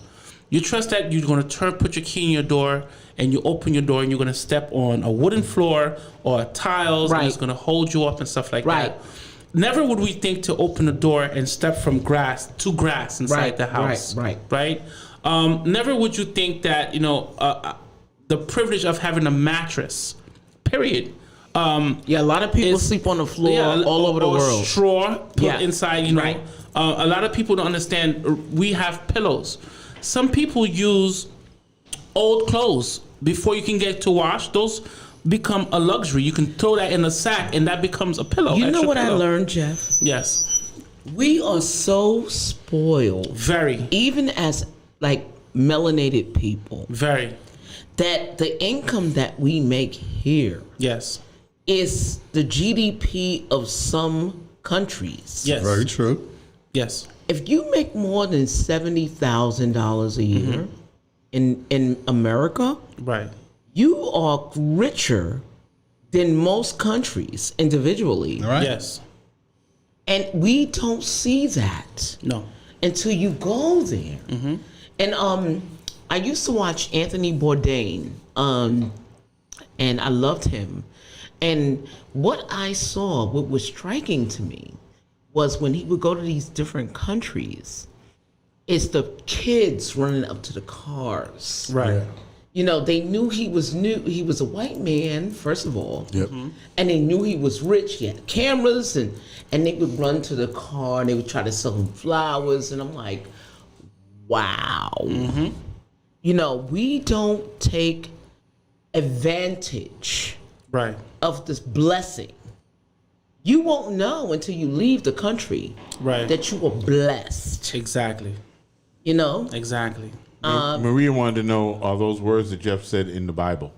You trust that you're going to put your key in your door, and you open your door, and you're going to step on a wooden floor or tiles, and it's going to hold you up and stuff like that. Never would we think to open the door and step from grass to grass inside the house. Right? Never would you think that, you know, the privilege of having a mattress, period. A lot of people sleep on the floor all over the world. Straw put inside, you know. A lot of people don't understand. We have pillows. Some people use old clothes before you can get to wash. Those become a luxury. You can throw that in a sack, and that becomes a pillow. You know what pillow. I learned, Jeff? Yes. We are so spoiled. Very. Even as like melanated people. Very. That the income that we make here. Yes. Is the GDP of some countries. Yes. Very true. Yes. If you make more than $70,000 a year in America, right, you are richer than most countries individually. All right. Yes. And we don't see that. No. Until you go there. Mm-hmm. And I used to watch Anthony Bourdain, and I loved him. And what I saw, what was striking to me, was when he would go to these different countries, it's the kids running up to the cars. Right. Yeah. You know, they knew he was a white man, first of all. Yep. And they knew he was rich. He had cameras, and they would run to the car and they would try to sell him flowers. And I'm like, wow. Mm-hmm. You know, we don't take advantage of this blessing. You won't know until you leave the country that you were blessed. Exactly. You know? Exactly. Maria wanted to know, are those words that Jeff said in the Bible?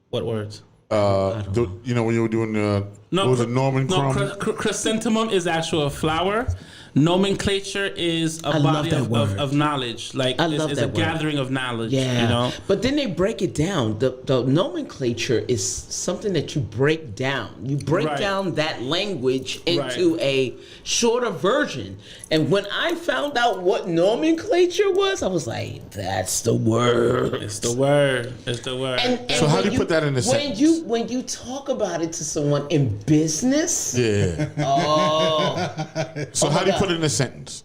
What words? You know, when you were doing the, what was it, Norman Crumb? Chrysanthemum is actually a flower. Nomenclature is a body of knowledge. Like it's a gathering of knowledge. Yeah. You know? But then they break it down. The nomenclature is something that you break down. You break down that language into a shorter version. And when I found out what nomenclature was, I was like, that's the word. It's the word. It's the word. And so how do you put that in a sentence? When you talk about it to someone in business, so how do you put it in a sentence?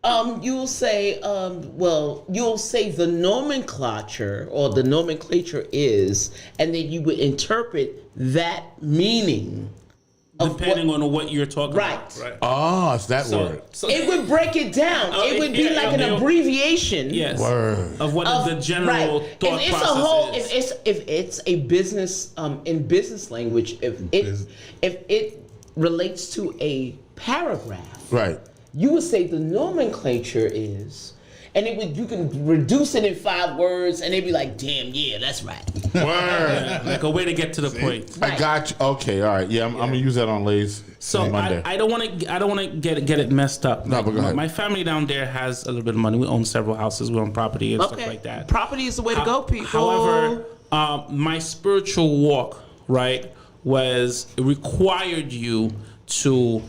You'll say, you'll say the nomenclature or the nomenclature is, and then you would interpret that meaning. Depending on what you're talking about. Right. Oh, it's that word. So it would break it down. It would be like an abbreviation. Yes. Word. Of what the general thought process is. If it's a business, in business language, if it relates to a paragraph, right, you would say the nomenclature is, and you can reduce it in 5 words, and they'd be like, "Damn, yeah, that's right." Word. Like a way to get to the point. I got you. Okay, all right. Yeah, I'm gonna use that on Lay's. So Monday. I don't want to get it messed up. No, but go ahead. My family down there has a little bit of money. We own several houses. We own property and stuff like that. Property is the way to go, people. However, my spiritual walk, right, required you to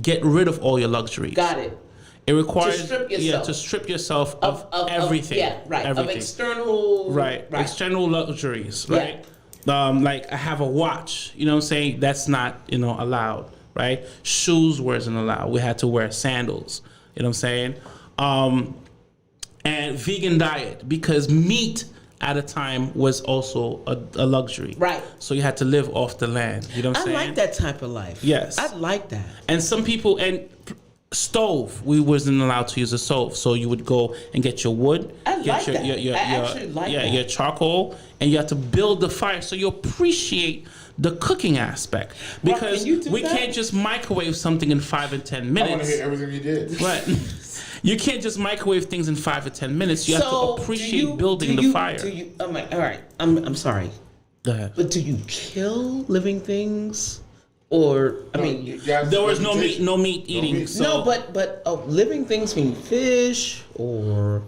get rid of all your luxuries. Got it. It requires to strip yourself of everything. Everything. Of external luxuries, right? Like I have a watch, you know what I'm saying? That's not, allowed, right? Shoes wasn't allowed. We had to wear sandals, you know what I'm saying? And vegan diet, because meat at a time was also a luxury. Right. So you had to live off the land, you know what I'm saying? I like that type of life. Yes. I like that. And some people, stove, we wasn't allowed to use a stove, so you would go and get your wood, your charcoal, and you have to build the fire, so you appreciate the cooking aspect, because we can't just microwave something in 5 and 10 minutes. I want to hear everything you did. Right. You can't just microwave things in 5 or 10 minutes. You have to appreciate building the fire. All right. I'm sorry. Go ahead. But do you kill living things? Or there was no meat eating. So. No, but living things mean fish or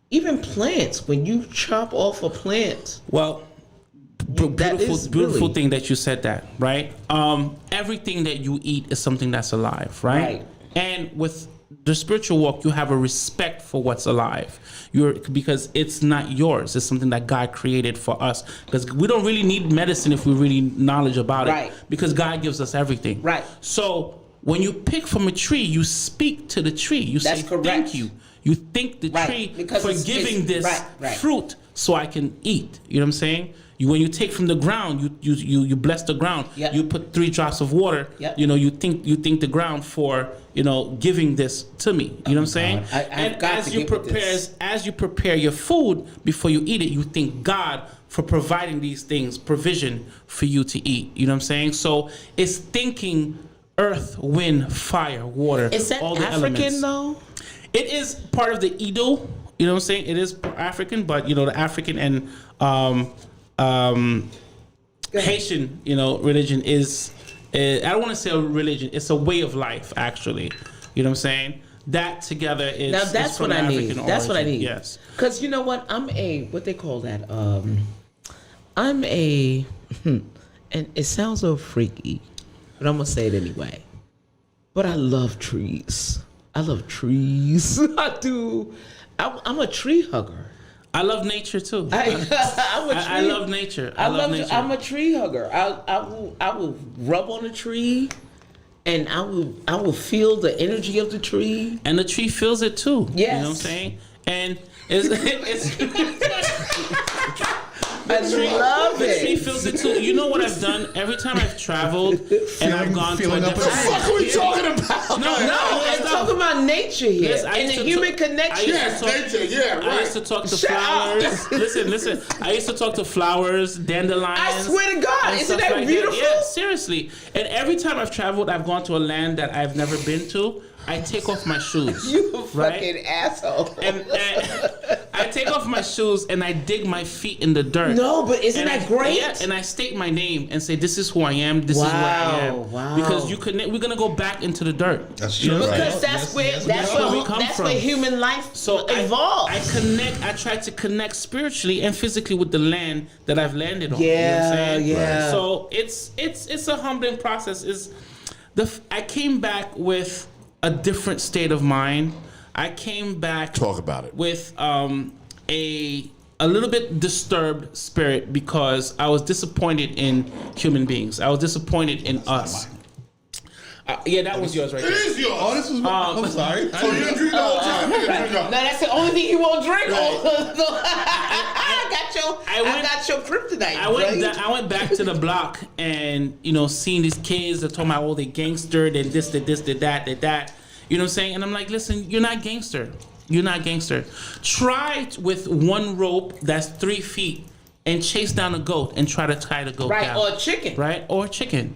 even plants. When you chop off a plant, well, beautiful thing that you said that, right? Everything that you eat is something that's alive, right? And with the spiritual walk, you have a respect for what's alive. Because it's not yours. It's something that God created for us. Because we don't really need medicine if we really knowledge about it. Because God gives us everything. Right. So when you pick from a tree, you speak to the tree. You say thank you. You thank the tree for giving this fruit so I can eat. You know what I'm saying? When you take from the ground, you bless the ground. Yep. You put 3 drops of water. Yep. You thank the ground for giving this to me. You know what I'm saying? As you prepare your food before you eat it, you thank God for providing these things, provision for you to eat. You know what I'm saying? So it's thinking earth, wind, fire, water. Is that all the African elements. though? It is part of the Edo. You know what I'm saying? It is African, but the African and Haitian, religion is. I don't want to say a religion. It's a way of life, actually. You know what I'm saying? That together is. Now that's what I need. That's what I need. Yes. Because you know what? I'm a what they call that. I'm a, and it sounds so freaky, but I'm gonna say it anyway. But I love trees. I love trees. I do. I'm a tree hugger. I love nature too. I love nature. I love nature. I'm a tree hugger. I will rub on a tree, and I will feel the energy of the tree. And the tree feels it too. Yes. You know what I'm saying? And it's I love it. The tree feels it too. You know what I've done? Every time I've traveled and I've gone to a different... What the fuck are we talking about? No, I'm talking about nature here. Yes, and the human connection. Nature, yeah, right. I used to talk to flowers. Listen. I used to talk to flowers, dandelions. I swear to God, isn't that beautiful? Yeah, seriously. And every time I've traveled, I've gone to a land that I've never been to. I take off my shoes. You fucking asshole. And I take take off my shoes and I dig my feet in the dirt. No, but isn't that great? Yeah, and I state my name and say, "This is who I am. This is where I am." Wow. Because we're gonna go back into the dirt. That's true. Because that's where we come from. human life So evolves. I try to connect spiritually and physically with the land that I've landed on. You know what I'm saying? Yeah. So it's a humbling process. I came back with a different state of mind. I came back Talk about it. with a little bit disturbed spirit because I was disappointed in human beings. I was disappointed in us. Yeah, that was yours right there. It is yours. Oh, this was I'm sorry. So you drink the whole time. No, that's the only thing he won't drink. I got your kryptonite. I went back to the block and seeing these kids that told me, oh, they gangster, they this, they that, they that. You know what I'm saying? And I'm like, listen, you're not gangster. You're not gangster. Try it with one rope that's 3 feet and chase down a goat and try to tie the goat down. Or a chicken. Right, or a chicken.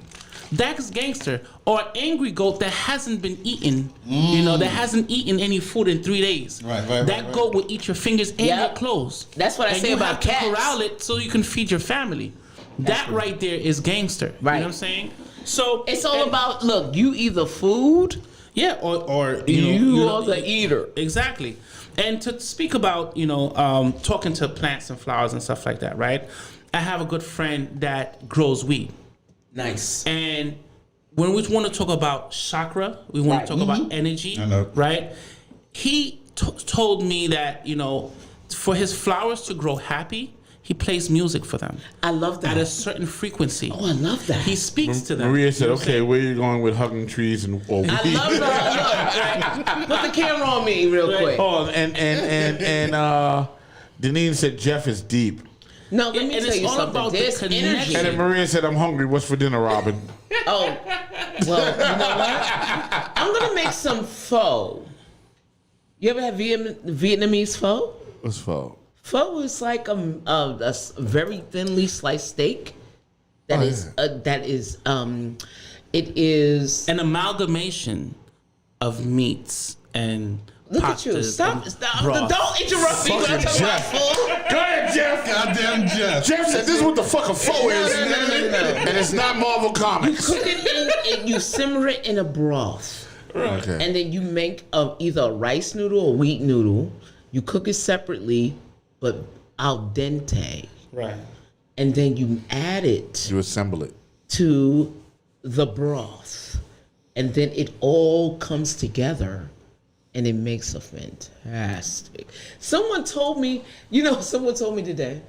That's gangster. Or an angry goat that hasn't been eaten, that hasn't eaten any food in 3 days. That goat will eat your fingers and your clothes. That's what I say about cats. You have to corral it so you can feed your family. That right there is gangster. Right. You know what I'm saying? So it's all about, look, you either food, or you are the eater. Exactly. And to speak about, talking to plants and flowers and stuff like that, right? I have a good friend that grows weed. Nice. And when we want to talk about chakra, we want to talk about energy, right? He told me that, for his flowers to grow happy, he plays music for them. I love that. At a certain frequency. Oh, I love that. He speaks to them. Maria said, okay, where you going with hugging trees and weed? I love that. Put the camera on me real quick. Oh, and Deneen said Jeff is deep. No, let me tell you something. There's energy. And then Maria said, I'm hungry. What's for dinner, Robin? Oh, well, you know what? I'm going to make some pho. You ever have Vietnamese pho? What's pho? Pho is like a very thinly sliced steak. It is an amalgamation of meats and look at you. Stop. Don't interrupt me when I talk about food. Go ahead, Jeff. Goddamn Jeff. Jeff said this is what the fuck a pho is. No. And it's not Marvel Comics. You cook it and you simmer it in a broth. Okay. And then you make either a rice noodle or wheat noodle. You cook it separately, but al dente. Right. And then you add it. You assemble it. To the broth. And then it all comes together. And it makes a fantastic. Someone told me today,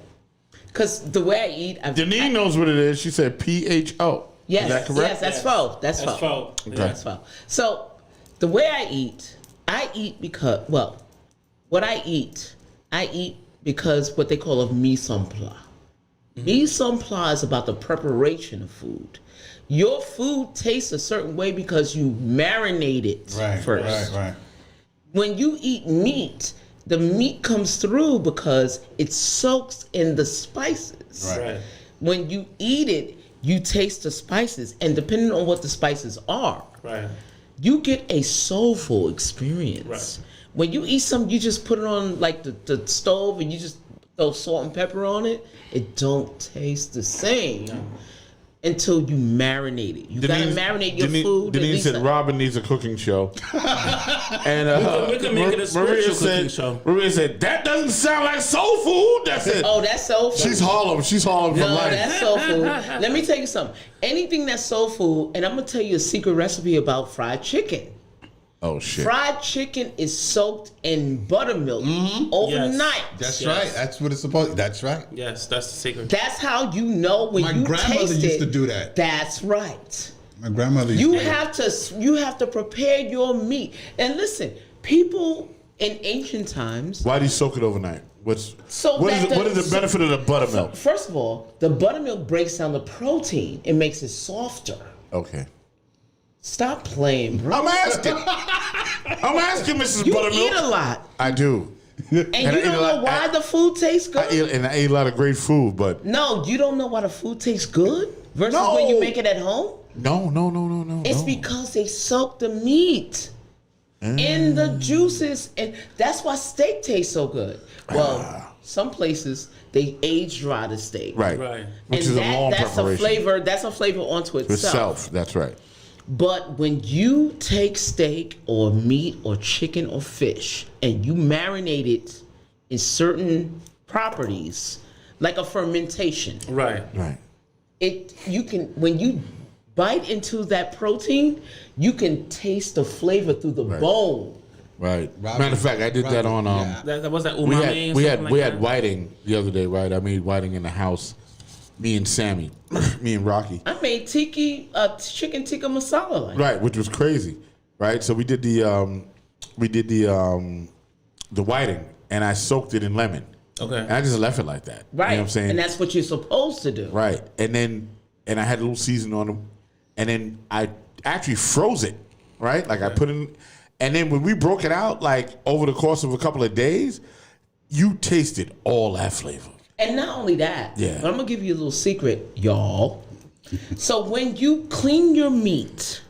because the way I eat, Denise knows what it is. She said PHO. Yes, is that correct? Yes, that's pho. That's pho. Okay. That's pho. So the way I eat because, what I eat because what they call a mise en place. Mise en place is about the preparation of food. Your food tastes a certain way because you marinate it first. Right. When you eat meat, the meat comes through because it soaks in the spices. Right. When you eat it, you taste the spices, and depending on what the spices are, you get a soulful experience. Right. When you eat something, you just put it on like the stove and you just throw salt and pepper on it. It don't taste the same. No. Until you marinate it. You gotta marinate your food. Denise said Robin needs a cooking show. And we can make it a spiritual cooking show. Maria said, that doesn't sound like soul food. That's it. Oh, that's soul food. She's Harlem for no, life. That's soul food. Let me tell you something. Anything that's soul food, and I'm gonna tell you a secret recipe about fried chicken. Oh shit. Fried chicken is soaked in buttermilk overnight. Yes. That's right. That's what it's supposed to. That's right. Yes, that's the secret. That's how you know when you taste it. My grandmother used to do that. That's right. My grandmother used to do that. You have to prepare your meat. And listen, people in ancient times. Why do you soak it overnight? What is the benefit of the buttermilk? First of all, the buttermilk breaks down the protein. It makes it softer. Okay. Stop playing, bro. I'm asking, Mrs. Buttermilk. You eat a lot. I do. And you don't know why the food tastes good? I ate a lot of great food, but... No, you don't know why the food tastes good? Versus when you make it at home? No. It's because they soak the meat. in the juices, and that's why steak tastes so good. Well, some places they age dry the steak, Right. Which is a long preparation. That's a flavor onto itself. That's right. But when you take steak or meat or chicken or fish and you marinate it in certain properties, like a fermentation, Right. you can, when you bite into that protein, you can taste the flavor through the bone. Right. Matter of fact, I did that on. That was that umami. We had whiting the other day, right? I made whiting in the house. Me and Sammy, me and Rocky. I made chicken tikka masala. Right, which was crazy, right? So we did the whiting, and I soaked it in lemon. Okay. And I just left it like that. Right. You know what I'm saying? And that's what you're supposed to do. Right. And I had a little seasoning on them, and then I actually froze it, right? Like I put in, and then when we broke it out, like over the course of a couple of days, you tasted all that flavor. And not only that, Yeah. but I'm gonna give you a little secret, y'all. So when you clean your meat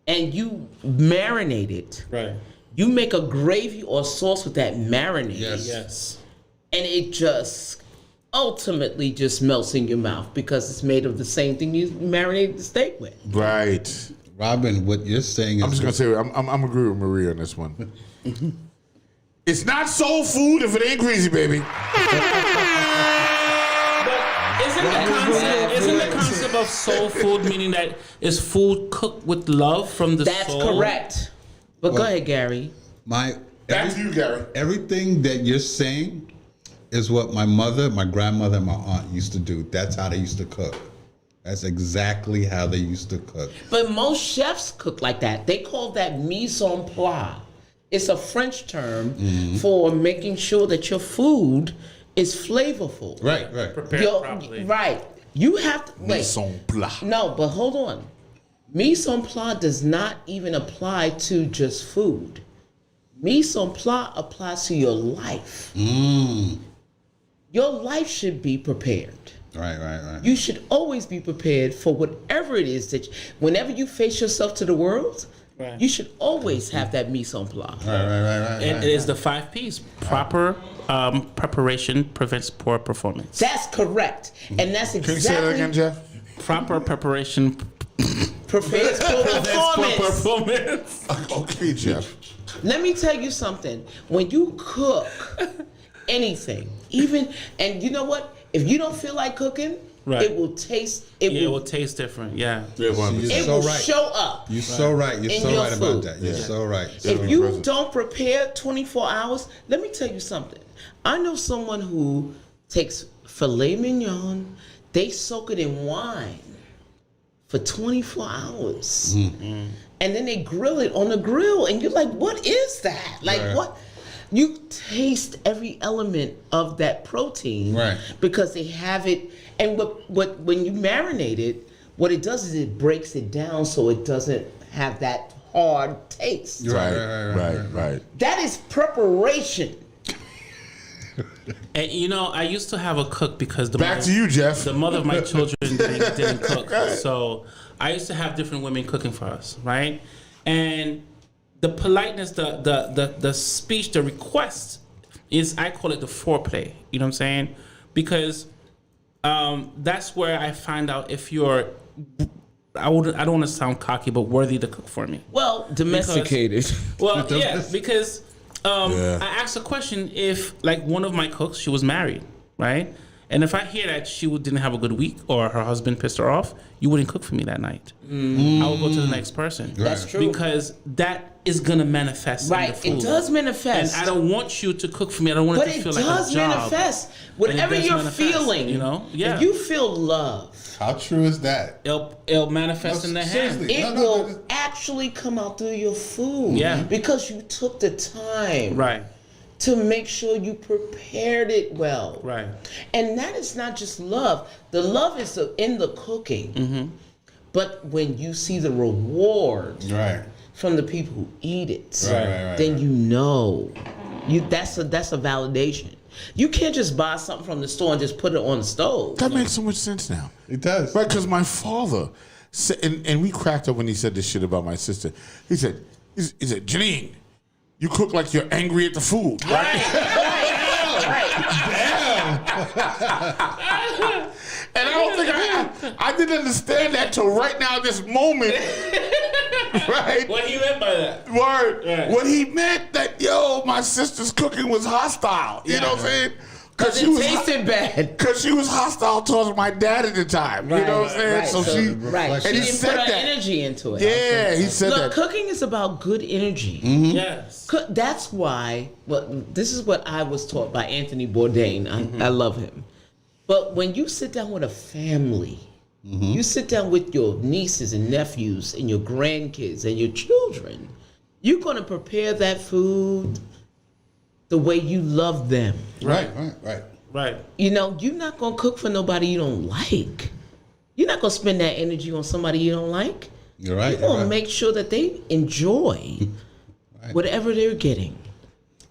and you marinate it, Right. you make a gravy or sauce with that marinade. Yes. And it just ultimately just melts in your mouth because it's made of the same thing you marinated the steak with. Right. Robin, what you're saying is... I'm just going to say, I'm agree with Maria on this one. It's not soul food if it ain't greasy, baby. Isn't the concept of soul food meaning that it's food cooked with love from the soul? That's correct. But go ahead, Gary. Back to you, Gary. Everything that you're saying is what my mother, my grandmother, and my aunt used to do. That's how they used to cook. That's exactly how they used to cook. But most chefs cook like that. They call that mise en place. It's a French term for making sure that your food is flavorful. Right. Prepared properly. Right. You have to wait. Mise en place. No, but hold on. Mise en place does not even apply to just food. Mise en place applies to your life. Your life should be prepared. Right. You should always be prepared for whatever it is that whenever you face yourself to the world, you should always have that mise en place. Right. And it is the 5 P's. Proper preparation prevents poor performance. That's correct. And that's exactly... Can you say that again, Jeff? Proper preparation prepares poor performance. performance. Okay, Jeff. Let me tell you something. When you cook anything, and you know what? If you don't feel like cooking, it will taste. It will taste different. Yeah. It will show up. You're so right. You're so right about that. You're so right. If you don't prepare 24 hours, let me tell you something. I know someone who takes filet mignon, they soak it in wine for 24 hours. And then they grill it on the grill. And you're like, what is that? Like, what? You taste every element of that protein, because they have it. And what when you marinate it, what it does is it breaks it down so it doesn't have that hard taste. Right. That is preparation. And I used to have a cook because Back to you, Jeff. The mother of my children didn't cook, so I used to have different women cooking for us, right? And the politeness, the speech, the request is, I call it the foreplay. You know what I'm saying? Because that's where I find out if you're, I don't want to sound cocky, but worthy to cook for me. Well, domesticated. Because I asked a question if, like, one of my cooks, she was married, right? And if I hear that she didn't have a good week or her husband pissed her off, you wouldn't cook for me that night. I will go to the next person. That's true. Because that is going to manifest in the food. It does manifest. And I don't want you to cook for me. I don't want it to feel like a job. But it does manifest. Whatever you're feeling, if you feel love. How true is that? It'll manifest in the hand. It will actually come out through your food. Yeah. Because you took the time. Right. To make sure you prepared it well. Right. And that is not just love. The love is in the cooking. But when you see the reward from the people who eat it, then you know. That's a validation. You can't just buy something from the store and just put it on the stove. That makes so much sense now. It does. Right, because my father said, and we cracked up when he said this shit about my sister. He said, Janine, you cook like you're angry at the food. Right. And I don't think I didn't understand that till right now, this moment. Right? What he meant by that? Word. Right. What he meant that, my sister's cooking was hostile. You know what I'm saying? Because it tasted bad. Because she was hostile towards my dad at the time. You know what I'm saying? Right. So she, and she didn't said put her that. energy into it. Yeah, he said Look, that. cooking is about good energy. Mm-hmm. Yes. That's why, this is what I was taught by Anthony Bourdain. I love him. But when you sit down with a family, you sit down with your nieces and nephews and your grandkids and your children, you're going to prepare that food the way you love them. Right. You're not going to cook for nobody you don't like. You're not going to spend that energy on somebody you don't like. You're right. You're going to make sure that they enjoy whatever they're getting.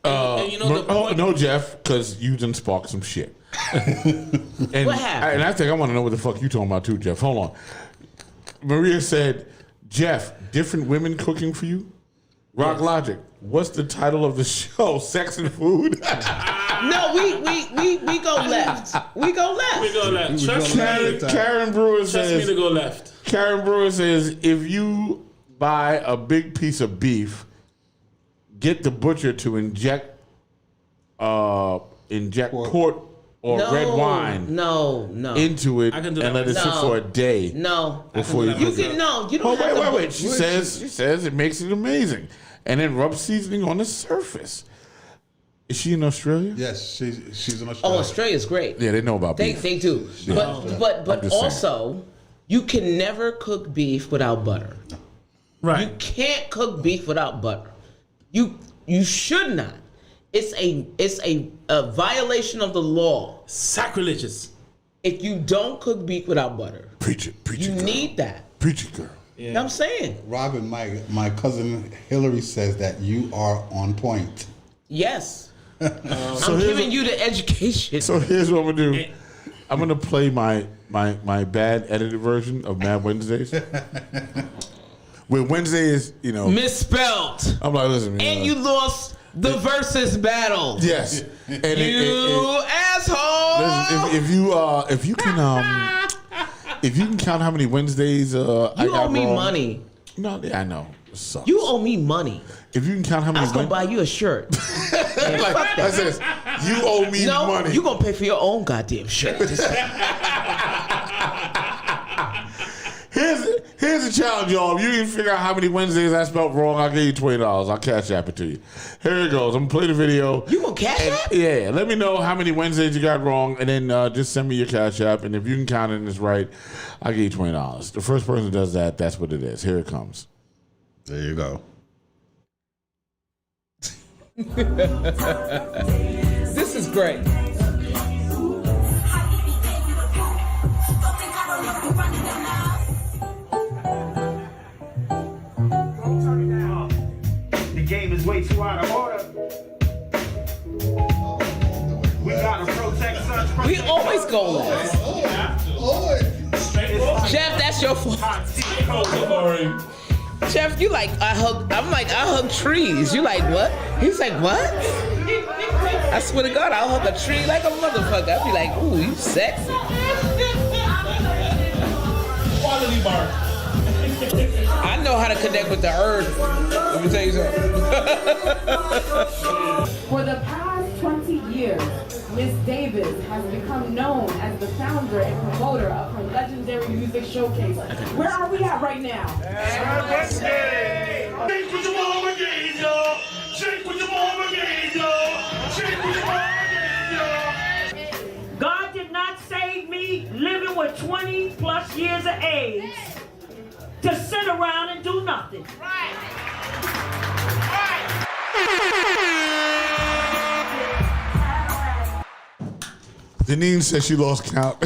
No, Jeff, because you done sparked some shit. And, What happened? And I think I want to know what the fuck you talking about too, Jeff. Hold on. Maria said, Jeff, different women cooking for you? Rock Logic, what's the title of the show? Sex and Food? No, we go left. We go left. Trust me. Karen Brewer Trust says, me to go left. Karen Brewer says, if you buy a big piece of beef, get the butcher to inject port or red wine into it and let it sit for a day. Before you cook it. You don't Wait. She says it makes it amazing. And then rub seasoning on the surface. Is she in Australia? Yes, she's in Australia. Oh, Australia's great. Yeah, they know about beef. They do. Yeah. But also, you can never cook beef without butter. Right. You can't cook beef without butter. You should not. It's a violation of the law. Sacrilegious. If you don't cook beef without butter. Preach it, You girl. need that. Preach it, girl. Yeah. You know what I'm saying? Robin, my cousin Hillary says that you are on point. Yes. I'm giving you the education. So here's what I'm gonna do. I'm gonna play my bad edited version of Mad Wednesdays. Where Wednesday is, misspelled. I'm like, listen, and you lost the versus battle. Yes. And asshole. Listen, if you can count how many Wednesdays I got you owe me wrong, money. No, I know. It sucks. You owe me money. If you can count how many, I was gonna buy you a shirt. Man, like, fuck that. I said, you owe me money. You gonna pay for your own goddamn shirt. Here's a challenge, y'all. If you can figure out how many Wednesdays I spelled wrong, I'll give you $20. I'll cash app it to you. Here it goes. I'm gonna play the video. You gonna cash app? Yeah. Let me know how many Wednesdays you got wrong, and then just send me your cash app. And if you can count it and it's right, I'll give you $20. The first person who does that, that's what it is. Here it comes. There you go. This is great. The game is way too out of order. We gotta protect such. We always go left. Jeff, that's your fault. Jeff, you like I hug trees. You like what? He's like, what? I swear to God, I'll hug a tree like a motherfucker. I'll be like, ooh, you sexy. Quality bar. I know how to connect with the earth. Let me tell you something. For the past 20 years, Miss Davis has become known as the founder and promoter of her legendary music showcase. Where are we at right now? Shake what your mama gave y'all. Shake what your mama gave y'all. Shake what your mama gave y'all. God did not save me living with 20 plus years of AIDS to sit around and do nothing. Janine says she lost count.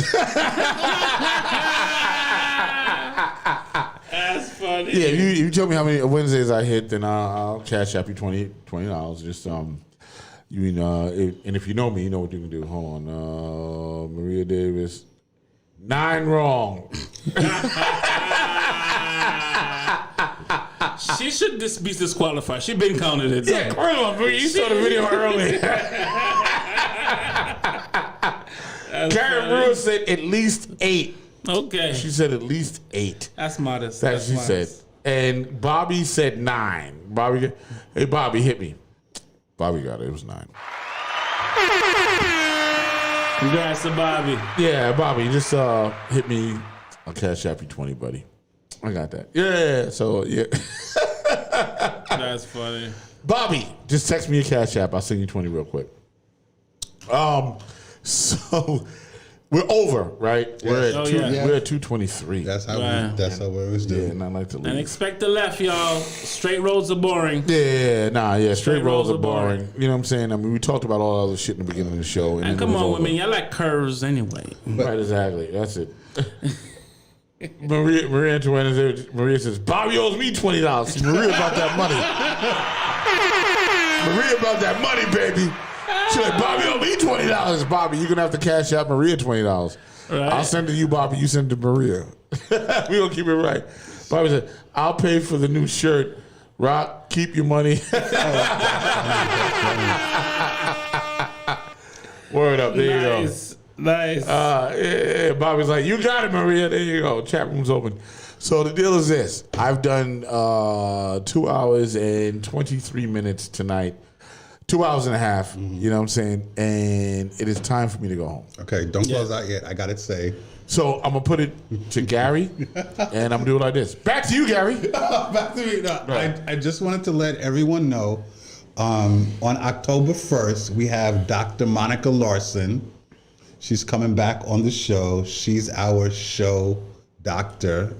That's funny. Yeah, if you tell me how many Wednesdays I hit, then I'll cash app you $20. Just and if you know me, you know what you can do. Hold on, Maria Davis, 9 wrong. She should be disqualified. She been counted it. Yeah, hold on, you saw the video earlier. Karen Brewer said at least 8. Okay. She said at least 8. That's modest. That she said. And Bobby said 9. Hey, Bobby, hit me. Bobby got it. It was 9. Congrats to Bobby. Yeah, Bobby, just hit me. I'll cash app you 20, buddy. I got that. Yeah, so, yeah. That's funny. Bobby, just text me your cash app. I'll send you 20 real quick. So we're over, right? We're at we're at 223. That's how we was doing. Yeah, and I like to leave. And expect the left, y'all. Straight roads are boring. Yeah, straight roads are boring. You know what I'm saying? I mean, we talked about all other shit in the beginning of the show. And come on, women, y'all like curves anyway. Right, exactly. That's it. Maria Antoinette, Maria says, Bobby owes me $20. Maria about that money. Maria about that money, baby. She's like, Bobby owe me $20. Bobby, you're going to have to cash out Maria $20. Right. I'll send it to you, Bobby. You send it to Maria. We're going to keep it right. Bobby said, I'll pay for the new shirt. Rock, keep your money. Word up. There you go. Nice. Yeah, Bobby's like, you got it, Maria. There you go. Chat room's open. So the deal is this. I've done 2 hours and 23 minutes tonight. 2 hours and a half, you know what I'm saying? And it is time for me to go home. Okay, don't close out yet. I got it saved. So I'm going to put it to Gary, and I'm going to do it like this. Back to you, Gary. Back to me. No, I just wanted to let everyone know, on October 1st, we have Dr. Monica Larson. She's coming back on the show. She's our show doctor.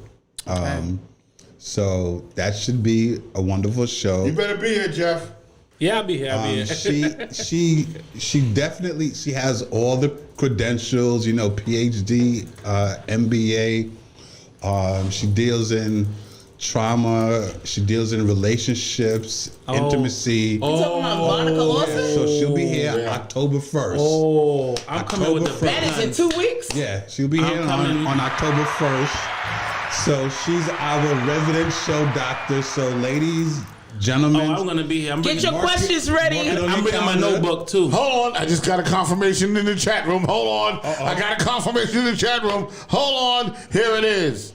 So that should be a wonderful show. You better be here, Jeff. Yeah, I'll be here. She definitely has all the credentials, PhD, MBA. She deals in trauma. She deals in relationships, intimacy. You talking about Monica Lawson? So she'll be here October 1st. Oh, I'm coming with the That is in 2 weeks? Yeah, she'll be here on October 1st. So she's our resident show doctor. So ladies, gentlemen. I'm going to be here. Get your questions ready. I'm bringing my notebook, too. Hold on. I just got a confirmation in the chat room. Hold on. I got a confirmation in the chat room. Hold on. Here it is.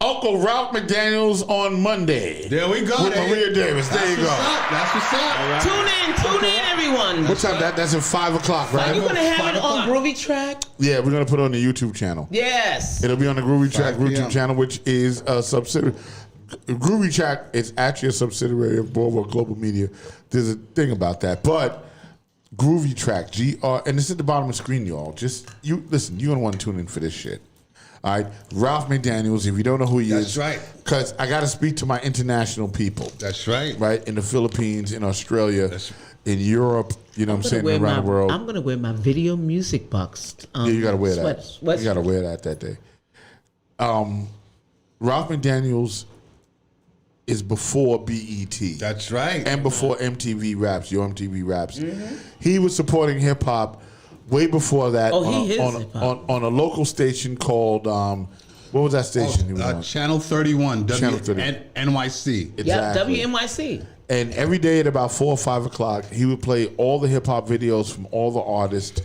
Uncle Ralph McDaniels on Monday. There we go. With Maria Davis. There you go. That's what's up. Right. Tune in, everyone. What time? That's at 5 o'clock, right? Are you going to have it on Groovy Track? Yeah, we're going to put it on the YouTube channel. Yes. It'll be on the Groovy Track YouTube channel, which is a subsidiary. Groovy Track is actually a subsidiary of Boardwalk Global Media. There's a thing about that. But Groovy Track, and it's at the bottom of the screen, y'all. Listen, you're going to want to tune in for this shit. All right, Ralph McDaniels, if you don't know who he is. That's right. Because I got to speak to my international people. That's right. Right, in the Philippines, in Australia, in Europe, you know what I'm saying, around the world. I'm going to wear my video music box. Yeah, you got to wear that. You got to wear that day. Ralph McDaniels is before BET. That's right. And before MTV Raps, your MTV Raps. Mm-hmm. He was supporting hip-hop way before that on a local station called, what was that station he was on? Channel 31, Channel NYC. Exactly. Yep, WNYC. And every day at about 4 or 5 o'clock, he would play all the hip-hop videos from all the artists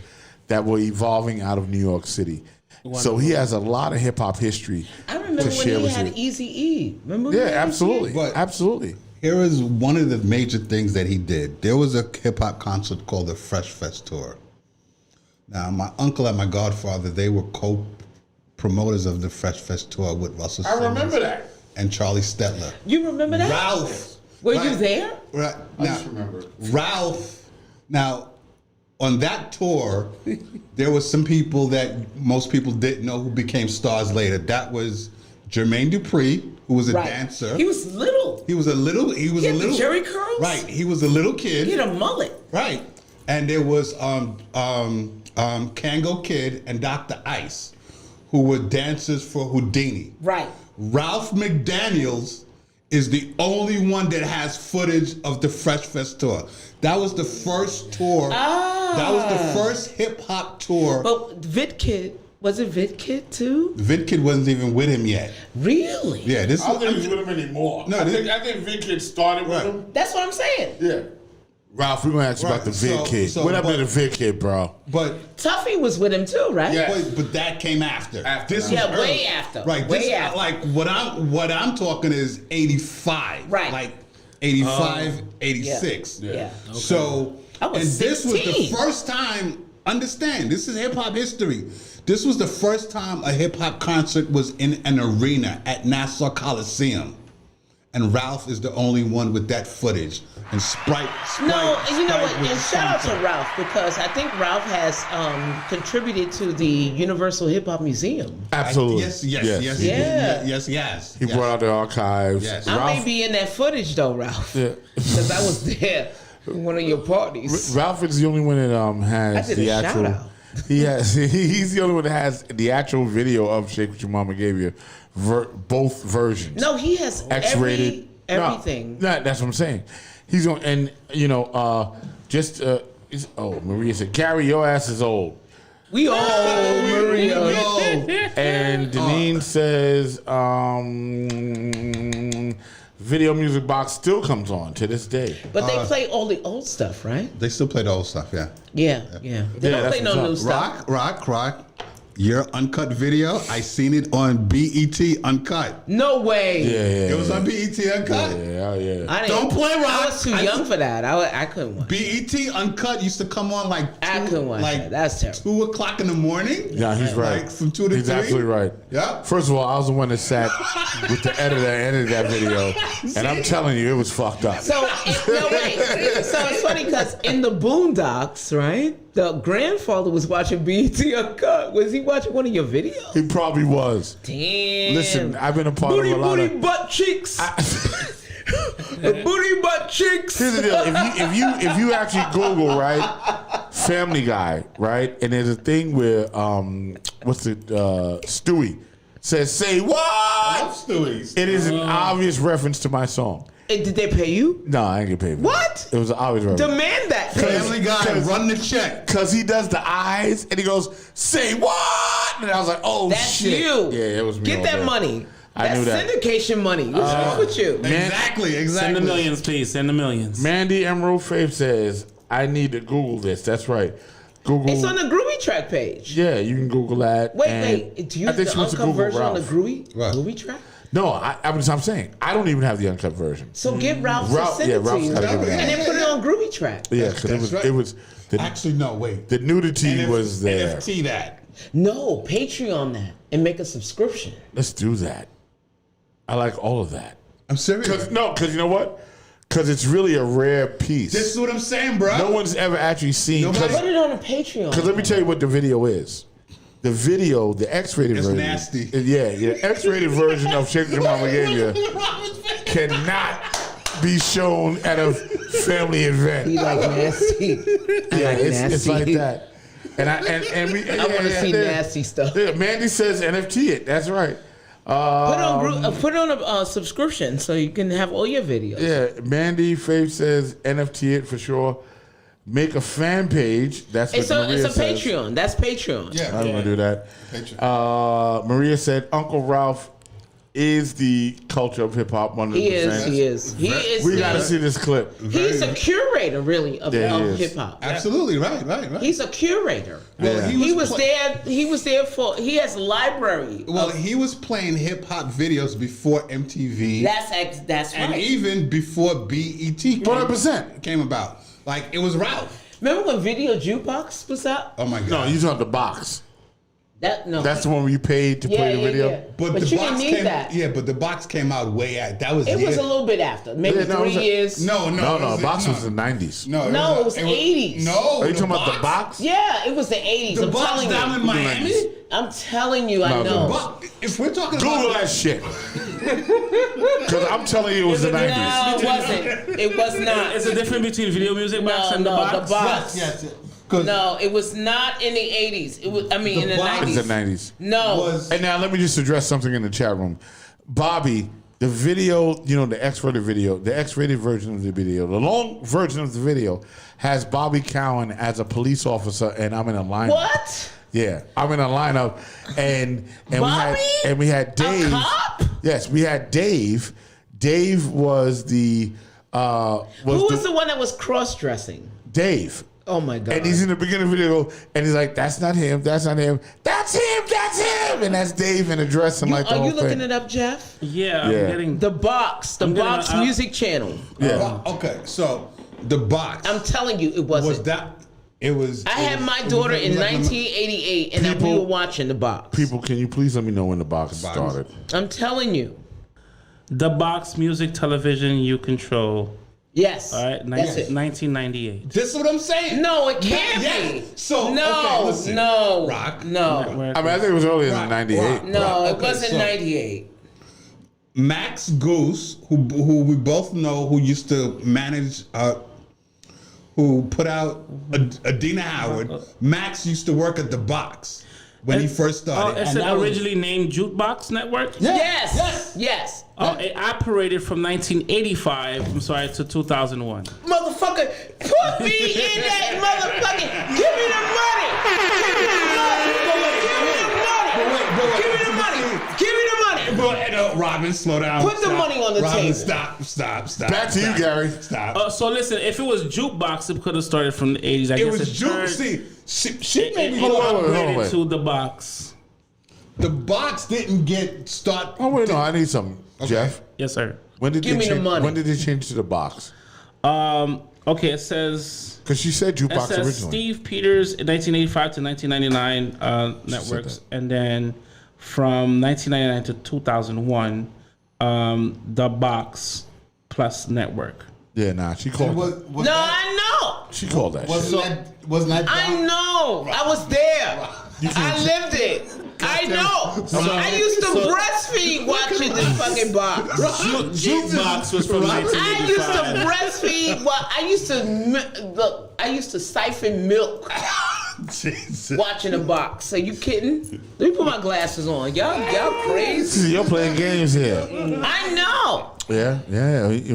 that were evolving out of New York City. Wonderful. So he has a lot of hip-hop history. I remember when he had Eazy-E. Remember? Yeah, absolutely. Absolutely. Here is one of the major things that he did. There was a hip-hop concert called the Fresh Fest Tour. Now, my uncle and my godfather, they were co-promoters of the Fresh Fest Tour with Russell Simmons. I remember that. And Charlie Stetler. You remember that? Ralph. Were you there? Right. I just remember. Ralph. Now, on that tour, there was some people that most people didn't know who became stars later. That was Jermaine Dupri, who was a dancer. He was little. He was a little. The Jerry curls. Right. He was a little kid. He had a mullet. Right. And there was Kango Kid and Dr. Ice, who were dancers for Houdini. Right. Ralph McDaniels is the only one that has footage of the Fresh Fest Tour. That was the first tour. That was the first hip hop tour. But Vid Kid Was it VidKid too? VidKid wasn't even with him yet. Really? Yeah, this I don't think he's with him anymore. No, I think VidKid started with him. That's what I'm saying. Yeah. Ralph, we're gonna ask you about the VidKid. What happened to the VidKid, bro? But Tuffy was with him too, right? yeah, but that came after. This was way after. Right. Way after. Like what I'm talking is 85. Right. Like 85, 86. Yeah. Okay. So I was and this was 16. the first time. Understand, this is hip hop history. This was the first time a hip hop concert was in an arena at Nassau Coliseum. And Ralph is the only one with that footage. And Sprite No, and you know Sprite what? was And shout out to something. Ralph because I think Ralph has contributed to the Universal Hip Hop Museum. Absolutely. Yes, Yeah. he has. He brought out the archives. Yes. I may be in that footage though, Ralph, Yeah. because I was there in one of your parties. Ralph is the only one that has I did the a actual. shout out. He's the only one that has the actual video of Shake What Your Mama Gave You, both versions. No, he has X-rated, everything. No, that's what I'm saying. He's on, and Maria said, "Carrie, your ass is old." We all Maria. And Deneen says, "Video Music Box still comes on to this day." But they play all the old stuff, right? They still play the old stuff, yeah. Yeah. They don't that's play no new what's stuff. Rock. Your uncut video, I seen it on BET Uncut. No way. Yeah. It was on BET Uncut. Yeah. I didn't, Don't play Rock. I was too young for that. I couldn't watch. BET Uncut used to come on like I couldn't watch that. That's terrible. 2:00 in the morning. Yeah, he's right. Like from 2 to 3. He's absolutely right. Yeah. First of all, I was the one that sat with the editor and edited that video, and I'm telling you, it was fucked up. So it's funny because in the Boondocks, right? The grandfather was watching BET Uncut. Was he watching one of your videos? He probably was. Damn. Listen, I've been a part of a lot of butt cheeks. Booty butt cheeks. Here's the deal: if you actually Google, right, Family Guy, right, and there's a thing where Stewie says, "Say what?" I love Stewie's. It is an obvious reference to my song. Did they pay you? No, I ain't get paid. For What? It was an obvious reference. Demand that. Family Guy, run the check. Because he does the eyes and he goes, "Say what?" And I was like, "Oh That's shit!" you. Yeah, it was me. Get all that day. money. I knew that. Syndication money. What's wrong with you? Exactly. Send the millions, please. Send the millions. Mandy Emerald Faith says, "I need to Google this." That's right. Google. It's on the Groovy Track page. Yeah, you can Google that. Wait. Do you have the uncut version on the Groovy Track? No, I'm saying I don't even have the uncut version. So get Ralph to send it to you, gotta give me and that. then put it on Groovy Track. Yeah, because it was. Actually, no, wait. The nudity was there. NFT that. No, Patreon that and make a subscription. Let's do that. I like all of that. I'm serious. Because you know what? Because it's really a rare piece. This is what I'm saying, bro. No one's ever actually seen. Put it on a Patreon. Because let me tell you what the video is. The video, the X-rated It's version. nasty. Yeah, X-rated version of Shake Your Mama Gave You cannot be shown at a family event. He like nasty. Yeah, it's like that. And I want to see nasty stuff. Yeah, Mandy says NFT it. That's right. Put it on a subscription so you can have all your videos. Yeah, Mandy Faith says NFT it for sure. Make a fan page. That's what Maria It's a says. Patreon. That's Patreon. Yeah. I'm gonna do that. Maria said Uncle Ralph is the culture of hip hop. 100%. He is. We gotta see this clip. He's a curator, really, of hip hop. Absolutely right. He's a curator. Well, He was there for. He has a library. Well, he was playing hip hop videos before MTV. That's and right. even before BET 100% came about. Like it was Ralph. Remember when Video Jukebox was out? Oh my God. No, you talking the box. No. That's the one where you paid to play the video. Yeah. But you the didn't box need came. that. Yeah, but the box came out way out. That was. It was a little bit after, maybe 3 years. No. The box was the 90s. No, it was 80s. No. Are you talking about the box? Yeah, it was the 80s. The I'm box telling down you. in Miami. I'm telling you, I No, know. But if we're talking Google about that shit. Because I'm telling you, it was the 90s. No, it wasn't. It was not. It's a difference between Video Music Box and the box. The box. yes. No, it was not in the 80s. It was. I mean, in the box 90s. It's the 90s. No. And now let me just address something in the chat room. Bobby, the video, the X-rated video, the X-rated version of the video, the long version of the video has Bobby Cowan as a police officer, and I'm in a line. What? Yeah, I'm in a lineup, and Bobby? we had Dave. A cop? Yes, we had Dave. Dave was the Who was the one that was cross-dressing? Dave. Oh my God! And he's in the beginning of the video, and he's like, "That's not him. That's not him. That's him. That's him." And that's Dave in a dress and like the Are whole you looking thing. it up, Jeff? Yeah, I'm getting The Box Music Channel. Yeah. Okay, so the box. I'm telling you, it wasn't. Was that? It was. I had my daughter in 1988, and then we were watching The Box. People, can you please let me know when the box started? I'm telling you. The Box Music Television You Control. Yes. All right, That's it. 1998. This is what I'm saying. No, it can't be. So no, okay, listen. no, Rock. no. I mean, I think it was earlier than 98. No, it Okay, wasn't so- 98. Max Goose, who we both know, who used to manage, who put out Adina Howard. Max used to work at the Box when he first started. Oh, it's originally named Jukebox Network? Yes. Oh, it operated from 1985, I'm sorry, to 2001. Motherfucker, put me in that motherfucking. Give me the money. Give me the money. But Robin, slow down. Put the money on the Robin, table. Stop. Back to you, Gary. Stop. So listen, if it was Jukebox, it could have started from the 80s. I It guess was it Juke. turned- See, she made me it Hold on. to The Box. The Box didn't get start. Oh wait, no, I need some, Jeff. Yes, sir. When did Give they me the change? money. When did they change to the box? Okay, it says... Because she said It jukebox says originally. Steve Peters in 1985 to 1999 networks, and then from 1999 to 2001, The Box Plus Network. Yeah, nah, she called. No, I know. She called that shit. Wasn't that? I know. I was there. I lived it. I know. I used to breastfeed watching this fucking box. Jukebox was from I 1985. used to breastfeed. I used to siphon milk Jesus. watching a box. Are you kidding? Let me put my glasses on. Y'all crazy. You're playing games here. I know. Yeah.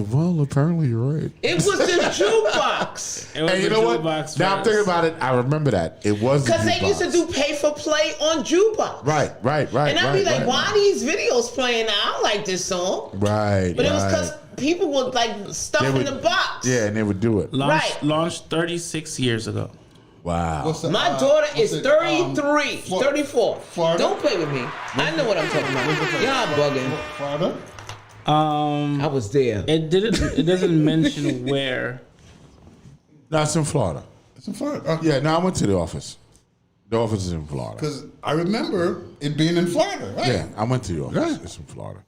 Well, apparently you're right. It was the jukebox. It was And you the know what? Jukebox Now I'm first. thinking about it. I remember that. It was the Because they used to jukebox. do pay for play on jukebox. Right. And I'd be like, why are these videos playing? I don't like this song. Right. But it was because people would like stuff They in would- the box. Yeah, and they would do it. Launched 36 years ago. Wow. My daughter is 33, 34. Don't play with me. I know what I'm talking about. Y'all bugging. Father? I was there. It doesn't mention where. No, it's in Florida. It's in Florida. Yeah, no, I went to the office. The office is in Florida. Because I remember it being in Florida, right? Yeah, I went to the office. Right. It's in Florida.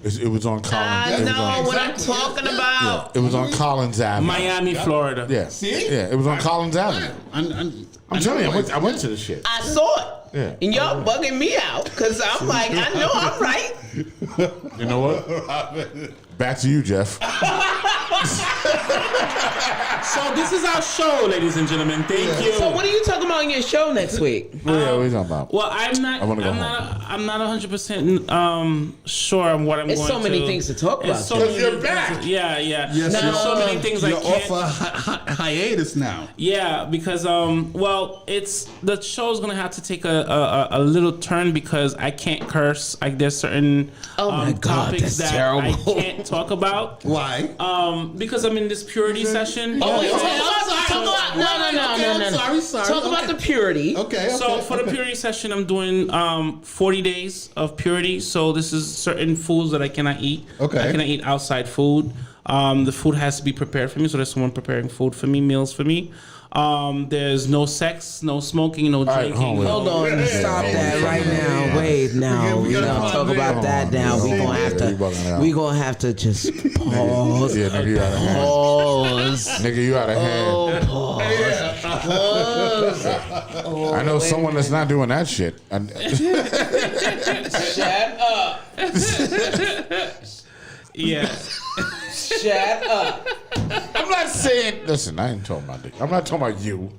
It was on Collins. I it was know on, what I'm talking about. It was on Collins Avenue. Miami, Florida. Yeah. See? Yeah, it was on Collins Avenue. I'm telling you, I went to the shit. I saw it. Yeah. And y'all bugging me out because I'm like, I know I'm right. You know what? Back to you, Jeff. So this is our show, ladies and gentlemen. Thank you. So what are you talking about on your show next week? What are you talking about? Well, I'm not. I wanna go I'm not 100% sure on what I'm There's going so to. many things to talk about, There's so Jeff. many You're things back. Yeah. Yes, There's so many things I you're can't. off a hiatus now. Yeah, because well, it's the show's gonna have to take a little turn because I can't curse. Like there's certain Oh my God, topics that's that terrible. I can't talk about. Why? Because I'm in this purity session. Oh, wait, So- talk about no. Sorry. Talk about the purity. Okay. So for the purity session, I'm doing 40 days of purity. So this is certain foods that I cannot eat. Okay. I cannot eat outside food. The food has to be prepared for me. So there's someone preparing food for me, meals for me. There's no sex, no smoking, no right, drinking. Hold on, stop that right now. Wait, now we don't talk about that now. We gonna have to just pause. Yeah, nigga, you out of hand. Pause. Nigga, you out of hand. Pause. Pause. I know someone that's not doing that shit. Shut up. Yeah. Shut up. I'm not saying. Listen, I ain't talking about I'm not talking about you.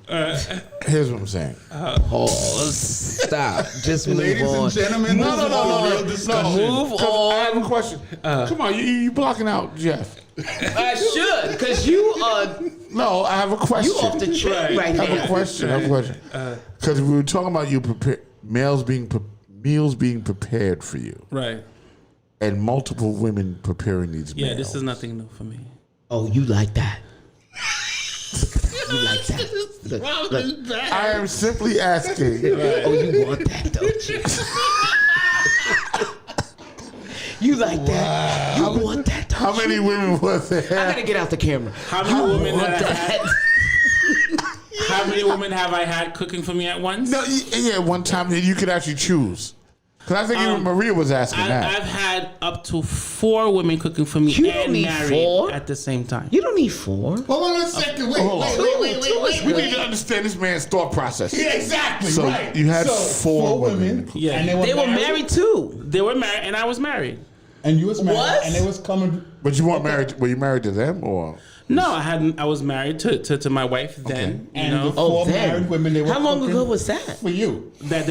Here's what I'm saying. Pause. Stop. Just move Ladies on. and gentlemen, No. real discussion. Move I on. have a question. Come on, you blocking out Jeff. I should, because you are No, I have a question. You off the train right I now. have a question. Because we were talking about meals being prepared for you, Right. and multiple women preparing these meals. Yeah, this is nothing new for me. Oh, you like that? You like that? Look. I am simply asking. Oh, you want that, don't you? You like that? You want that, don't How many women was there? I gotta get out the camera. How many women want have I had? How many women have I had cooking for me at once? No, yeah, one time that you could actually choose. Because I think even Maria was asking that. I've had up to 4 women cooking for me You don't and need married 4? at the same time. You don't need 4. Hold on a second. Wait. We need to understand this man's thought process. Yeah, exactly. So right. you had So, 4 women. Yeah. And They were married too. They were married, and I was married. And you was married. What? And they was coming. But you weren't married. Were you married to them or? No, I was married to my wife then. You And know the 4 married women. They were How long cooking ago was that? for you? that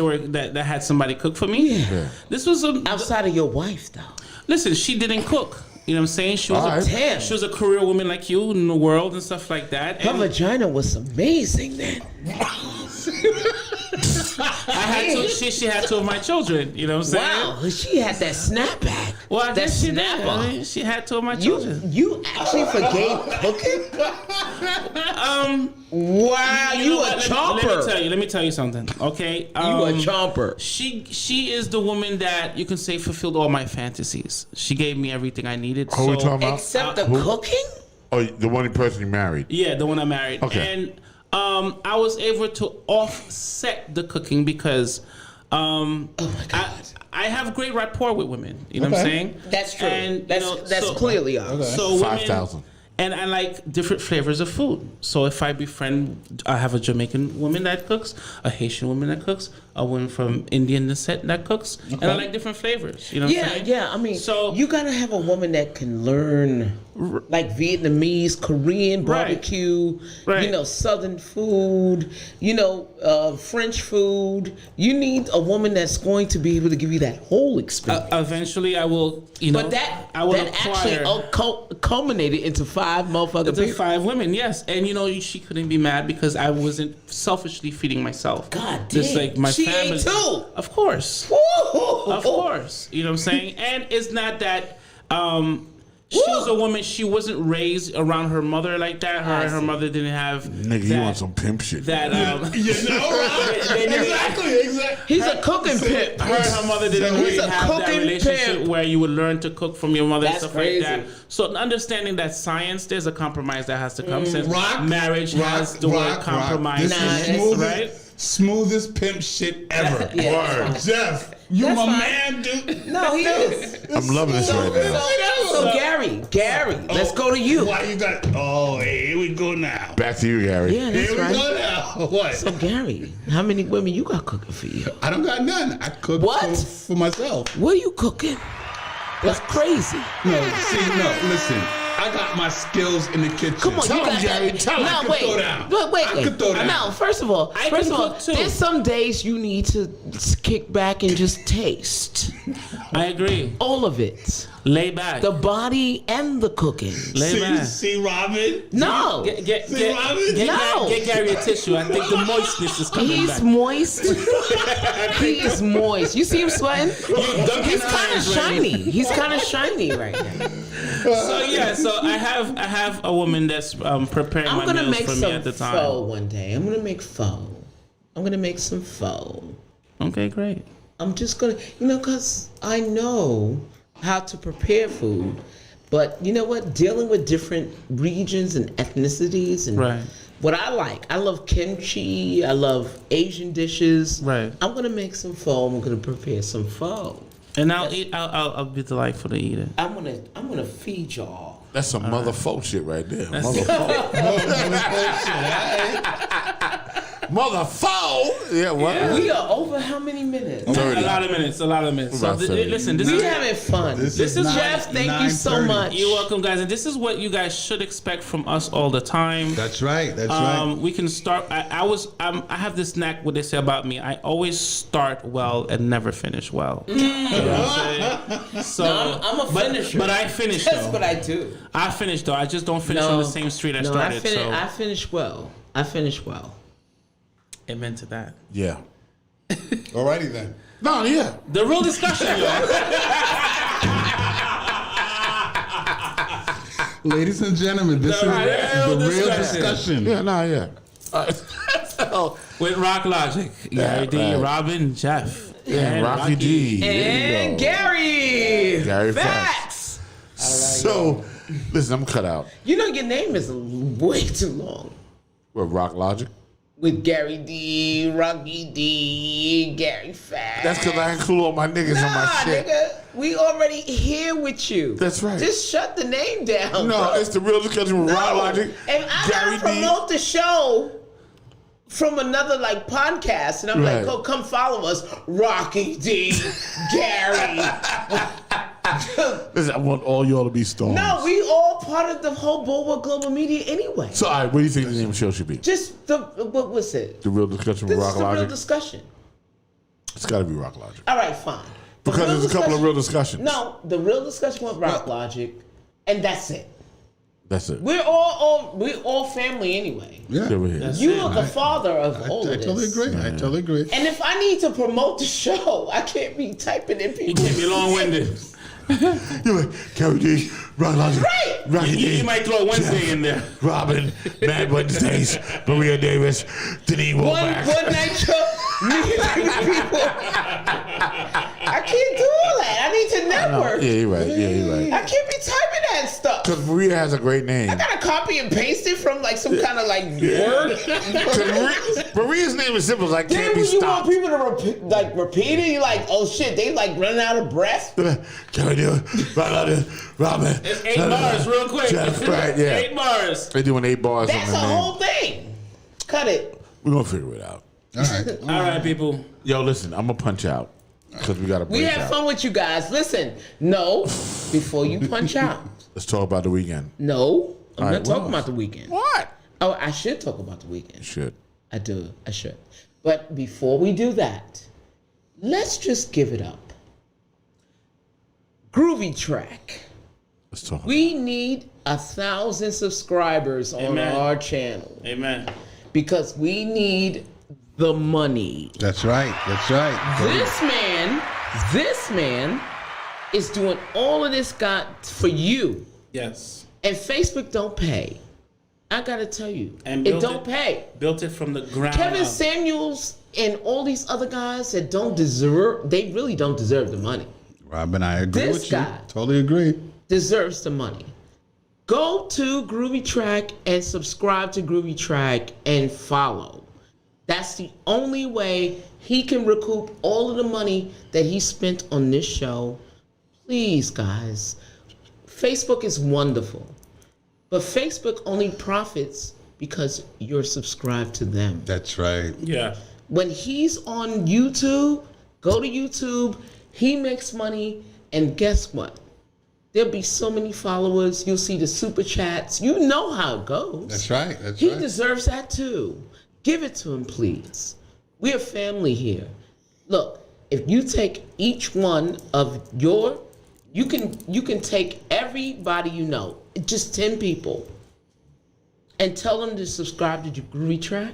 that had somebody cook for me. Yeah. This was Outside of your wife, though. Listen, she didn't cook. You know what I'm saying? She was Alright. Damn. she was a career woman like you in the world and stuff like that. Her And vagina was amazing then. I had she had 2 of my children. You know what I'm saying? Wow, she had that snapback. Well, I that guess she did. snapper. I mean, she had 2 of my children. You actually forgave cooking? Wow, you know a what? chomper. Let me tell you something. Okay, You a chomper. She is the woman that you can say fulfilled all my fantasies. She gave me everything I needed. Who we talking about? Except the cooking? Oh, the one person you married. Yeah, the one I married. Okay. And I was able to offset the cooking because Oh my God. I have great rapport with women. You know what I'm saying? That's true. And, That's clearly obvious. So women, 5,000. And I like different flavors of food. So if I befriend, I have a Jamaican woman that cooks, a Haitian woman that cooks, a woman from Indian descent that cooks, and I like different flavors. You know what I'm saying? Yeah. I mean, So- you gotta have a woman that can learn, like Vietnamese, Korean barbecue, Right. you know, Southern food, you know, French food. You need a woman that's going to be able to give you that whole experience. Eventually, I will. You know, but that I will actually acquire. culminated into 5 motherfucking The people. 5 women, yes, and you know she couldn't be mad because I wasn't selfishly feeding myself. God just damn. like my She family. ate too. Of course, Woo! of course. You know what I'm saying? And it's not that she was a woman. She wasn't raised around her mother like that. Her mother didn't have. Nigga, you want some pimp shit. That Exactly. He's a cooking pimp. her mother didn't He's really a have that cooking relationship pimp. where you would learn to cook from your mother That's and stuff crazy. like that. So understanding that science, there's a compromise that has to come since Rock, marriage has the word compromise. This in is it, smoothest, right? smoothest pimp shit ever. Yeah, Word. that's Jeff, you That's my fine. man, dude. No, he is. I'm loving this right now. So Gary, let's go to you. Why you got? Oh, here we go now. Back to you, Gary. Yeah, that's Here we right. go now. What? So Gary, how many women you got cooking for you? I don't got none. I cook What? for myself. What are you cooking? That's crazy. No, listen. I got my skills in the kitchen. Come on, Tell you him, got Jerry. that. Tell him I No, can wait. throw down. Wait. I can throw down. No, first of all, I can cook too. there's some days you need to kick back and just taste I agree. all of it. Lay back. The body and the cooking. Lay back. See, Robin? No. Get No. Gary a tissue. I think the moistness is coming He's back. moist. He is moist. You see him sweating? He's kind of shiny. He's kind of shiny right now. So yeah, so I have a woman that's preparing I'm my gonna meals make for me some at the time. pho one day. I'm gonna make pho. I'm gonna make some pho. Okay, great. I'm just gonna, cause I know how to prepare food, but you know what? Dealing with different regions and ethnicities and Right. what I like. I love kimchi. I love Asian dishes. Right. I'm gonna make some pho. I'm gonna prepare some pho. And I'll eat. I'll be delightful to eat it. I'm gonna feed y'all. That's some mother folk shit right there. That's- Mother folk. Motherfucker. Yeah, what? Yeah. We are over how many minutes? 30. A lot of minutes. So About 30. listen, this We is having fun. This This is is Jeff. Thank you so 9:30. much. You're welcome, guys. And this is what you guys should expect from us all the time. That's right. That's right. We can start. I have this knack. What they say about me, I always start well and never finish well. You know what I'm saying? So No, I'm a finisher. But I finish. That's though. what I do. I finish though. I just don't finish on the same street I started. I finish well. I finish well. Amen to that. Yeah. Alrighty then. No, yeah. The real discussion, y'all. Ladies and gentlemen, this is the real discussion. Yeah, no, yeah. So, With Rock Logic, Gary D, right. Robin, Jeff, and Rocky D. There you And go. Gary. Gary Facts. So, listen, I'm cut out. You know your name is way too long. What, Rock Logic? With Gary D, Rocky D, Gary Facts. That's because I include all my niggas on my shit. Nigga, we already here with you. That's right. Just shut the name down. No, bro. it's the real discussion with Rock Logic. And I Gary gotta promote the show from another like podcast, and I'm Right. like, oh, come follow us, Rocky D, Gary. Listen, I want all y'all to be stars. No, we all part of the whole Bulwark Global Media anyway. So, all right, what do you think the name of the show should be? Just the what was it? The real discussion This with is Rock the real Logic? discussion. It's got to be Rock Logic. All right, fine. The Because real there's a couple of discussion- real discussions. No, the real discussion with Rock Logic, and that's it. That's it. We're all family anyway. Yeah. There we are. You are the father of all I of this. totally agree. I totally agree. And if I need to promote the show, I can't be typing in You people. can't be long-winded. You're like, Gary D, Rock Logic, Right. Rocky D, You might throw Wednesday Jeff, in there. Robin, Mad Wednesdays, Maria Davis, Denise One Womack. night show, me and people. I can't do all that. I need to network. Yeah, you're right. Yeah, you're right. I can't be typing that stuff. Because Maria has a great name. I gotta copy and paste it from like some kind of like word. 'Cause Maria's name is simple. I Then can't be when you want stopped. people to repeat it, you're like, oh shit, they like running out of breath. Can I do it? Robin. It's 8 bars, real quick. Jeff, right, yeah. 8 bars. They're doing 8 bars That's on a their name. whole thing. Cut it. We're going to figure it out. All right. All right, people. Yo, listen, I'm going to punch out. Because we got to break We had out. fun with you guys. Listen, no, before you punch out. Let's talk about the weekend. No, I'm All not right, talking what? about the weekend. What? Oh, I should talk about the weekend. You should. I do. I should. But before we do that, let's just give it up. Groovy Track. Let's talk. We need 1,000 subscribers on Amen. our channel Amen. because we need the money. That's right. That's right. This man is doing all of this for you. Yes. And Facebook don't pay. I gotta tell you, And it built don't pay. Built it from the ground Kevin up. Samuels and all these other guys that they really don't deserve the money. Robin, I agree This with you. guy. Totally agree. Deserves the money. Go to Groovy Track and subscribe to Groovy Track and follow. That's the only way he can recoup all of the money that he spent on this show. Please, guys. Facebook is wonderful. But Facebook only profits because you're subscribed to them. That's right. Yeah. When he's on YouTube, go to YouTube, he makes money, and guess what? There'll be so many followers. You'll see the super chats. You know how it goes. That's right. That's He right. deserves that too. Give it to him, please. We're family here. Look, if you take each one of you can take everybody you know, just 10 people, and tell them to subscribe to Groovy Track.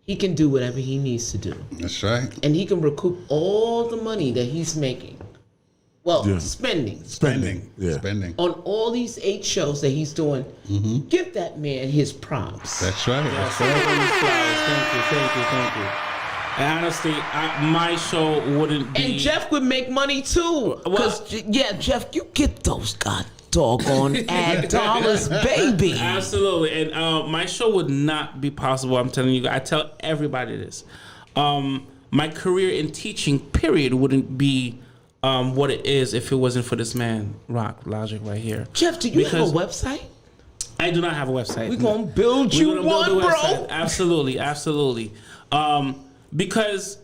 He can do whatever he needs to do. That's right. And he can recoup all the money that he's making. Well, Yeah. spending Yeah. Spending. on all these 8 shows that he's doing. Give that man his props. That's right. That's Thank right. you, Flowers. Thank you. And honestly, my show wouldn't be. And Jeff would make money too. Because, Jeff, you get those doggone ad dollars, baby. Absolutely. And my show would not be possible. I'm telling you. I tell everybody this. My career in teaching, period, wouldn't be what it is if it wasn't for this man, Rock Logic, right here. Jeff, do you have a website? I do not have a website. We're going to build We're you gonna build one, a website. bro. Absolutely, absolutely. Because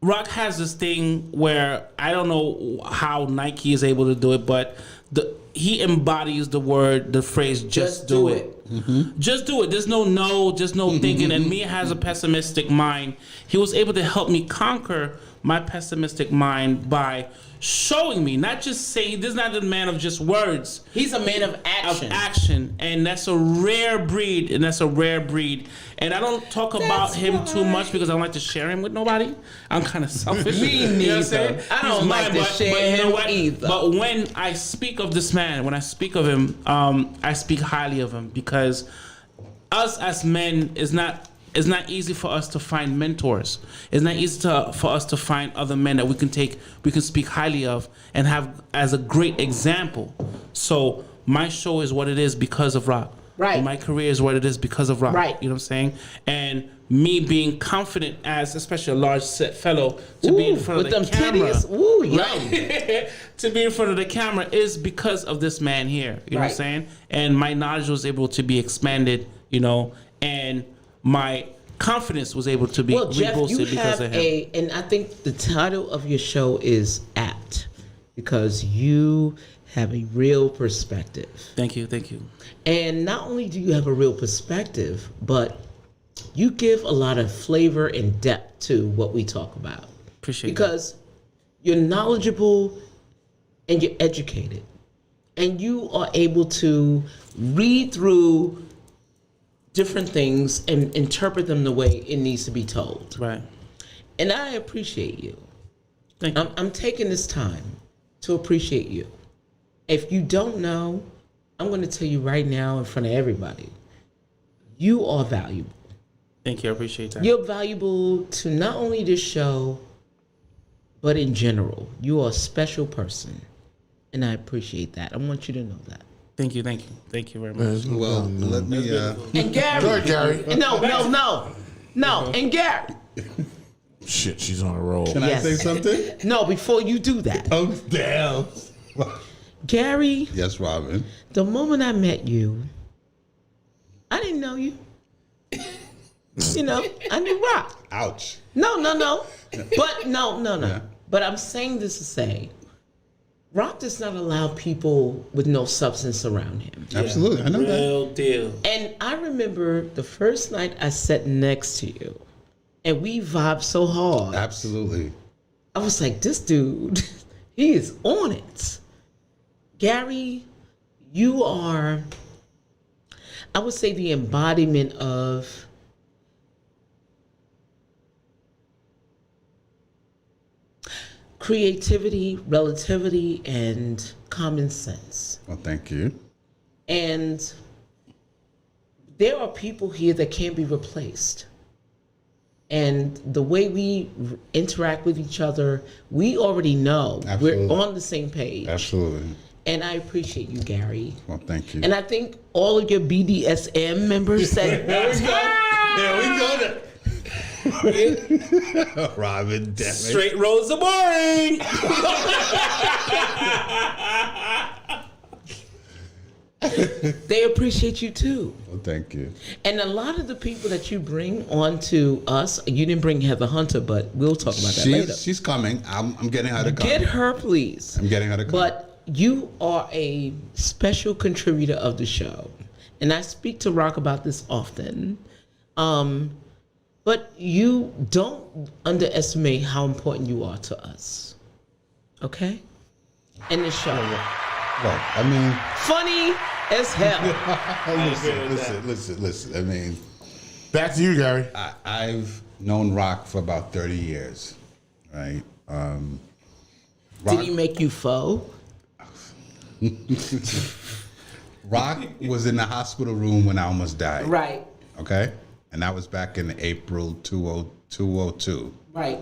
Rock has this thing where I don't know how Nike is able to do it, but he embodies the phrase "just do it." Mm-hmm. Just do it. There's no just no thinking. And me has a pessimistic mind. He was able to help me conquer my pessimistic mind by showing me, not just saying. This is not a man of just words. He's a man of action. And that's a rare breed. And I don't talk about him too much because I don't like to share him with nobody. I'm kind of selfish. Me You know what I'm neither. saying? I don't like to share him either. But when I speak of this man, when I speak of him, I speak highly of him because us as men is not. It's not easy for us to find mentors. It's not easy for us to find other men that we can speak highly of and have as a great example. So my show is what it is because of Rock. Right. My career is what it is because of Rock. Right. You know what I'm saying? And me being confident as, especially a large set fellow, to be in front of the camera. Titties. Ooh, yum. Right? To be in front of the camera is because of this man here. You know what I'm saying? And my knowledge was able to be expanded, and my confidence was able to be Jeff, you reboosted because have of him. and I think the title of your show is apt because you have a real perspective. Thank you. And not only do you have a real perspective, but you give a lot of flavor and depth to what we talk about. Appreciate it. Because you're knowledgeable and you're educated. And you are able to read through different things and interpret them the way it needs to be told. Right. And I appreciate you. Thank you. I'm taking this time to appreciate you. If you don't know, I'm going to tell you right now in front of everybody, you are valuable. Thank you. I appreciate that. You're valuable to not only this show, but in general. You are a special person. And I appreciate that. I want you to know that. Thank you very much. Well, let me. And Gary. Go ahead, Gary. No. And Gary. Shit, she's on a roll. Can I say something? No, before you do that. Oh, damn. Gary. Yes, Robin. The moment I met you, I didn't know you. I knew Rock. Ouch. No. But no. Yeah. But I'm saying this to say, Rock does not allow people with no substance around him. Absolutely, I know that. Real deal. And I remember the first night I sat next to you, and we vibed so hard. Absolutely. I was like, this dude, he is on it. Gary, you are, I would say, the embodiment of creativity, relativity, and common sense. Well, thank you. And there are people here that can't be replaced. And the way we interact with each other, we already know. Absolutely. We're on the same page. Absolutely. And I appreciate you, Gary. Well, thank you. And I think all of your BDSM members said, there we go. Robin, damn it. Straight roads are boring. They appreciate you too. Well, thank you. And a lot of the people that you bring on to us, you didn't bring Heather Hunter, but we'll talk about that later. She's coming. I'm getting her to come. Get her, please. I'm getting her to come. But you are a special contributor of the show. And I speak to Rock about this often. But you don't underestimate how important you are to us. Okay? And the show. Well, I mean, funny as hell. listen. I mean, back to you, Gary. I've known Rock for about 30 years, right? Did he make you faux? Rock was in the hospital room when I almost died. Right. Okay? And that was back in April 2002. Right.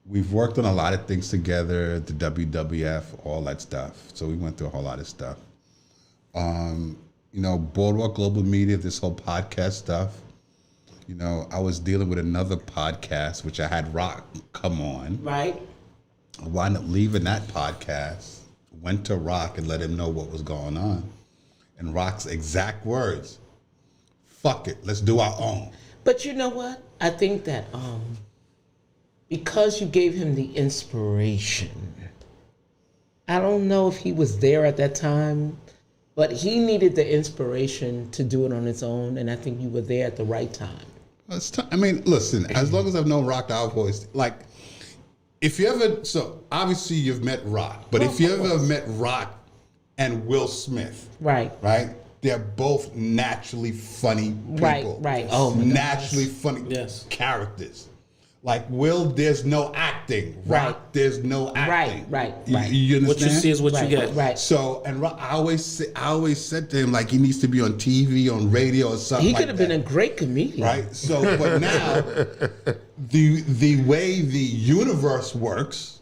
We've worked on a lot of things together, the WWF, all that stuff. So we went through a whole lot of stuff. Boardwalk Global Media, this whole podcast stuff. I was dealing with another podcast, which I had Rock come on. Right. I wound up leaving that podcast, went to Rock and let him know what was going on. And Rock's exact words, fuck it, let's do our own. But you know what? I think that because you gave him the inspiration, I don't know if he was there at that time, but he needed the inspiration to do it on his own, and I think you were there at the right time. I mean, listen, as long as I've known Rock the Our Voice, like, if you ever, so obviously you've met Rock, but if you ever met Rock and Will Smith, right, they're both naturally funny people, right. Oh, my naturally funny characters. Like Will, there's no acting. Rock, there's no acting. Right. You understand? What you see is what you get. Right. So, and Rock, I always said to him, like, he needs to be on TV, on radio, or something. He could have been a great comedian, right? So, but now, the way the universe works.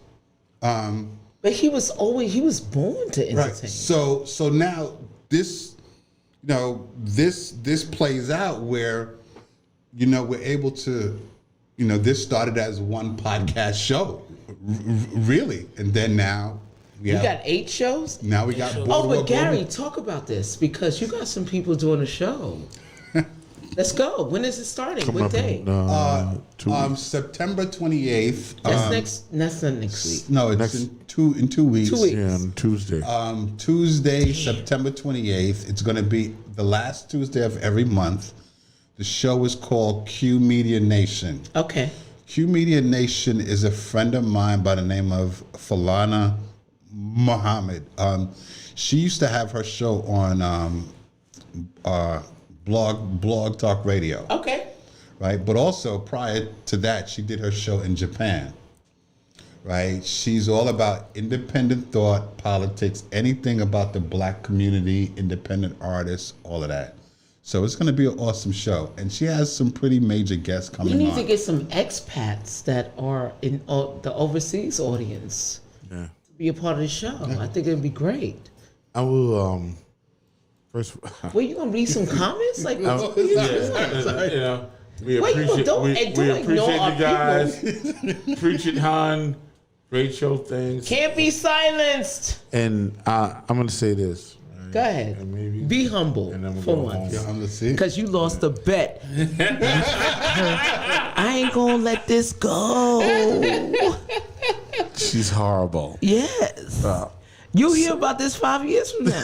But he was born to entertain. Right. So now this, this plays out where, we're able to. This started as one podcast show, really, and then now we got 8 shows. Now we got. But Gary, talk about this because you got some people doing a show. Let's go. When is it starting? What day? September 28th. That's not next week. No, it's in 2 weeks. 2 weeks. Yeah, on Tuesday. Tuesday, September 28th. It's going to be the last Tuesday of every month. The show is called Q Media Nation. Okay. Q Media Nation is a friend of mine by the name of Falana Muhammad. She used to have her show on Blog Talk Radio. Okay. Right, but also prior to that, she did her show in Japan. Right, she's all about independent thought, politics, anything about the Black community, independent artists, all of that. So it's going to be an awesome show. And she has some pretty major guests coming on. We need to get some expats that are in the overseas audience to be a part of the show. I think it'd be great. I will, first... Well, you going to read some comments? Like, we appreciate you guys. Preach it, Han. Great show things. Can't be silenced. And I'm going to say this. Go ahead. Be humble for once. Because you lost a bet. I ain't going to let this go. She's horrible. Yes. You'll hear about this 5 years from now.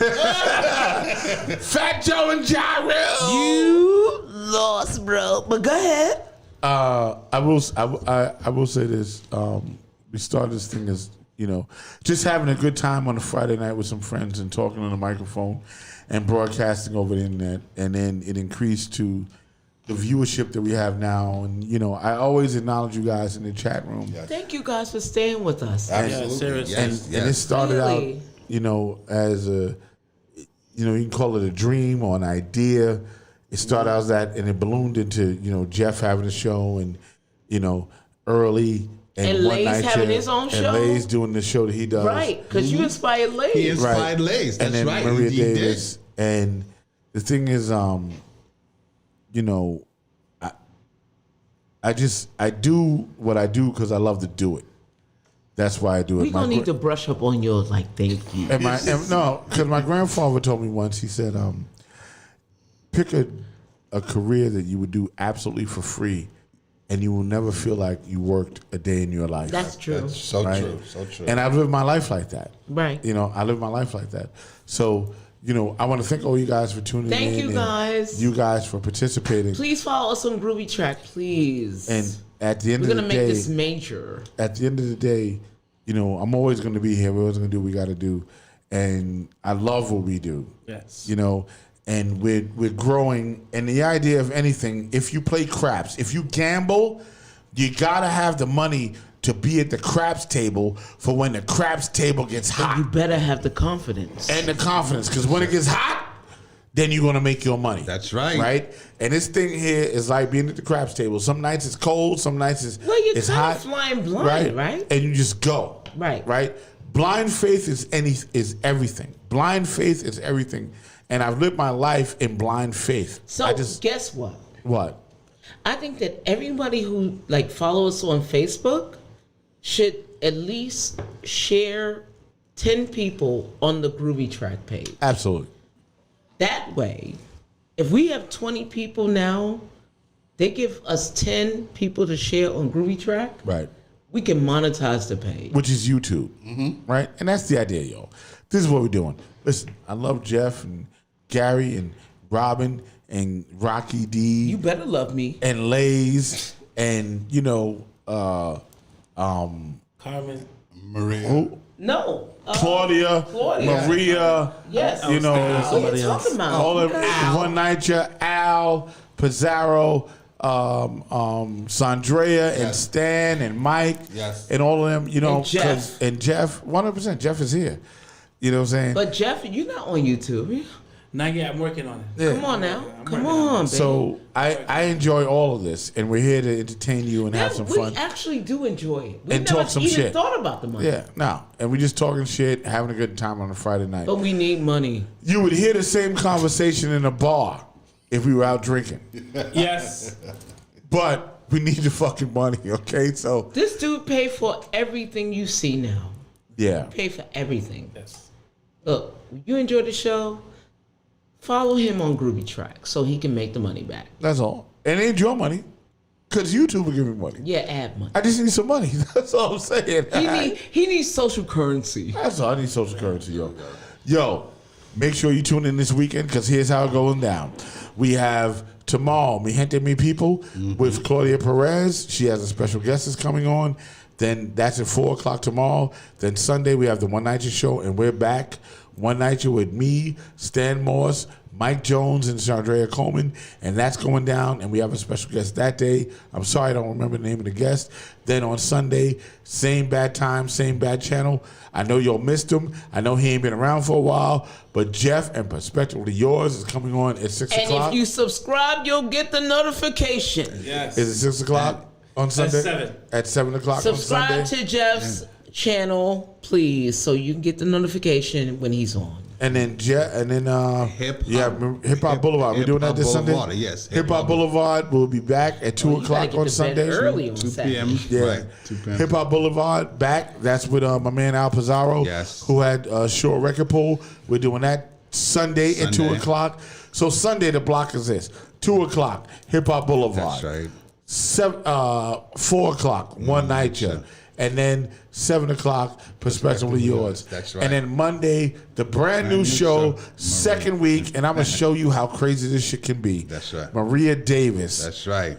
Fat Joe and Gyro. You lost, bro. But go ahead. I will say this. We started this thing as, just having a good time on a Friday night with some friends and talking on the microphone and broadcasting over the internet. And then it increased to the viewership that we have now. And, I always acknowledge you guys in the chat room. Yes. Thank you guys for staying with us. Absolutely. And it started out, as a, you can call it a dream or an idea. It started out as that, and it ballooned into, Jeff having a show and, early. And Lay's having his own show. And Lay's doing the show that he does. Right, because you inspired Lay. He inspired Lay's. That's and then right. Maria he Davis. Did. And the thing is, I do what I do because I love to do it. That's why I do it. We're going to need to brush up on your, thank you. Because my grandfather told me once, he said, pick a career that you would do absolutely for free, and you will never feel like you worked a day in your life. That's true. That's so true. So true. And I've lived my life like that. Right. I live my life like that. So, I want to thank all you guys for tuning in. Thank you guys. You guys for participating. Please follow us on Groovy Track, please. And at the end we're of the day, we're gonna make this major. At the end of the day, I'm always going to be here. We're always going to do what we got to do, and I love what we do. Yes. And we're growing. And the idea of anything, if you play craps, if you gamble, you got to have the money to be at the craps table for when the craps table gets hot. And you better have the confidence. And the confidence, because when it gets hot, then you're going to make your money. That's right. Right? And this thing here is like being at the craps table. Some nights it's cold, some nights it's hot. Well, you're kind of flying blind, right? And you just go. Right. Right? Blind faith is everything. Blind faith is everything. And I've lived my life in blind faith. So guess what? What? I think that everybody who follows us on Facebook should at least share 10 people on the Groovy Track page. Absolutely. That way, if we have 20 people now, they give us 10 people to share on Groovy Track. Right. We can monetize the page. Which is YouTube. Right? And that's the idea, y'all. This is what we're doing. Listen, I love Jeff and Gary and Robin and Rocky D. You better love me. And Lays and, Carmen. Maria. Who? No. Claudia, Maria, Yes. you know, What are you talking about? all of One Night, Al, Pizarro, Sandrea, and Stan, and Mike, and all of them, you know, And Jeff. and Jeff, 100%, Jeff is here. You know what I'm saying? But Jeff, you're not on YouTube. Not yet. I'm working on it. Yeah. Come on now. Come on, baby. So I enjoy all of this, and we're here to entertain you and have some fun. We actually do enjoy it. We And never talk some even shit. thought about the money. Yeah, no. And we just talking shit, having a good time on a Friday night. But we need money. You would hear the same conversation in a bar if we were out drinking. Yes. But we need the fucking money, okay? So This dude paid for everything you see now. yeah. Pay for everything. Yes. Look, you enjoy the show, follow him on Groovy Track so he can make the money back. That's all. And it ain't your money. Because YouTube will give me money. Yeah, add money. I just need some money. That's all I'm saying. He needs social currency. That's all. I need social currency, yo. Yo, make sure you tune in this weekend because here's how it's going down. We have tomorrow, Mi Gente, Mi People, with Claudia Perez. She has a special guest that's coming on. Then that's at 4 o'clock tomorrow. Then Sunday, we have the One Night Show, and we're back. One Night with me, Stan Morse, Mike Jones, and Sandrea Coleman, and that's going down, and we have a special guest that day. I'm sorry I don't remember the name of the guest. Then on Sunday, same bad time, same bad channel. I know y'all missed him. I know he ain't been around for a while, but Jeff and Perspectively Yours is coming on at 6 And o'clock. if you subscribe, you'll get the notification. Yes. Is it 6 o'clock on Sunday? 7. At 7 o'clock Subscribe on Sunday. to Jeff's channel, please, so you can get the notification when he's on. And then Hip Hop Boulevard. We're doing that this Sunday. Boulevard, yes. Hip Hop Boulevard will be back at 2 o'clock on Sunday. Early on 2 Saturday. p.m. Yeah. Right. 2 p.m. Hip Hop Boulevard back. That's with my man Al Pizarro, who had Shore Record Pool. We're doing that Sunday at 2 o'clock. So Sunday the block is this: 2 o'clock Hip Hop Boulevard. That's right. 4 o'clock One Night Show. And then 7 o'clock, Perspectively Yours. That's right. And then Monday, the brand new show, second week, and I'm going to show you how crazy this shit can be. That's right. Maria Davis. That's right.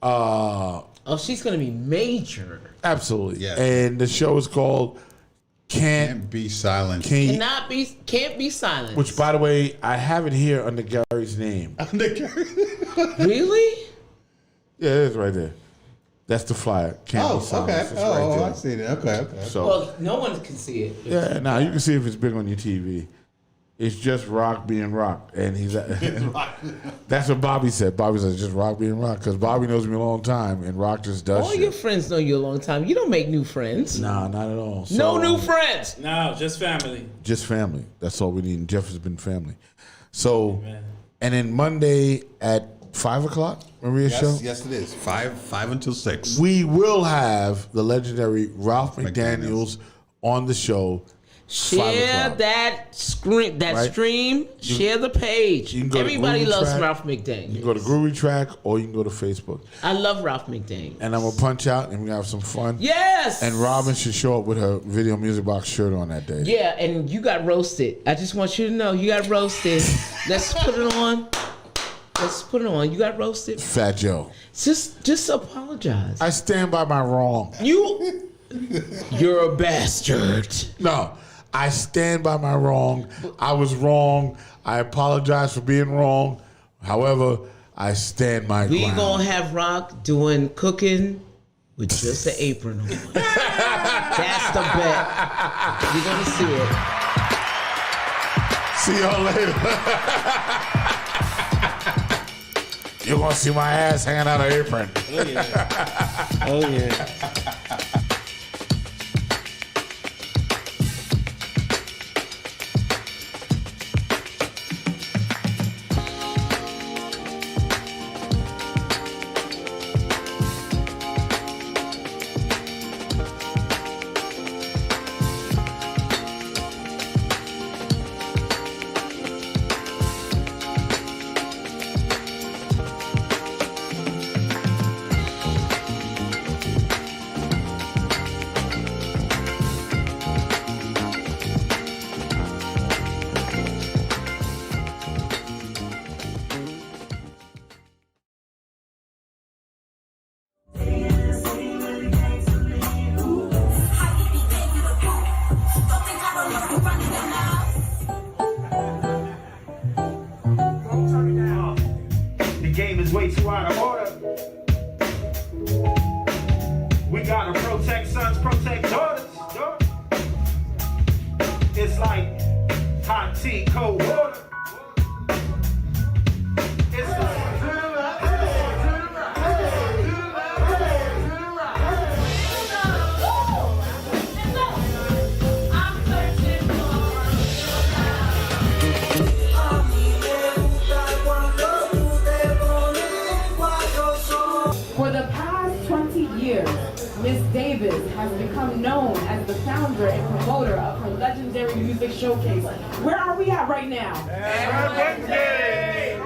Oh, she's going to be major. Absolutely. Yes. And the show is called Can't Be Silent. Can't be silent. Which, by the way, I have it here under Gary's name. Really? Yeah, it is right there. That's the flyer. Can't be silent. Okay. It's right there. I see that. Okay. So, Well, no one can see it. yeah, now you can see if it's big on your TV. It's just Rock being Rock, and he's. That's what Bobby said. Bobby said just Rock being Rock because Bobby knows me a long time, and Rock just does All shit. your friends know you a long time. You don't make new friends. Nah, not at all. No So, new friends. No, just family. Just family. That's all we need. And Jeff has been family. So, Amen. and then Monday at 5 o'clock, Maria's show. Yes, it is. 5 until 6. We will have the legendary Ralph McDaniels on the show. 5 Share o'clock. that Right? stream. Share the page. you can go to Everybody Groovy loves Track. Ralph You can McDaniel. go to Groovy Track or you can go to Facebook. I love Ralph McDaniel. And I'm going to punch out and we're going to have some fun. Yes. And Robin should show up with her Video Music Box shirt on that day. Yeah, and you got roasted. I just want you to know you got roasted. Let's put it on. Let's put it on. You got roasted. Fat Joe. Just apologize. I stand by my wrong. You're a bastard. No, I stand by my wrong. I was wrong. I apologize for being wrong. However, I stand my We ground. gonna have Rock doing cooking with just an apron on. That's the bet. You're gonna see it. See y'all later. You're gonna see my ass hanging out of apron. Oh yeah. Oh yeah. known as the founder and promoter of her legendary music showcase. Where are we at right now? Wednesday.